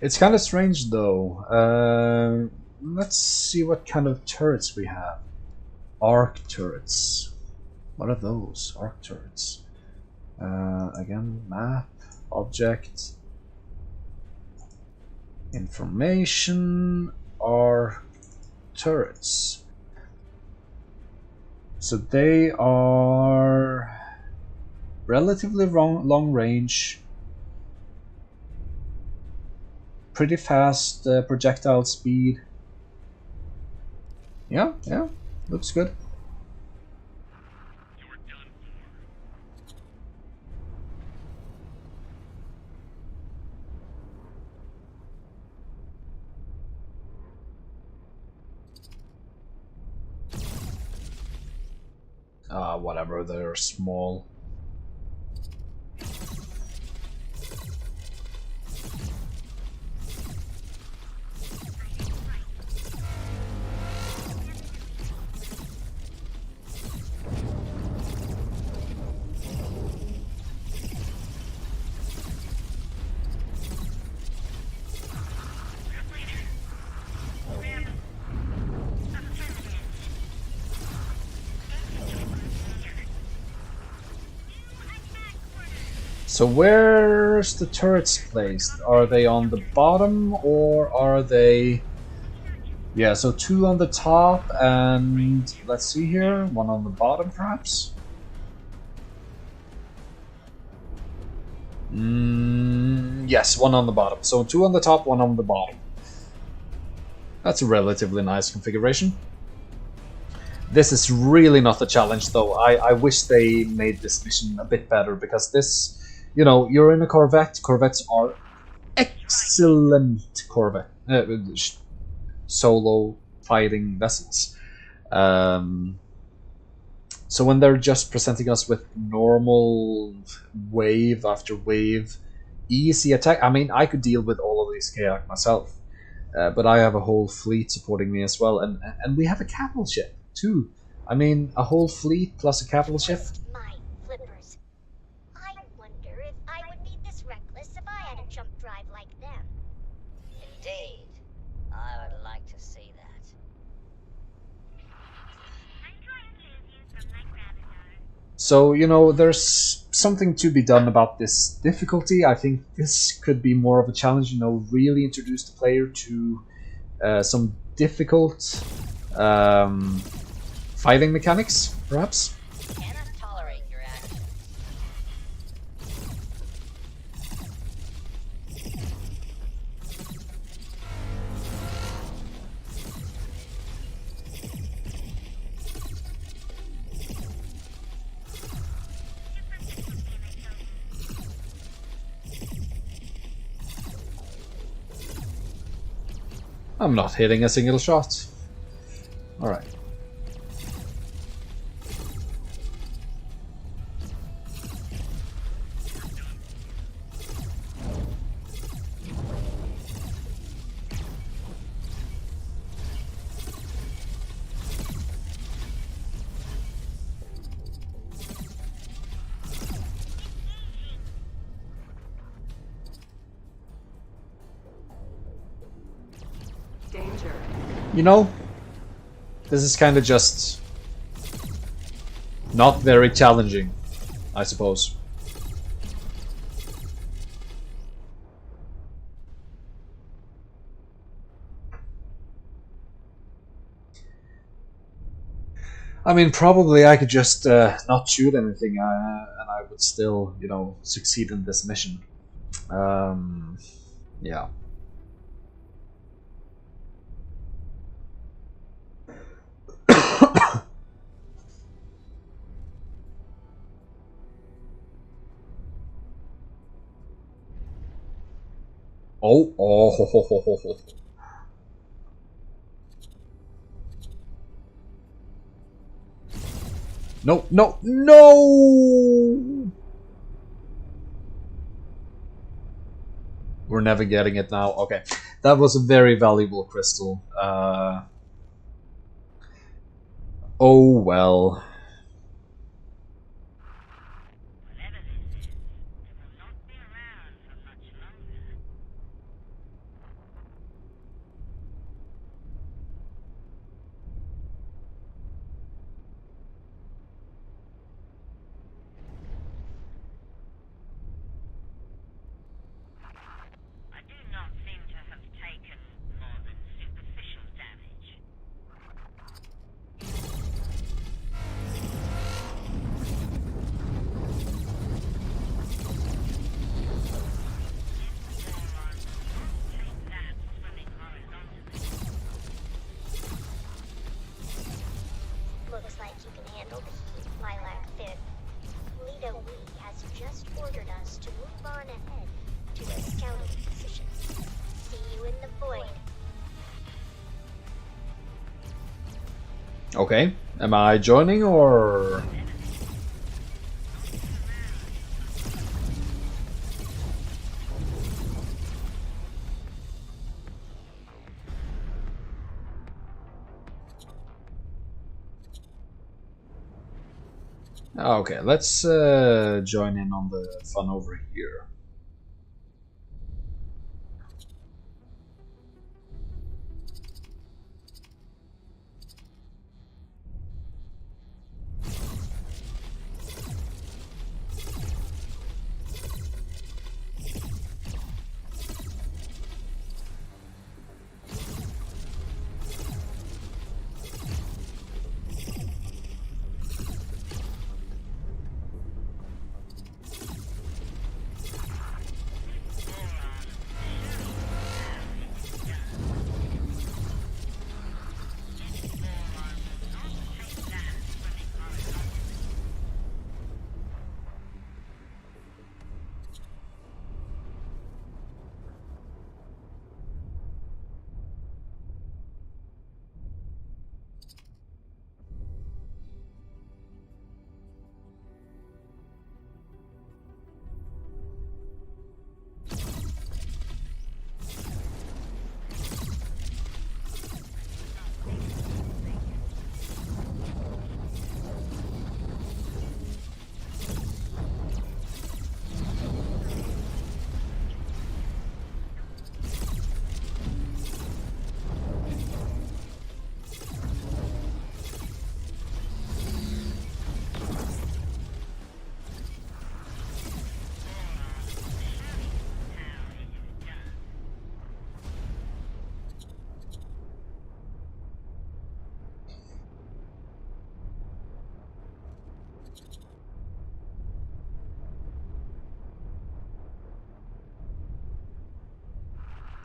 It's kind of strange though. Let's see what kind of turrets we have. Arc turrets. What are those? Arc turrets. Again, map, object, information, arc turrets. So they are relatively long range, pretty fast projectile speed. Yeah, looks good. Whatever, they're small. So where's the turrets placed? Are they on the bottom or are they... Yeah, so 2 on the top and let's see here, 1 on the bottom perhaps? Yes, 1 on the bottom. So 2 on the top, 1 on the bottom. That's a relatively nice configuration. This is really not a challenge though. I wish they made this mission a bit better because this... You know, you're in a Corvette. Corvettes are excellent solo fighting vessels. So when they're just presenting us with normal wave after wave, easy attack. I mean, I could deal with all of these Kayak myself, but I have a whole fleet supporting me as well, and we have a capital ship too. I mean, a whole fleet plus a capital ship. Indeed. I would like to see that. So, you know, there's something to be done about this difficulty. I think this could be more of a challenge, you know, really introduce the player to some difficult fighting mechanics, perhaps. Cannot tolerate your actions. I'm not hitting a single shot. Alright. You know, this is kind of just not very challenging, I suppose. I mean, probably I could just not shoot anything, and I would still, you know, succeed in this mission. Yeah. Oh. No. We're never getting it now. Okay. That was a very valuable crystal. Oh well. Whatever this is, it will not be around for much longer. I do not seem to have taken more than superficial damage. Looks like you can handle the heat, Lilac Fib. Leader Wee has just ordered us to move on ahead to a scouting position. See you in the void. Okay. Am I joining or? Okay, let's join in on the fun over here.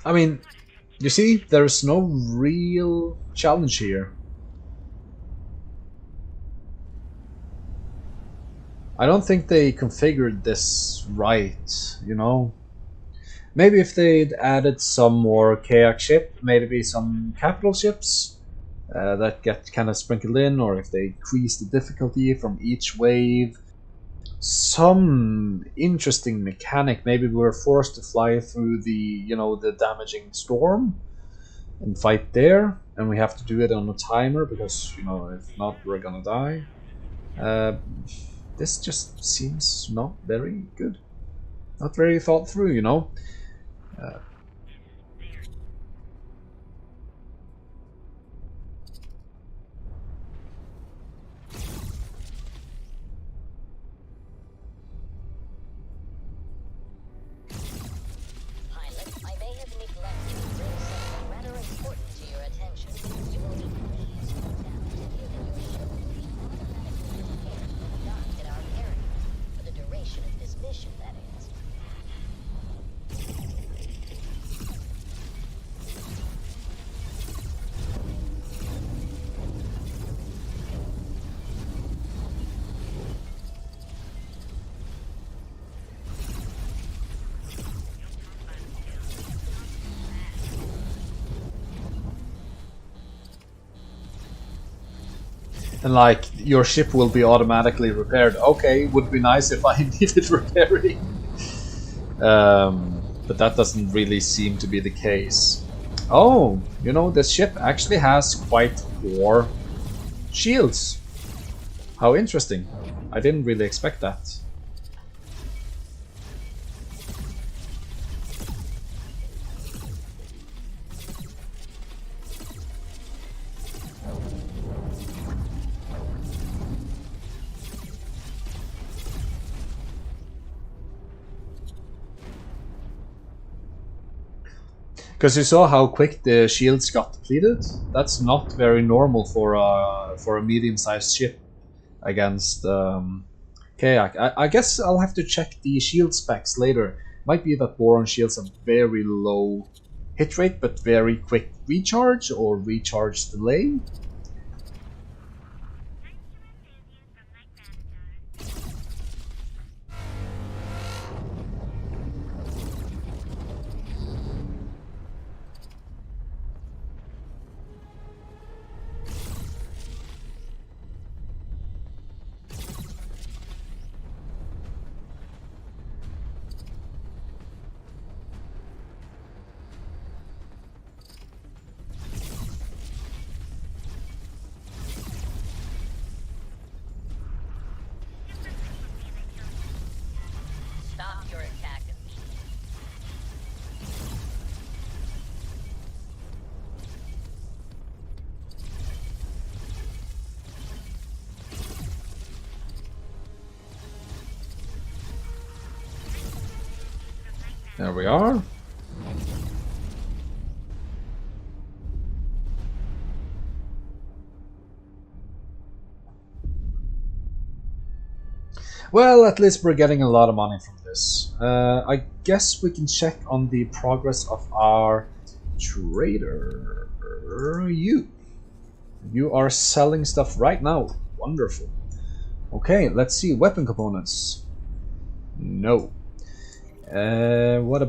I mean, you see, there's no real challenge here. I don't think they configured this right, you know? Maybe if they'd added some more kayak ship, maybe some capital ships that get kind of sprinkled in, or if they increase the difficulty from each wave. Some interesting mechanic. Maybe we're forced to fly through the, you know, the damaging storm and fight there, and we have to do it on a timer because, you know, if not, we're gonna die. This just seems not very good. Not very thought through, you know. And like, your ship will be automatically repaired. Okay, would be nice if I needed repairing. But that doesn't really seem to be the case. Oh, you know, this ship actually has quite poor shields. How interesting. I didn't really expect that. Because you saw how quick the shields got depleted. That's not very normal for a medium-sized ship against Kayak. I guess I'll have to check the shield specs later. Might be that Boron shields have very low hit rate but very quick recharge or recharge delay. Stop your attack immediately. There we are. Well, at least we're getting a lot of money from this. I guess we can check on the progress of our trader. You are selling stuff right now. Wonderful. Okay, let's see. Weapon components. No. What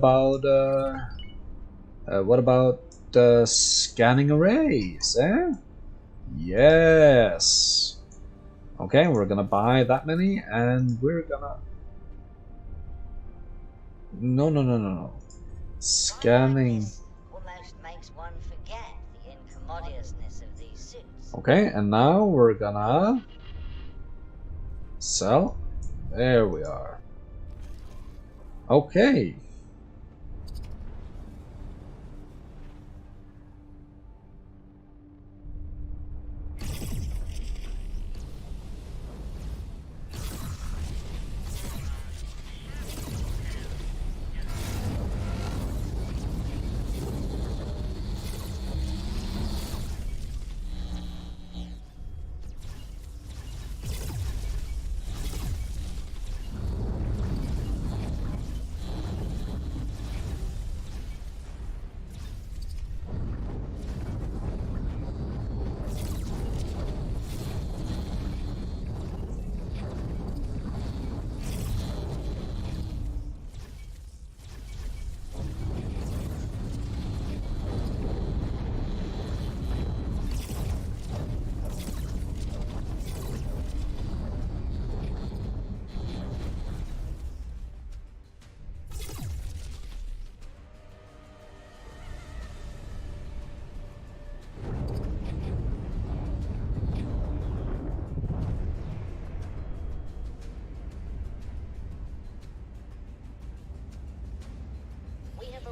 about scanning arrays? Yes. Okay, we're gonna buy that many, and we're gonna... No. Scanning. Almost makes one forget the incommodiousness of these suits. Okay, and now we're gonna sell. There we are. Okay.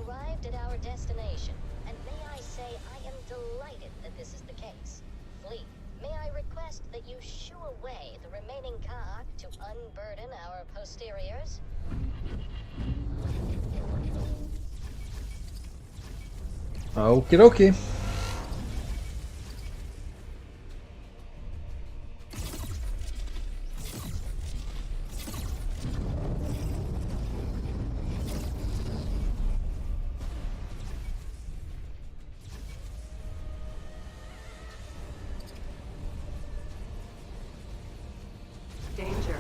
Arrived at our destination, and may I say I am delighted that this is the case. Fleet, may I request that you shoo away the remaining car to unburden our posteriors? Okie dokie. Danger.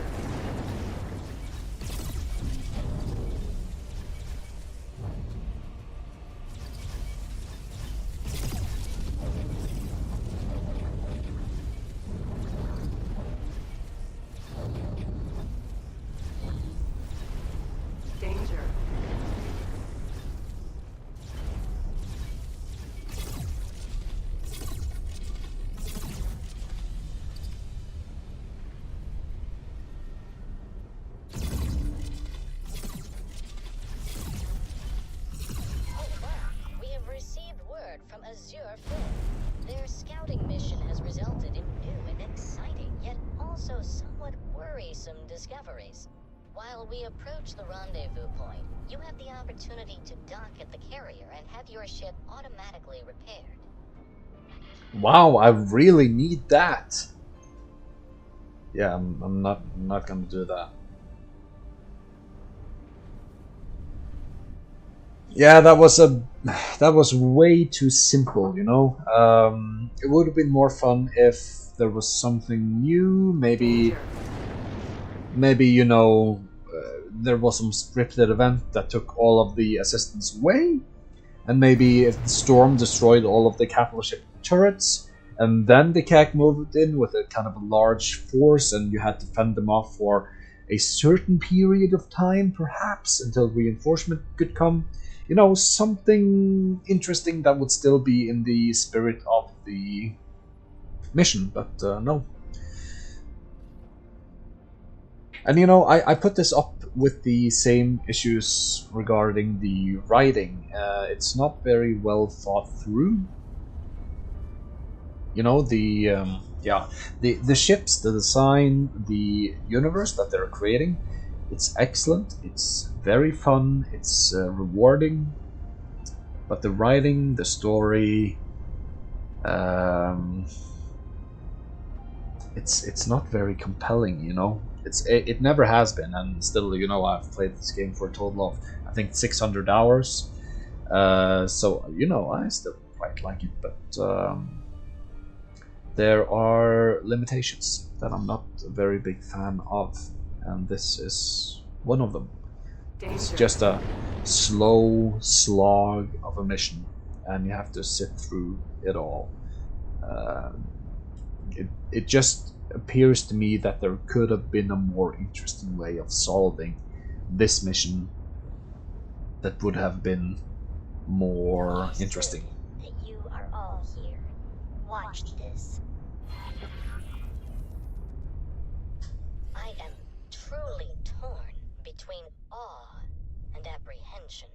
Azure 5th. Their scouting mission has resulted in new and exciting, yet also somewhat worrisome discoveries. While we approach the rendezvous point, you have the opportunity to dock at the carrier and have your ship automatically repaired. Wow, I really need that. Yeah, I'm not gonna do that. Yeah, that was way too simple, you know. It would have been more fun if there was something new. Maybe you know, there was some scripted event that took all of the assistants away, and maybe if the storm destroyed all of the capital ship turrets, and then the CAC moved in with a kind of a large force, and you had to fend them off for a certain period of time, perhaps until reinforcement could come. You know, something interesting that would still be in the spirit of the mission, but no. And you know, I put this up with the same issues regarding the writing. It's not very well thought through. You know, the ships, the design, the universe that they're creating, it's excellent. It's very fun. It's rewarding. But the writing, the story, it's not very compelling. You know, it never has been, and still, you know, I've played this game for a total of I think 600 hours. So you know, I still quite like it, but there are limitations that I'm not a very big fan of, and this is one of them. It's just a slow slog of a mission, and you have to sit through it all. It just appears to me that there could have been a more interesting way of solving this mission that would have been more interesting. That you are all here. Watch this. I am truly torn between awe and apprehension.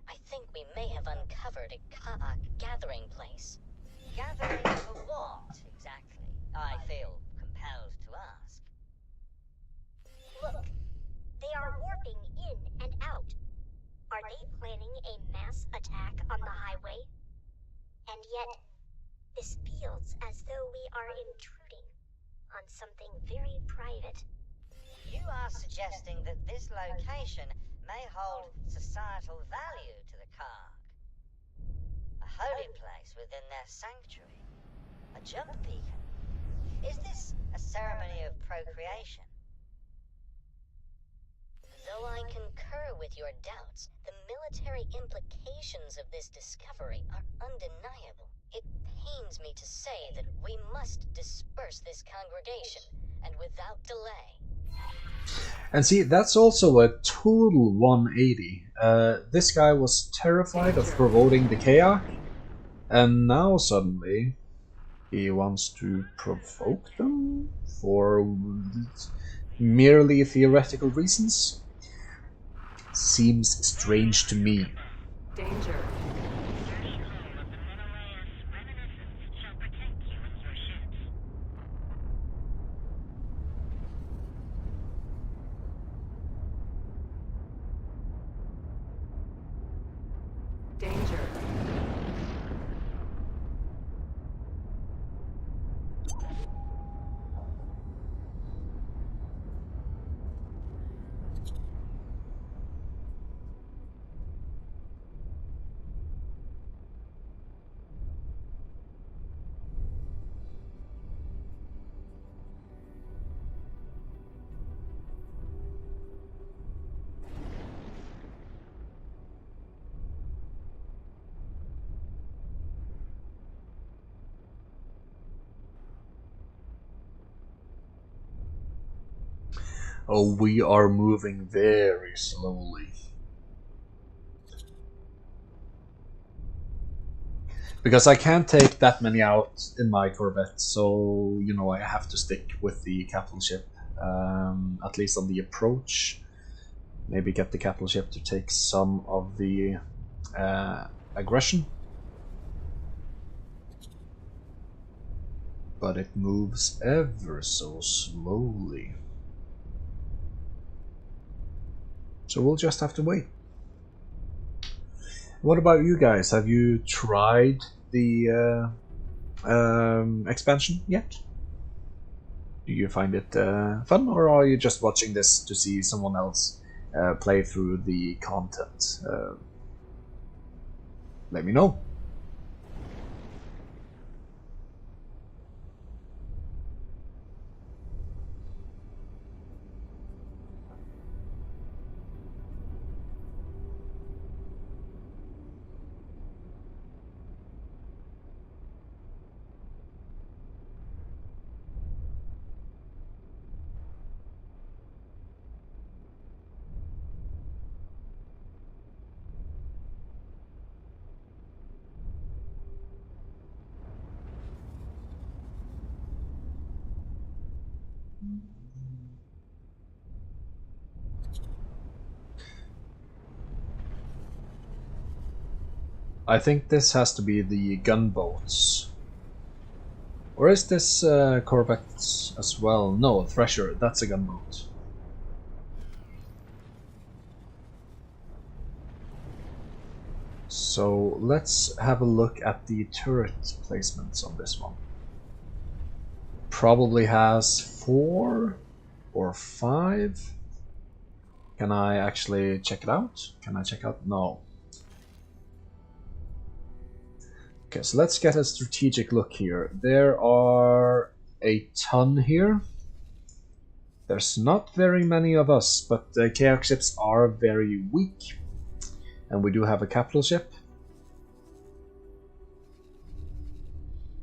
I think we may have uncovered a Ka'ak gathering place. Gathering for what, exactly? I feel compelled to ask. Look, they are warping in and out. Are they planning a mass attack on the highway? And yet, this feels as though we are intruding on something very private. You are suggesting that this location may hold societal value to the Karg. A holy place within their sanctuary. A jump beacon. Is this a ceremony of procreation? Though I concur with your doubts, the military implications of this discovery are undeniable. It pains me to say that we must disperse this congregation, and without delay. And see, that's also a total 180. This guy was terrified of provoking the Kayak, and now suddenly he wants to provoke them for merely theoretical reasons. Seems strange to me. Danger. Your soul of the Menelaus reminiscence shall protect you and your ships. Danger. Oh, we are moving very slowly. Because I can't take that many out in my Corvette, so, you know, I have to stick with the capital ship, at least on the approach. Maybe get the capital ship to take some of the aggression. but it moves ever so slowly. So we'll just have to wait. What about you guys? Have you tried the expansion yet? Do you find it fun, or are you just watching this to see someone else play through the content? Let me know. I think this has to be the gunboats. Or is this corvettes as well? No, Thresher, that's a gunboat. So let's have a look at the turret placements on this one. Probably has 4 or 5. Can I actually check it out? Can I check out? No. Okay, so let's get a strategic look here. There are a ton here. There's not very many of us, but the Chaos ships are very weak. And we do have a capital ship.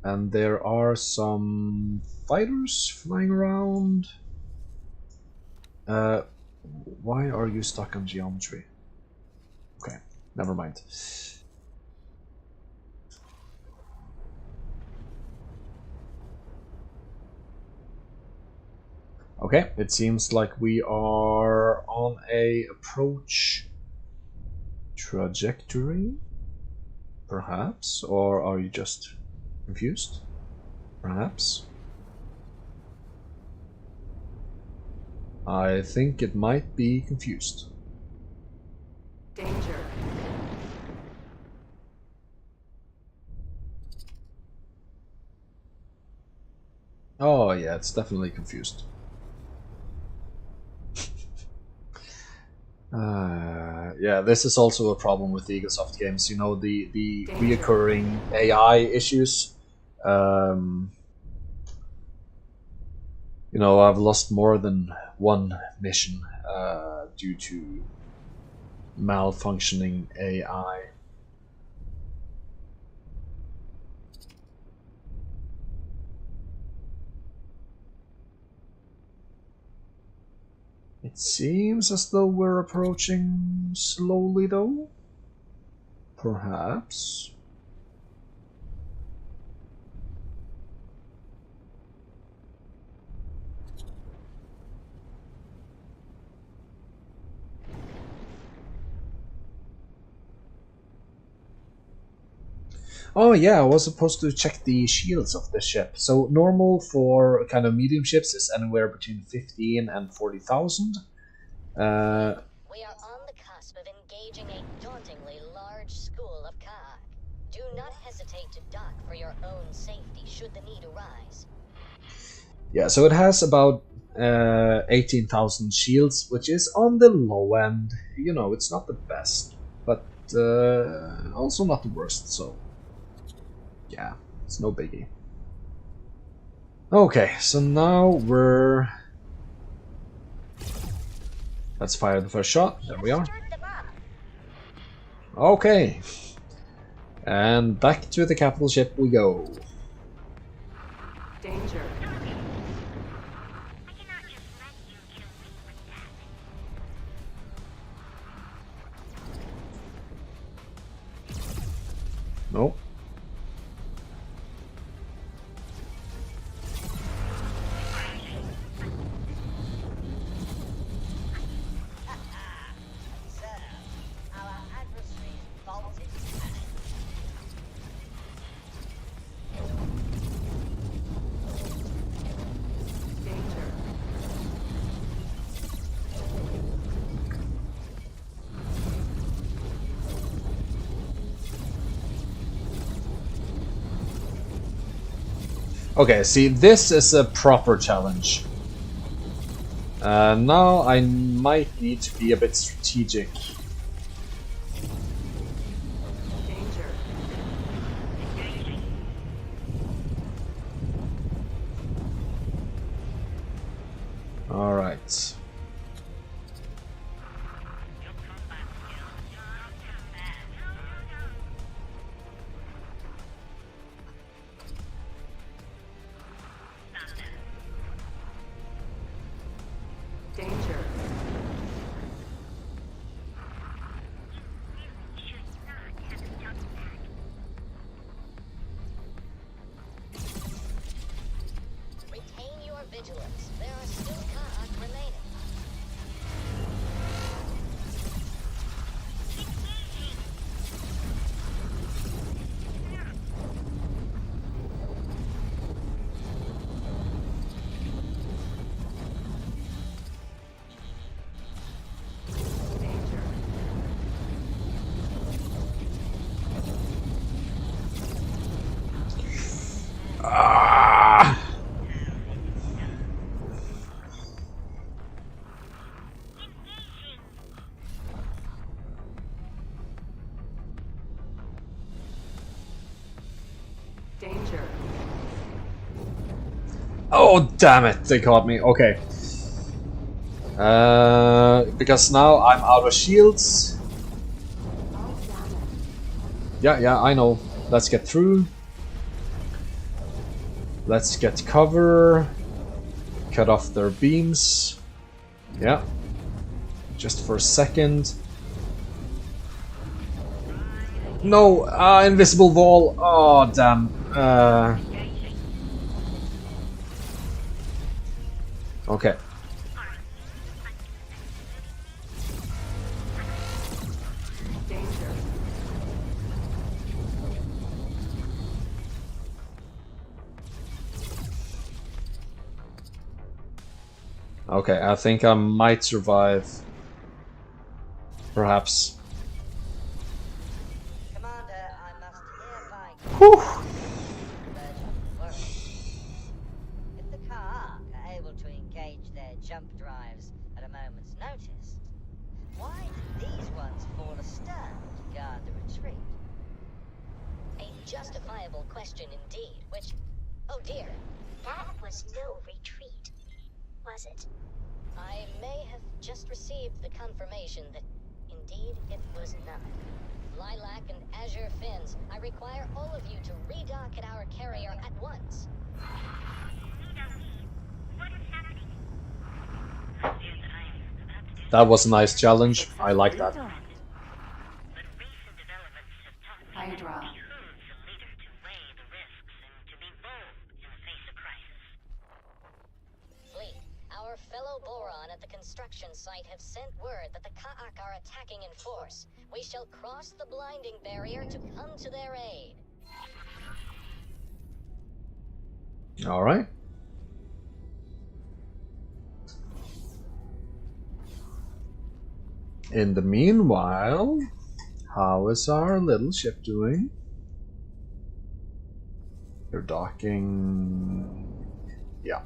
And there are some fighters flying around. Why are you stuck on geometry? Okay, never mind. Okay, it seems like we are on a approach trajectory, perhaps, or are you just confused? Perhaps. I think it might be confused. Danger. Oh yeah, it's definitely confused. Yeah, this is also a problem with Eaglesoft games. You know, the reoccurring AI issues. You know, I've lost more than one mission due to malfunctioning AI. It seems as though we're approaching slowly, though. Perhaps. Oh yeah, I was supposed to check the shields of the ship. So normal for kind of medium ships is anywhere between 15 and 40,000. We are on the cusp of engaging a dauntingly large school of Kag. Do not hesitate to dock for your own safety should the need arise. Yeah, so it has about 18,000 shields, which is on the low end. You know, it's not the best, but also not the worst, so yeah, it's no biggie. Okay, so now we're... Let's fire the first shot. There we are. Okay. And back to the capital ship we go. Danger. Nope. Okay, see, this is a proper challenge. Now I might need to be a bit strategic. Danger. Alright. Danger. Retain your vigilance. There are still Ka'ak remaining. Danger. Ah! Danger. Oh, damn it, they caught me. Okay. Because now I'm out of shields. Yeah, I know. Let's get through. Let's get cover. Cut off their beams. Yeah. Just for a second. No! Invisible wall! Oh, damn. Okay. Danger. Okay, I think I might survive. Perhaps. Commander, I must hereby Whew. urgent work. If the Ka'ak are able to engage their jump drives at a moment's notice, why did these ones fall astern to guard the retreat? A justifiable question indeed, which... Oh dear. That was no retreat, was it? I may have just received the confirmation that indeed it was none. Lilac and Azure Fins, I require all of you to redock at our carrier at once. That was a nice challenge. I like that. Hydra. Fleet, our fellow Boron at the construction site have sent word that the Ka'ak are attacking in force. We shall cross the blinding barrier to come to their aid. Alright. In the meanwhile, how is our little ship doing? They're docking... Yeah.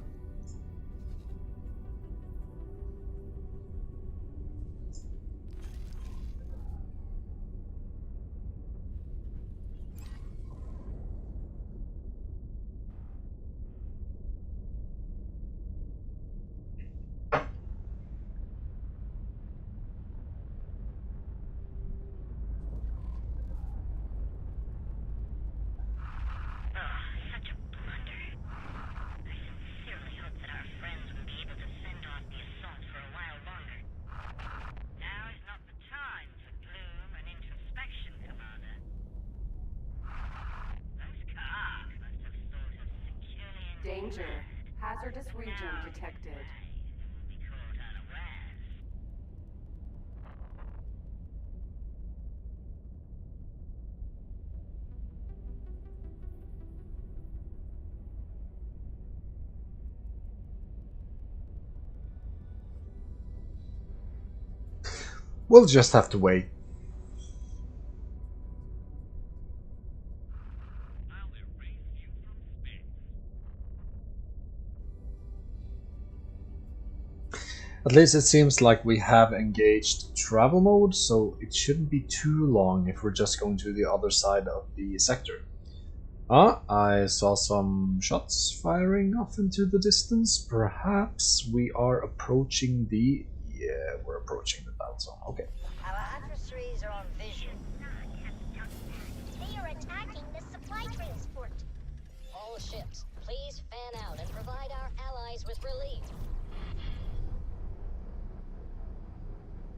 Danger. Hazardous region detected. We'll just have to wait. At least it seems like we have engaged travel mode, so it shouldn't be too long if we're just going to the other side of the sector. Ah, I saw some shots firing off into the distance. Perhaps we are approaching the... Yeah, we're approaching the battle zone. Okay. Our adversaries are on visual. They are attacking the supply transport. All ships, please fan out and provide our allies with relief.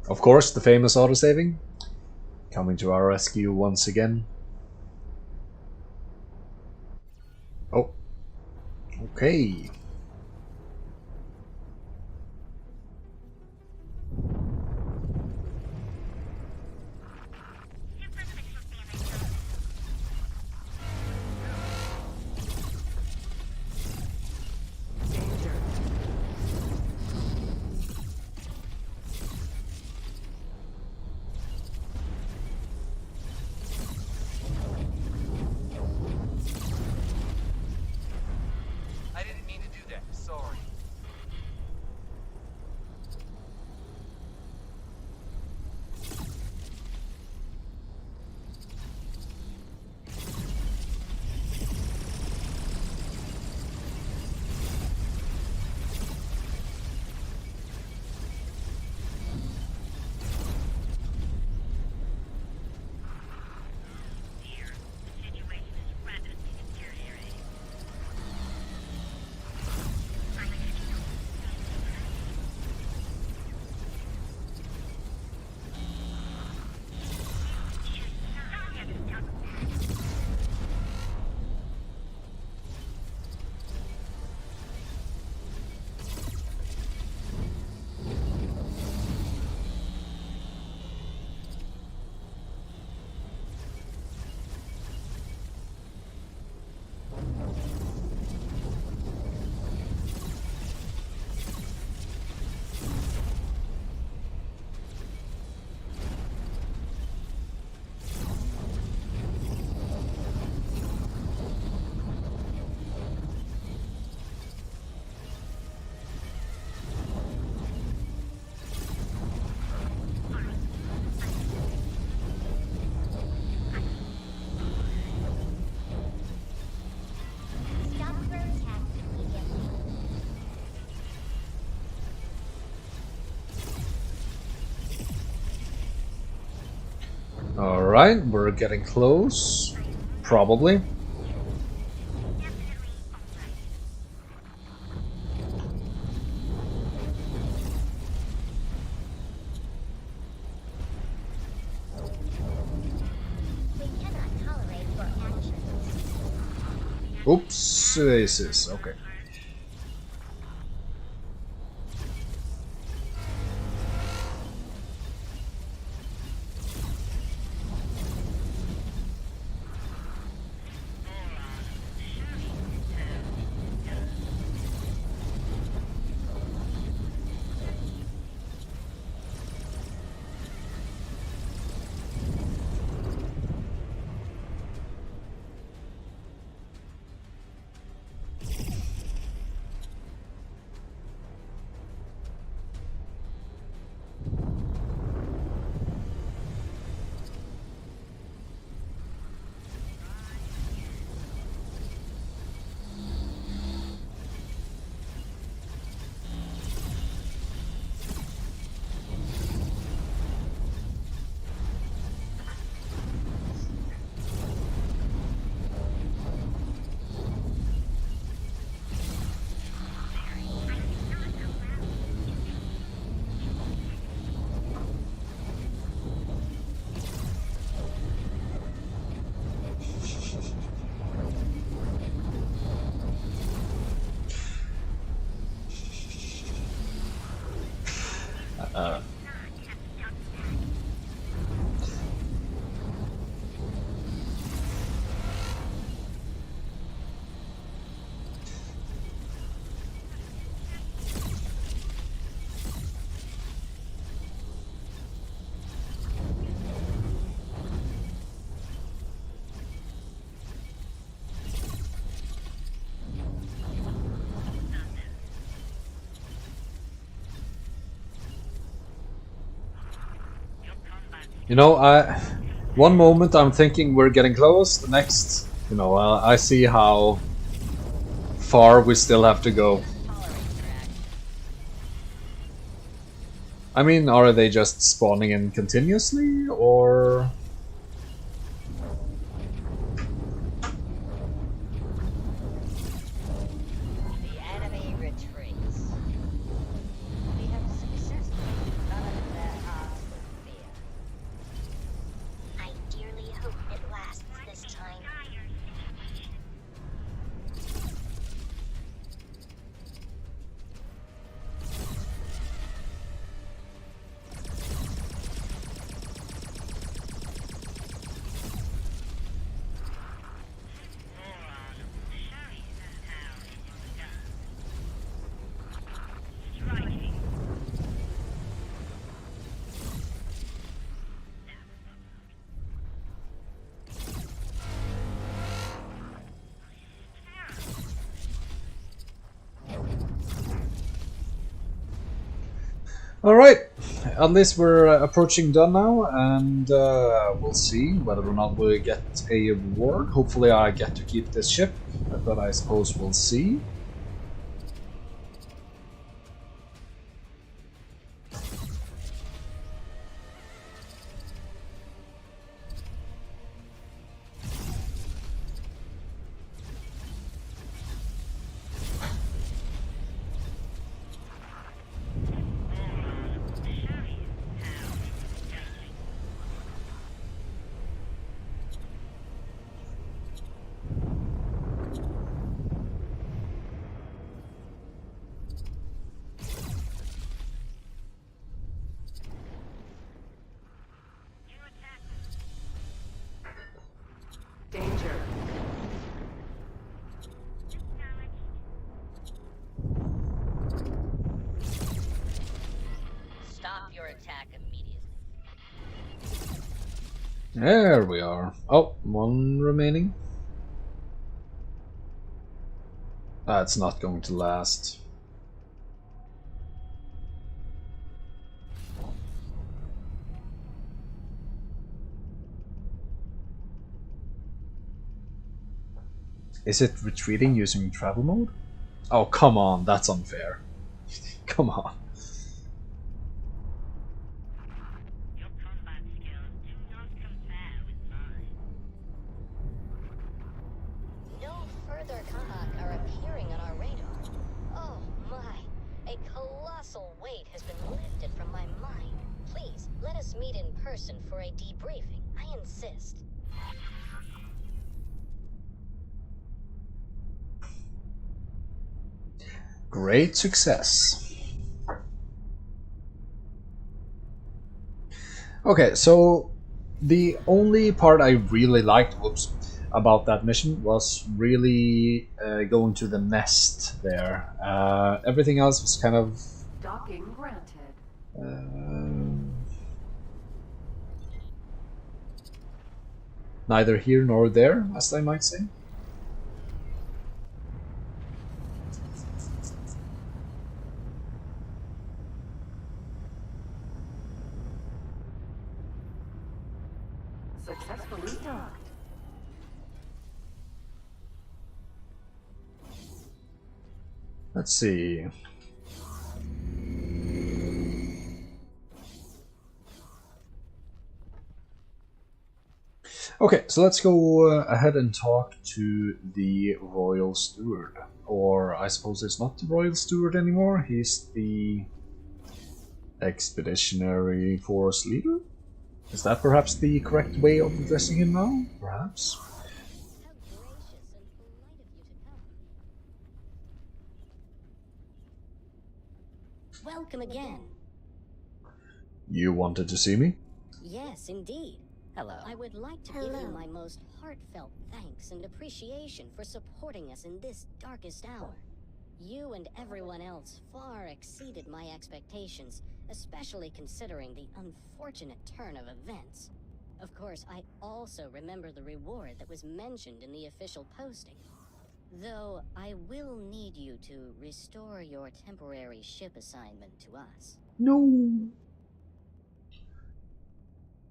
Of course, the famous autosaving. Coming to our rescue once again. Oh. Okay. Danger. I didn't mean to do that. Sorry. Dear, the situation is rapidly deteriorating. Stop their attack immediately. Alright, we're getting close. Probably. We cannot tolerate your actions. Oops, aces. Okay. You know, one moment I'm thinking we're getting close, the next, you know, I see how far we still have to go. I mean, are they just spawning in continuously, or... The enemy retreats. We have successfully enveloped their hearts with fear. I dearly hope it lasts this time. Alright, at least we're approaching done now, and we'll see whether or not we get a reward. Hopefully I get to keep this ship, but I suppose we'll see. Danger. Stop your attack immediately. There we are. Oh, one remaining. That's not going to last. Is it retreating using travel mode? Oh, come on, that's unfair. Come on. Your combat skills do not compare with mine. No further Kahak are appearing on our radar. Oh my, a colossal weight has been lifted from my mind. Please, let us meet in person for a debriefing. I insist. Great success. Okay, so the only part I really liked, about that mission was really going to the nest there. Everything else was kind of Docking granted. neither here nor there, as I might say. Successfully docked. Let's see. Okay, so let's go ahead and talk to the Royal Steward. Or I suppose it's not the Royal Steward anymore, he's the Expeditionary Force Leader? Is that perhaps the correct way of addressing him now? Perhaps? Welcome again. You wanted to see me? Yes, indeed. Hello. I would like to give you my most heartfelt thanks and appreciation for supporting us in this darkest hour. You and everyone else far exceeded my expectations, especially considering the unfortunate turn of events. Of course, I also remember the reward that was mentioned in the official posting. Though I will need you to restore your temporary ship assignment to us. No.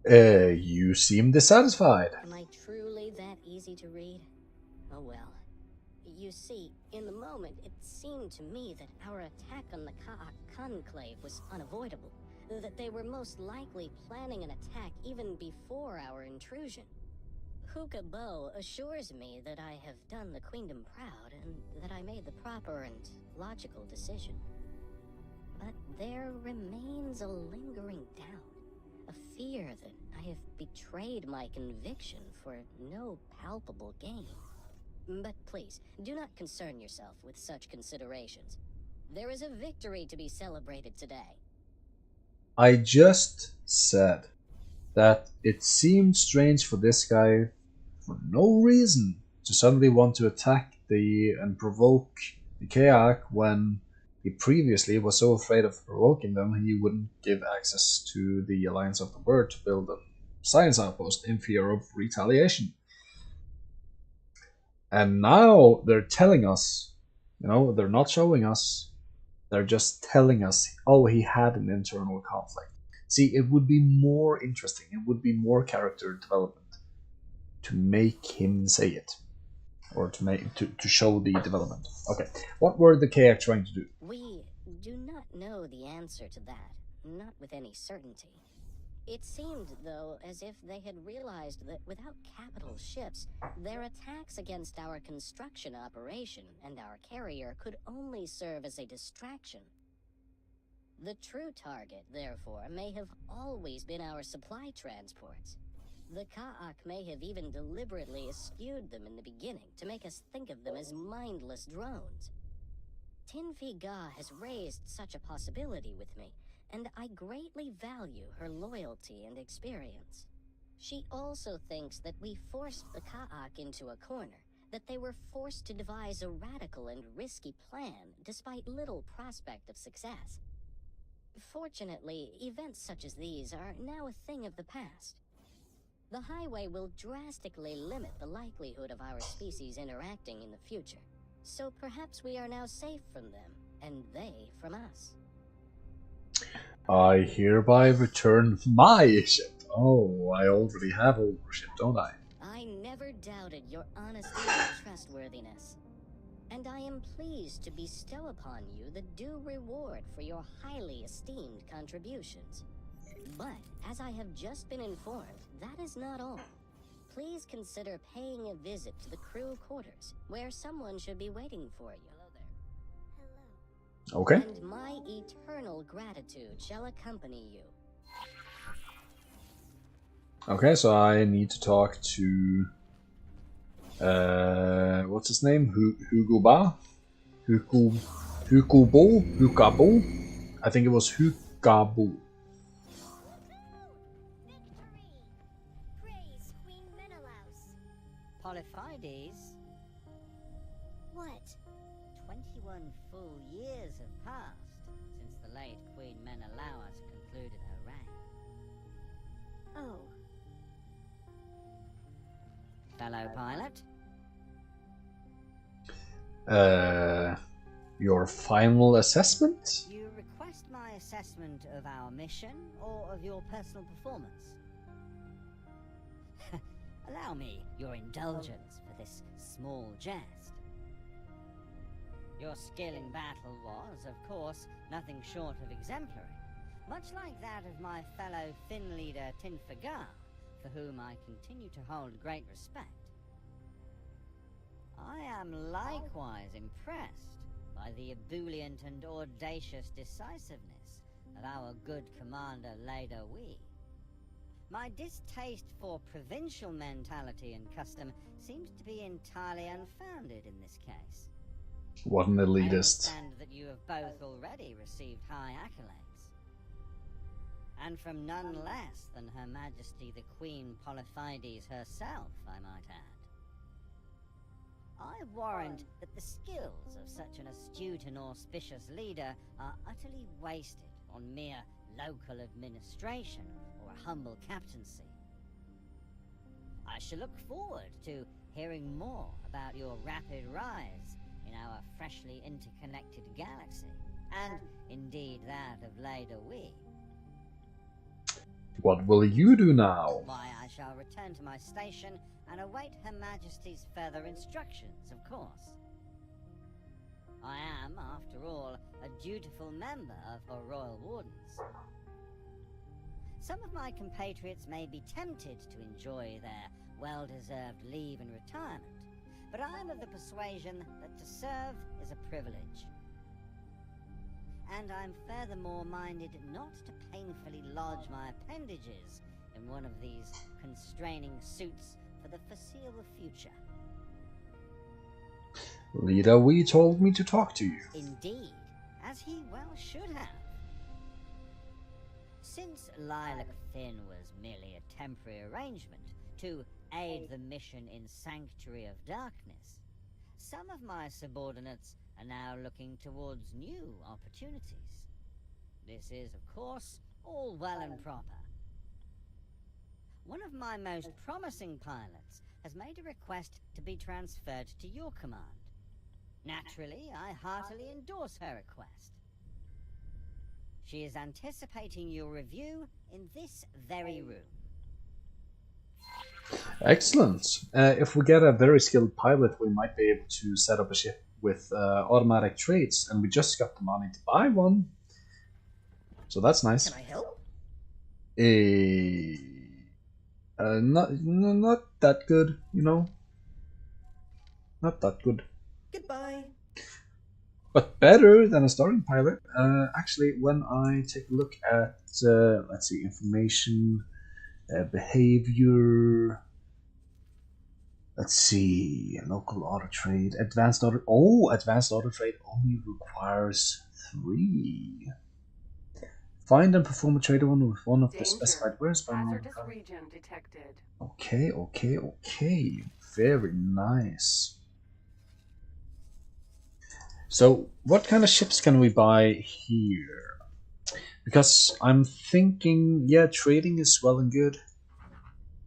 You seem dissatisfied. Am I truly that easy to read? Oh well. You see, in the moment, it seemed to me that our attack on the Ka'ak Conclave was unavoidable. That they were most likely planning an attack even before our intrusion. Hookah Bo assures me that I have done the Queendom proud and that I made the proper and logical decision. But there remains a lingering doubt, a fear that I have betrayed my conviction for no palpable gain. But please, do not concern yourself with such considerations. There is a victory to be celebrated today. I just said that it seemed strange for this guy, for no reason, to suddenly want to attack and provoke the Kayak when he previously was so afraid of provoking them he wouldn't give access to the Alliance of the Word to build a science outpost in fear of retaliation. And now they're telling us, they're not showing us, they're just telling us, oh, he had an internal conflict. See, it would be more interesting, it would be more character development to make him say it. Or to show the development. Okay, what were the Kayak trying to do? We do not know the answer to that, not with any certainty. It seemed, though, as if they had realized that without capital ships, their attacks against our construction operation and our carrier could only serve as a distraction. The true target, therefore, may have always been our supply transports. The Ka'ak may have even deliberately eschewed them in the beginning to make us think of them as mindless drones. Tinfi Ga has raised such a possibility with me, and I greatly value her loyalty and experience. She also thinks that we forced the Ka'ak into a corner, that they were forced to devise a radical and risky plan despite little prospect of success. Fortunately, events such as these are now a thing of the past. The highway will drastically limit the likelihood of our species interacting in the future, so perhaps we are now safe from them, and they from us. I hereby return my ship. Oh, I already have ownership, don't I? I never doubted your honesty and trustworthiness, and I am pleased to bestow upon you the due reward for your highly esteemed contributions. But, as I have just been informed, that is not all. Please consider paying a visit to the crew quarters, where someone should be waiting for you. Okay. And my eternal gratitude shall accompany you. Okay, so I need to talk to... what's his name? Huguba? Hukabu? I think it was Hukabu. Polyphides? What? 21 full years have passed since the late Queen Menelaus concluded her reign. Oh. Fellow pilot? Your final assessment? You request my assessment of our mission or of your personal performance? Allow me your indulgence for this small jest. Your skill in battle was, of course, nothing short of exemplary, much like that of my fellow Finn leader Tinfagar, for whom I continue to hold great respect. I am likewise impressed by the ebullient and audacious decisiveness of our good commander Leda Wee. My distaste for provincial mentality and custom seems to be entirely unfounded in this case. What an elitist. I understand that you have both already received high accolades. And from none less than Her Majesty the Queen Polyphides herself, I might add. I warrant that the skills of such an astute and auspicious leader are utterly wasted on mere local administration or a humble captaincy. I shall look forward to hearing more about your rapid rise in our freshly interconnected galaxy, and indeed that of Leda Wee. What will you do now? Why, I shall return to my station and await Her Majesty's further instructions, of course. I am, after all, a dutiful member of her royal wardens. Some of my compatriots may be tempted to enjoy their well-deserved leave and retirement, but I am of the persuasion that to serve is a privilege. And I'm furthermore minded not to painfully lodge my appendages in one of these constraining suits for the foreseeable future. Leader, we told me to talk to you. Indeed, as he well should have. Since Lilac Finn was merely a temporary arrangement to aid the mission in Sanctuary of Darkness, some of my subordinates are now looking towards new opportunities. This is, of course, all well and proper. One of my most promising pilots has made a request to be transferred to your command. Naturally, I heartily endorse her request. She is anticipating your review in this very room. Excellent. If we get a very skilled pilot, we might be able to set up a ship with automatic trades, and we just got the money to buy one. So that's nice. Can I help? Not that good, you know. Not that good. Goodbye. But better than a starting pilot. Actually, when I take a look at, let's see, information, behavior, let's see, local auto trade, advanced auto. Oh, advanced auto trade only requires 3. Find and perform a trade with one of the specified words by Hazardous region detected. Okay. Very nice. So, what kind of ships can we buy here? Because I'm thinking, yeah, trading is well and good,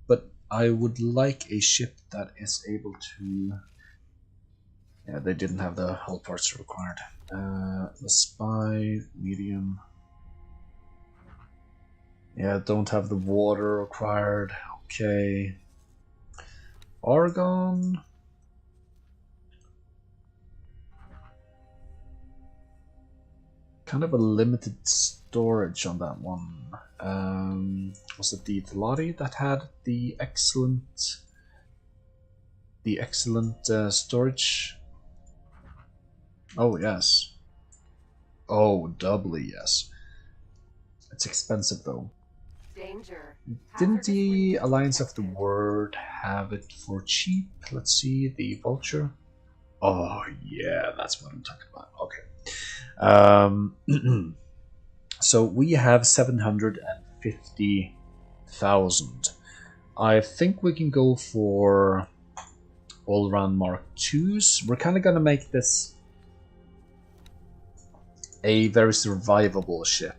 but I would like a ship that is able to... Yeah, they didn't have the hull parts required. The spy, medium... Yeah, don't have the water required. Okay. Argon. Kind of a limited storage on that one. Was it the Telari that had the excellent storage? Oh yes. Oh, doubly yes. It's expensive though. Danger. Didn't the Alliance of the Word have it for cheap? Let's see, the Vulture. Oh yeah, that's what I'm talking about. Okay. So we have 750,000. I think we can go for all-round Mark IIs. We're kind of gonna make this a very survivable ship.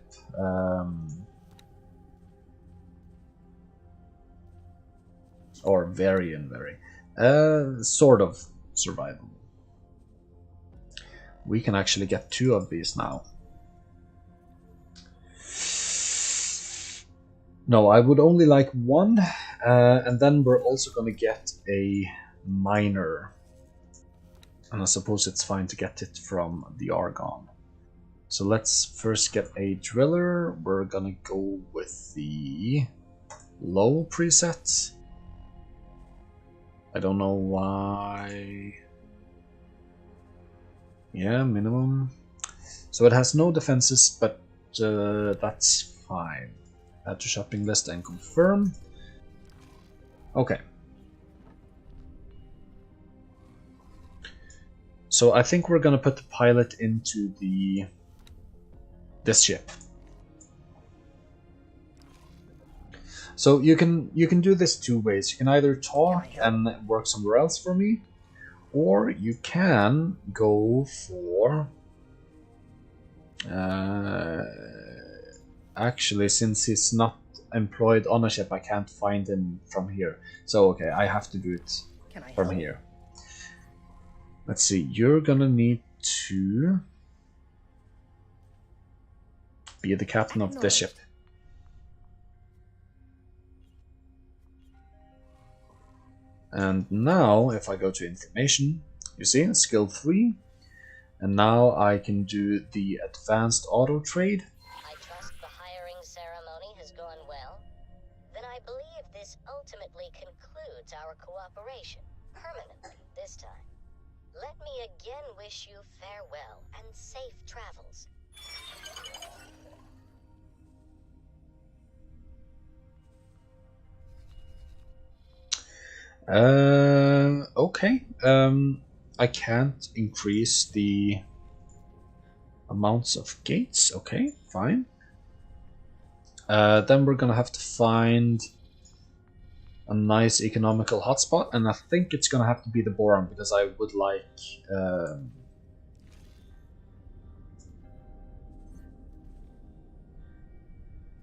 Or very and very. Sort of survivable. We can actually get 2 of these now. No, I would only like 1, and then we're also gonna get a miner. And I suppose it's fine to get it from the Argon. So let's first get a driller. We're gonna go with the low preset. I don't know why. Yeah, minimum. So it has no defenses, but that's fine. Add to shopping list and confirm. Okay. So I think we're gonna put the pilot into this ship. So you can do this 2 ways. You can either talk and work somewhere else for me, or you can go for... actually, since he's not employed on a ship, I can't find him from here. So okay, I have to do it from here. Let's see, you're gonna need to be the captain of this ship. And now, if I go to information, you see, skill 3. And now I can do the advanced auto trade. I trust the hiring ceremony has gone well. Then I believe this ultimately concludes our cooperation, permanently this time. Let me again wish you farewell and safe travels. Okay. I can't increase the amounts of gates. Okay, fine. Then we're gonna have to find a nice economical hotspot, and I think it's gonna have to be the Boron because I would like.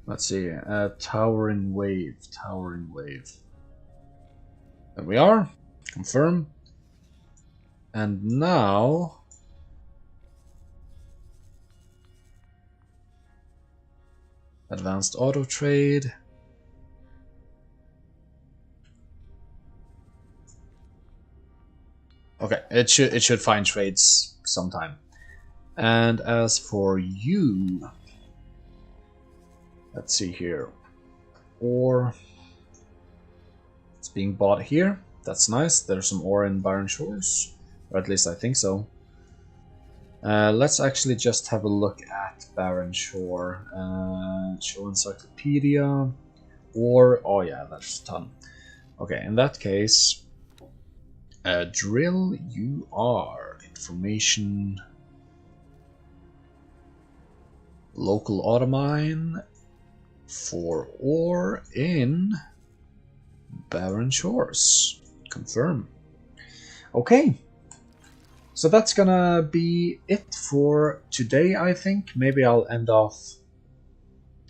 Let's see, towering wave. There we are. Confirm. And now advanced auto trade. Okay, it should find trades sometime. And as for you, let's see here. Ore. It's being bought here. That's nice. There's some ore in Barren Shores. Or at least I think so. Let's actually just have a look at Barren Shore. Show encyclopedia. Ore. Oh yeah, that's a ton. Okay, in that case, drill you are. Information. Local automine for ore in Barren Shores. Confirm. Okay. So that's gonna be it for today, I think. Maybe I'll end off...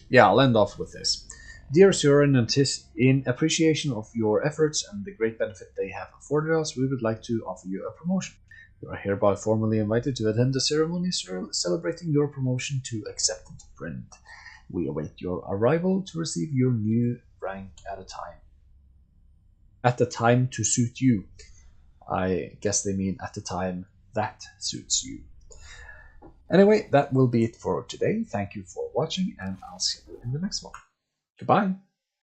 Yeah, I'll end off with this. Dear Sir, in appreciation of your efforts and the great benefit they have afforded us, we would like to offer you a promotion. You are hereby formally invited to attend the ceremony celebrating your promotion to Accepted Print. We await your arrival to receive your new rank at a time. At the time to suit you. I guess they mean at the time that suits you. Anyway, that will be it for today. Thank you for watching, and I'll see you in the next one. Goodbye.